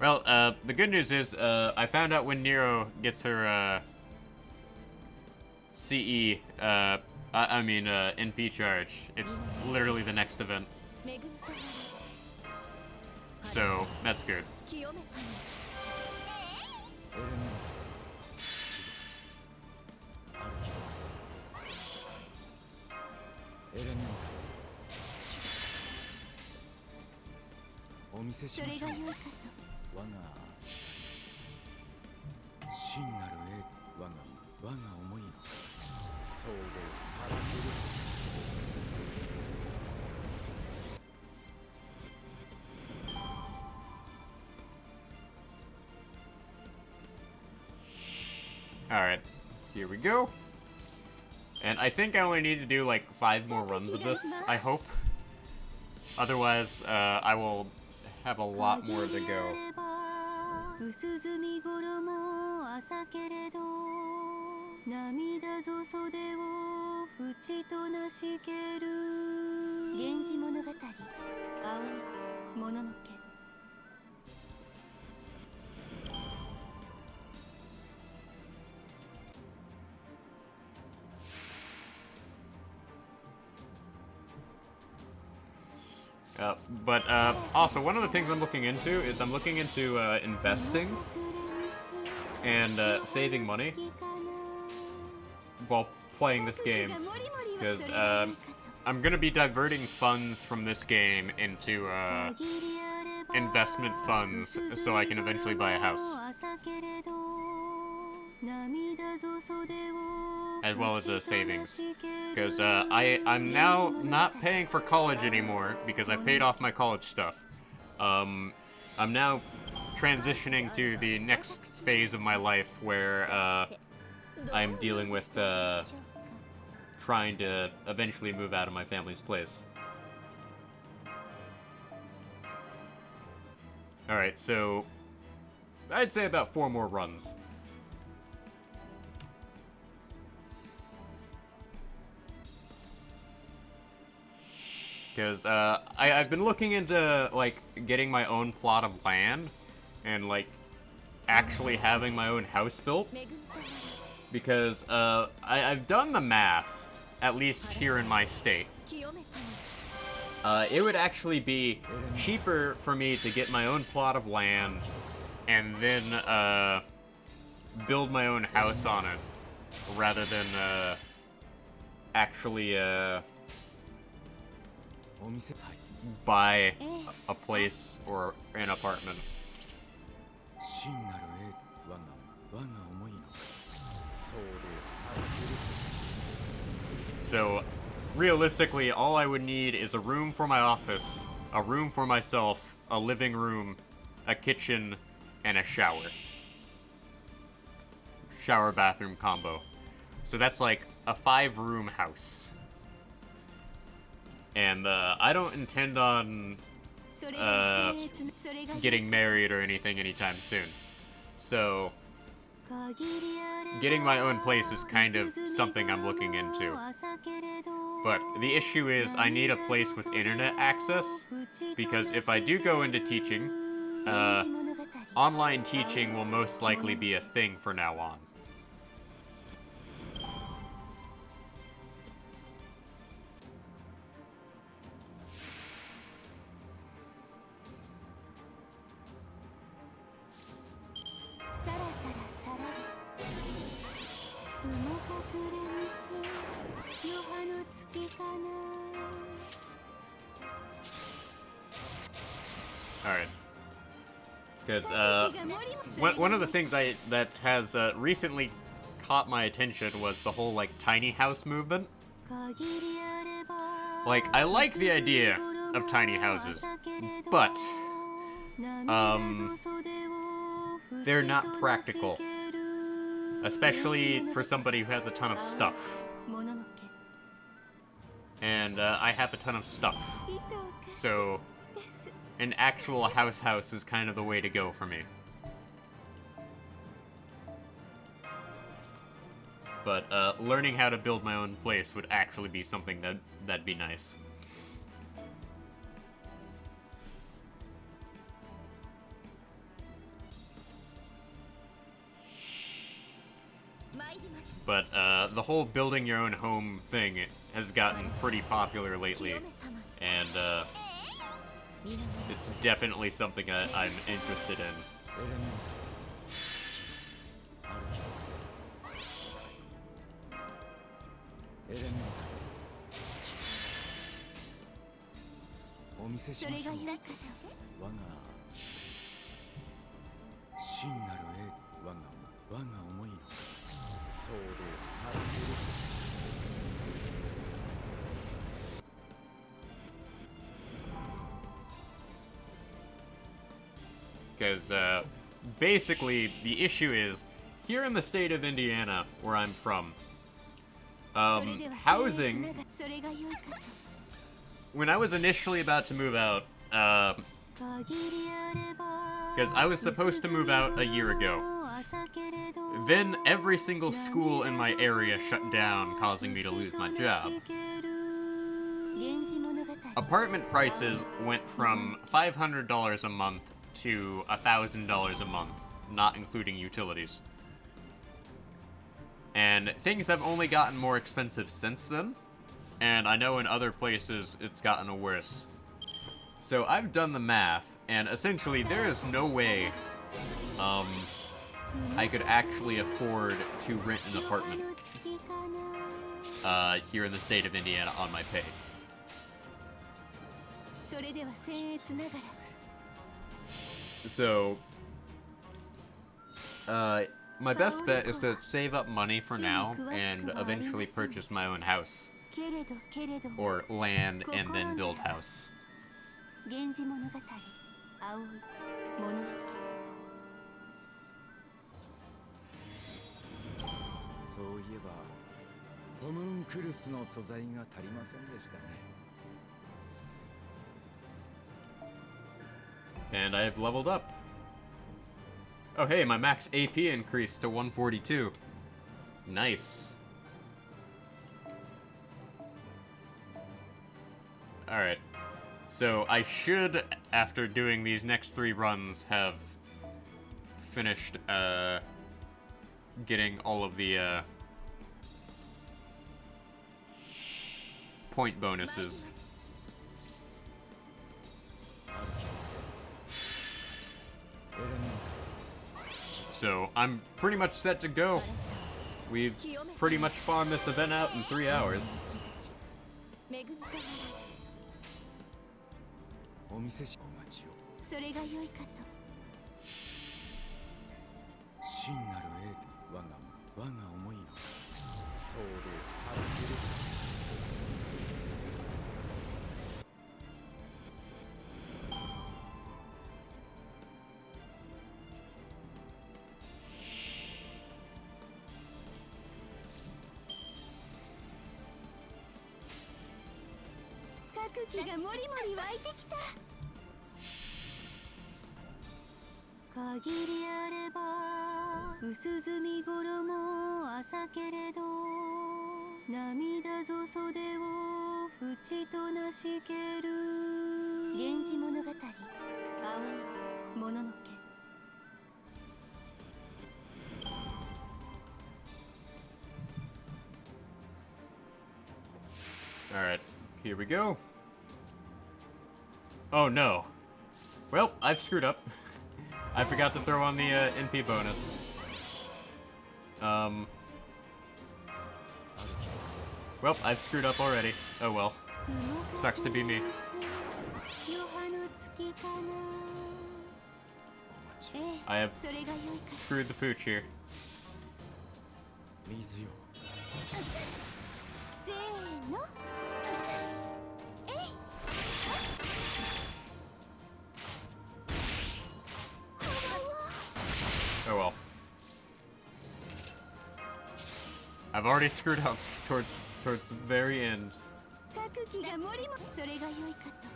Well, the good news is, I found out when Nero gets her, CE, I mean, NP charge. It's literally the next event. So, that's good. Alright, here we go. And I think I only need to do like 5 more runs of this, I hope. Otherwise, I will have a lot more to go. 薄墨衣朝けれど涙ぞ袖を縁となしける源氏物語青いもののけ But also, one of the things I'm looking into is I'm looking into investing and saving money while playing this game. Because I'm going to be diverting funds from this game into investment funds so I can eventually buy a house. As well as savings. Because I'm now not paying for college anymore because I paid off my college stuff. I'm now transitioning to the next phase of my life where I'm dealing with trying to eventually move out of my family's place. Alright, so I'd say about 4 more runs. Because I've been looking into like getting my own plot of land and like actually having my own house built. Because I've done the math, at least here in my state. It would actually be cheaper for me to get my own plot of land and then build my own house on it rather than actually buy a place or an apartment. So, realistically, all I would need is a room for my office, a room for myself, a living room, a kitchen, and a shower. Shower bathroom combo. So that's like a 5-room house. And I don't intend on getting married or anything anytime soon. So getting my own place is kind of something I'm looking into. But the issue is I need a place with internet access, because if I do go into teaching, online teaching will most likely be a thing from now on. Alright. Because, one of the things that has recently caught my attention was the whole, like, tiny house movement. Like, I like the idea of tiny houses, but, they're not practical. Especially for somebody who has a ton of stuff. And, I have a ton of stuff. So, an actual house is kind of the way to go for me. But, learning how to build my own place would actually be something that'd be nice. But, the whole building your own home thing has gotten pretty popular lately, and, it's definitely something I'm interested in. Because, basically, the issue is, here in the state of Indiana, where I'm from, housing, when I was initially about to move out, because I was supposed to move out a year ago, then every single school in my area shut down, causing me to lose my job. Apartment prices went from $500 a month to $1,000 a month, not including utilities. And things have only gotten more expensive since then, and I know in other places it's gotten worse. So I've done the math, and essentially there is no way I could actually afford to rent an apartment here in the state of Indiana on my pay. So, my best bet is to save up money for now and eventually purchase my own house. Or land and then build house. そういえばホムンクルスの素材が足りませんでしたね。 And I have leveled up. Oh hey, my max AP increased to 142. Nice. Alright. So I should, after doing these next 3 runs, have finished getting all of the point bonuses. So I'm pretty much set to go. We've pretty much farmed this event out in 3 hours. お店しお待ちを。それが良いかと。真なる英我が思いのそうであるけれど。 気がもりもり湧いてきた。限りあれば薄墨衣朝けれど涙ぞ袖を淵となしける源氏物語青いもののけ Alright, here we go. Oh no. Well, I've screwed up. I forgot to throw on the NP bonus. Well, I've screwed up already. Oh well. Sucks to be me. I have screwed the pooch here. 水よ。せーの。 Oh well. I've already screwed up towards the very end. それが良いかと。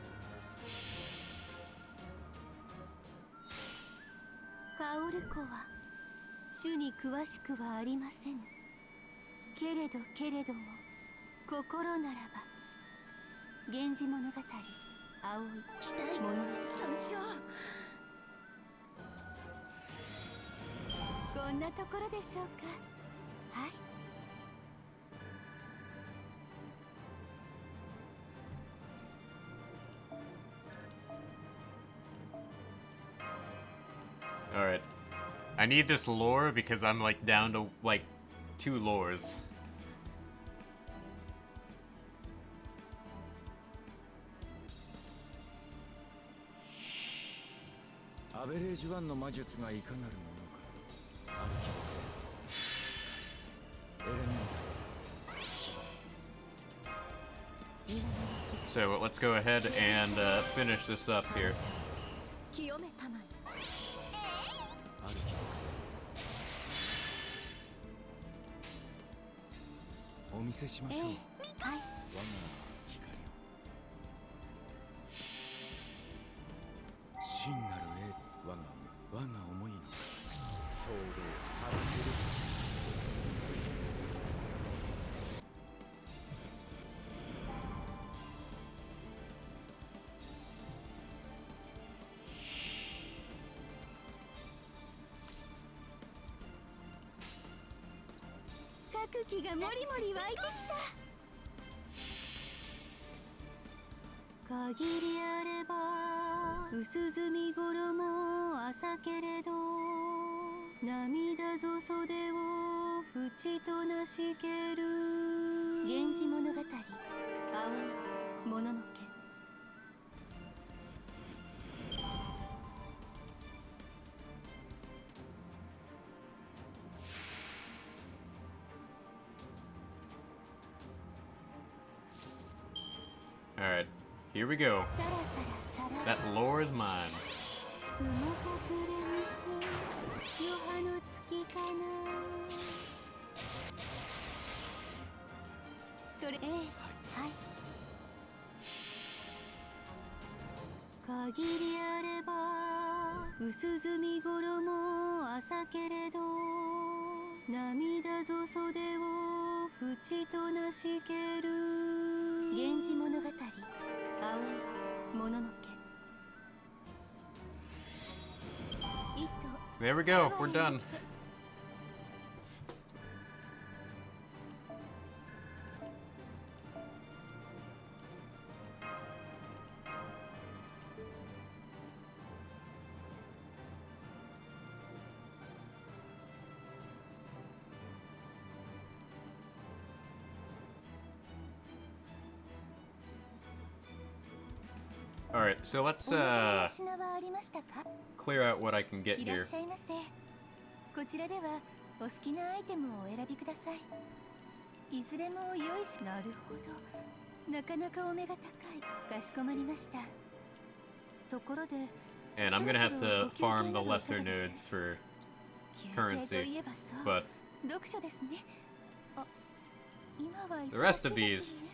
カオルコは主に詳しくはありません。けれども心ならば源氏物語青い期待物の損傷。 こんなところでしょうか。はい。Alright. I need this lore because I'm like down to like 2 lores. アベレージ1の魔術がいかなるものかある気がする。エレメンタル。 So let's go ahead and finish this up here. ある気がする。お見せしましょう。ええ、はい。我が光を真なる栄我が思いの総動腹減る。各機がもりもり湧いてきた。限りあれば薄墨衣朝けれど涙ぞ袖を淵となしける。源氏物語青いもののけ。Alright, here we go. さらさらさら That lore is mine. 雲隠れ西余波の月かな。それええ、はい。限りあれば薄墨衣朝けれど涙ぞ袖を淵となしける。源氏物語青いもののけ。 There we go, we're done. Alright, so let's clear out what I can get いらっ here. しゃいませ。こちらではお好きなアイテムをお選びください。いずれも良いし。なるほど。なかなかお目が高い。かしこまりました。ところで、 And I'm gonna have to farm the lesser nodes for 休憩と currency, いえばそう。 but 読書ですね。あ、今は忙しい the rest of です these, よね。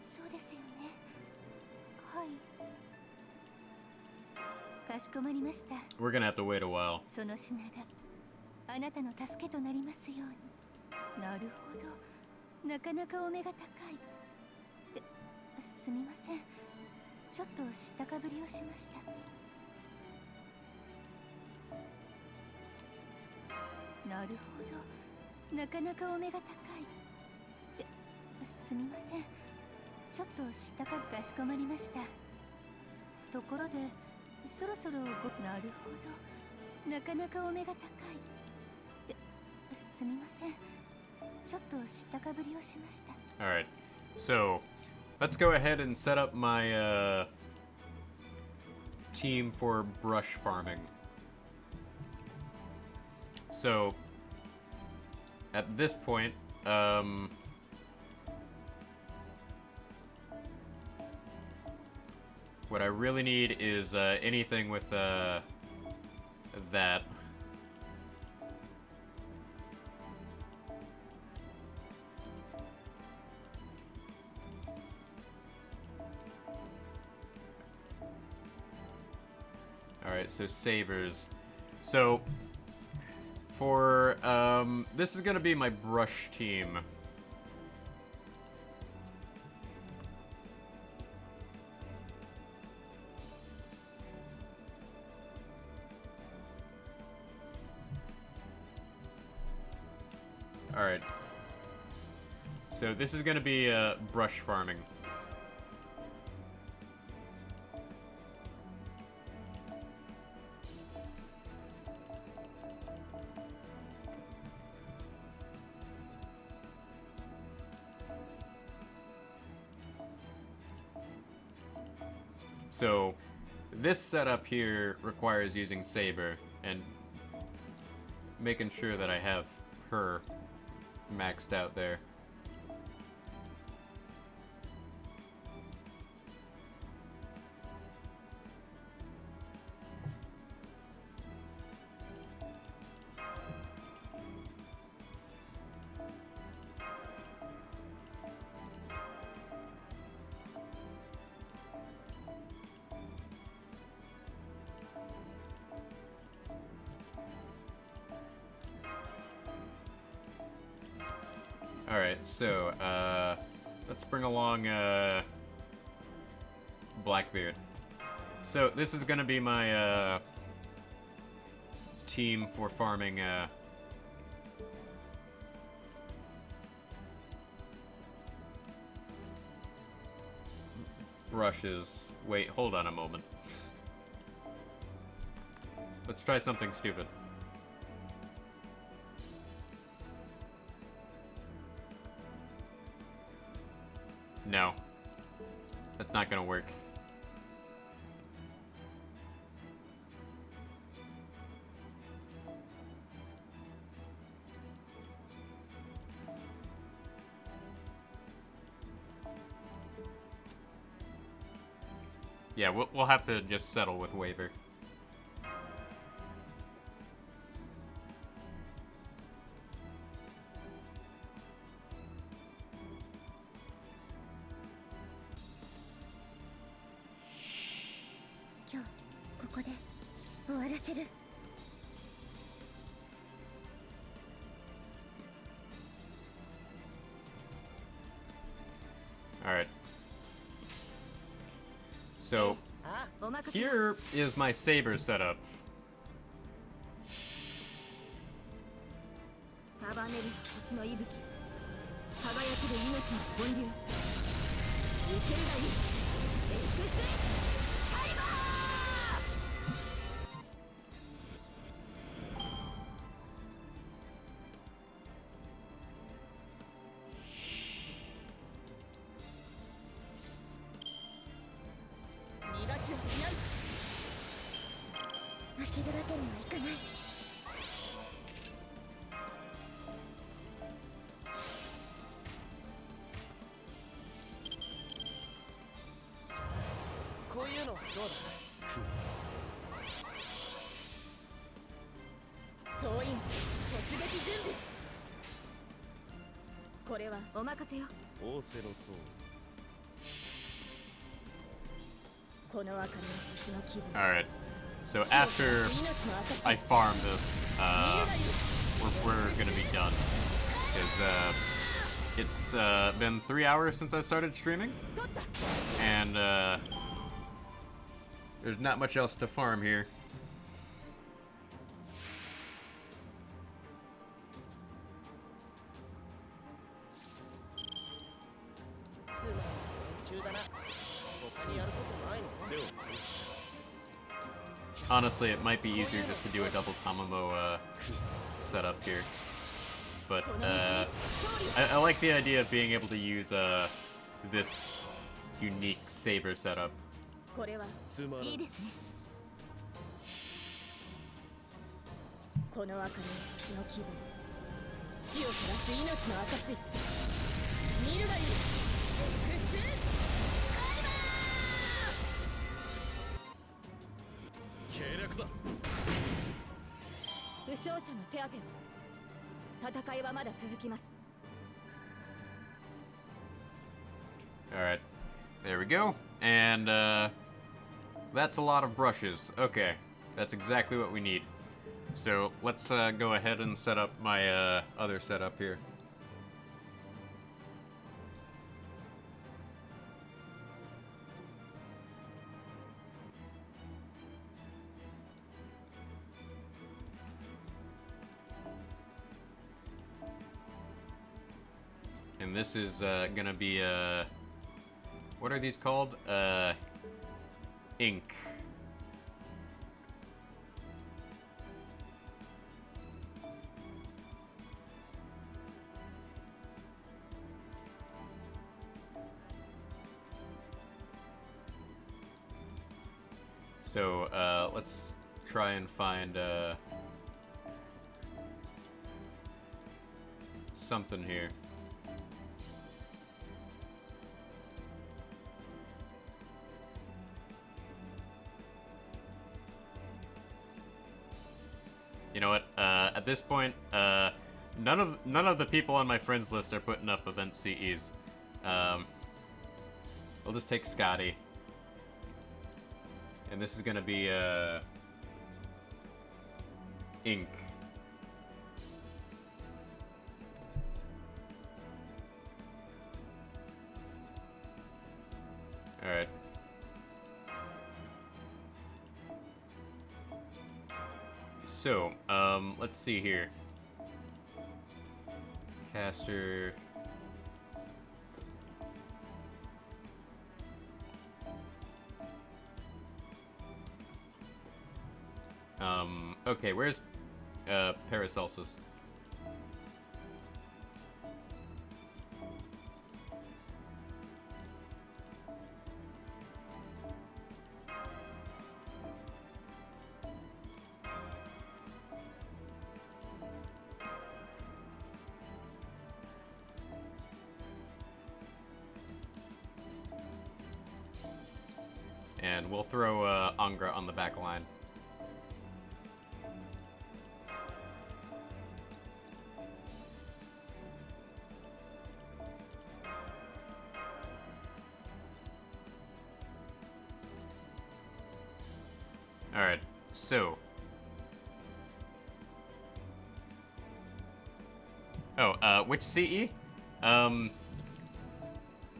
そうですよね。はい。かしこまりました。 we're gonna have to wait a while. その品があなたの助けとなりますように。なるほど。なかなかお目が高い。すみません。ちょっと知ったかぶりをしました。なるほど。なかなかお目が高い。すみません。ちょっと知ったかしこまりました。ところで、そろそろなるほど。なかなかお目が高い。すみません。ちょっと知ったかぶりをしました。 Alright, so let's go ahead and set up my team for brush farming. So at this point, what I really need is anything with that. Alright, so sabers. So for this is gonna be my brush team. Alright. So this is gonna be brush farming. So this setup here requires using Saber and making sure that I have her maxed out there. Alright, so, let's bring along, Blackbeard. So, this is gonna be my, team for farming, brushes. Wait, hold on a moment. Let's try something stupid. No. That's not gonna work. Yeah, we'll have to just settle with waiver. Alright. So, here is my saber setup. Alright, so after I farm this, we're gonna be done. Because, it's, been 3 hours since I started streaming. And, there's not much else to farm here. Honestly, it might be easier just to do a double Tamamo setup here. But I like the idea of being able to use this unique saber setup. Alright, there we go. And that's a lot of brushes. Okay, that's exactly what we need. So let's go ahead and set up my other setup here. And this is gonna be what are these called? Ink. So let's try and find something here. You know what? At this point, none of the people on my friends list are putting up event CEs. We'll just take Scotty, and this is gonna be Ink. So, let's see here. Caster. Okay, where's Paracelsus? And we'll throw Angra on the back line. Alright, so. Oh, which CE?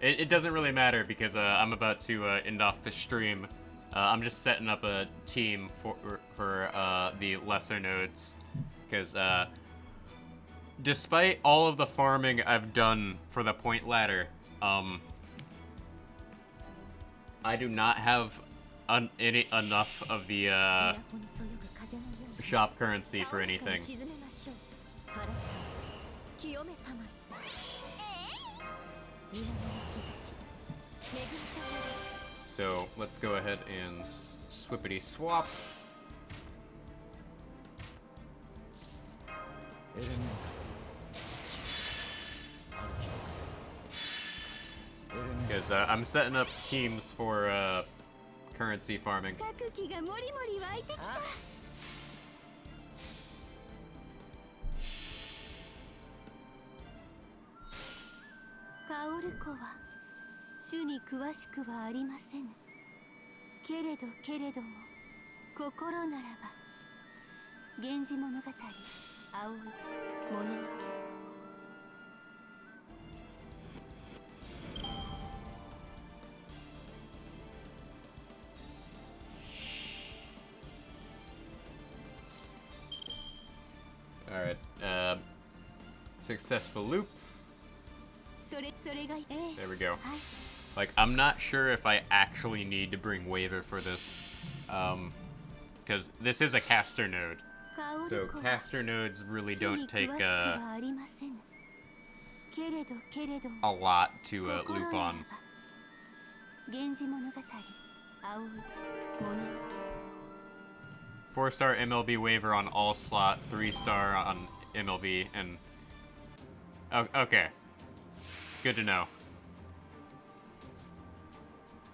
It doesn't really matter because I'm about to end off the stream. I'm just setting up a team for the lesser nodes because despite all of the farming I've done for the point ladder, I do not have enough of the shop currency for anything. So let's go ahead and swippity swap. Because I'm setting up teams for currency farming. Alright, successful loop. There we go. Like, I'm not sure if I actually need to bring Waver for this, because this is a caster node. So caster nodes really don't take a lot to loop on. 4-star MLB waiver on all slot, 3-star on MLB, and... Oh, okay. Good to know.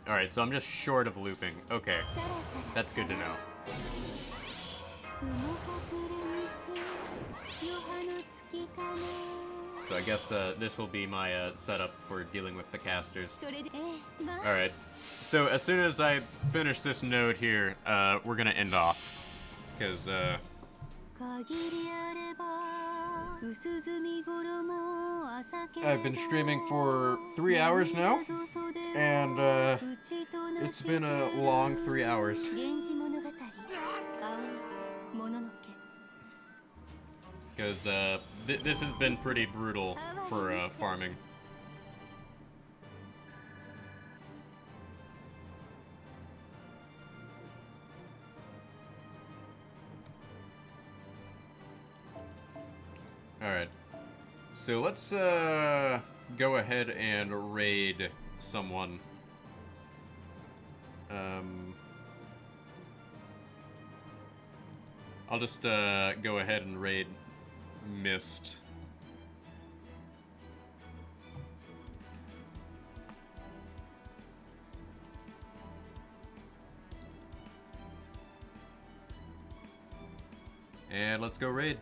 Alright, so I'm just short of looping. Okay. That's good to know. So I guess this will be my setup for dealing with the casters. Alright. So as soon as I finish this node here, we're gonna end off. Because, I've been streaming for 3 hours now, and it's been a long 3 hours. Because this has been pretty brutal for farming. Alright, so let's go ahead and raid someone. I'll just go ahead and raid Mist. And let's go raid.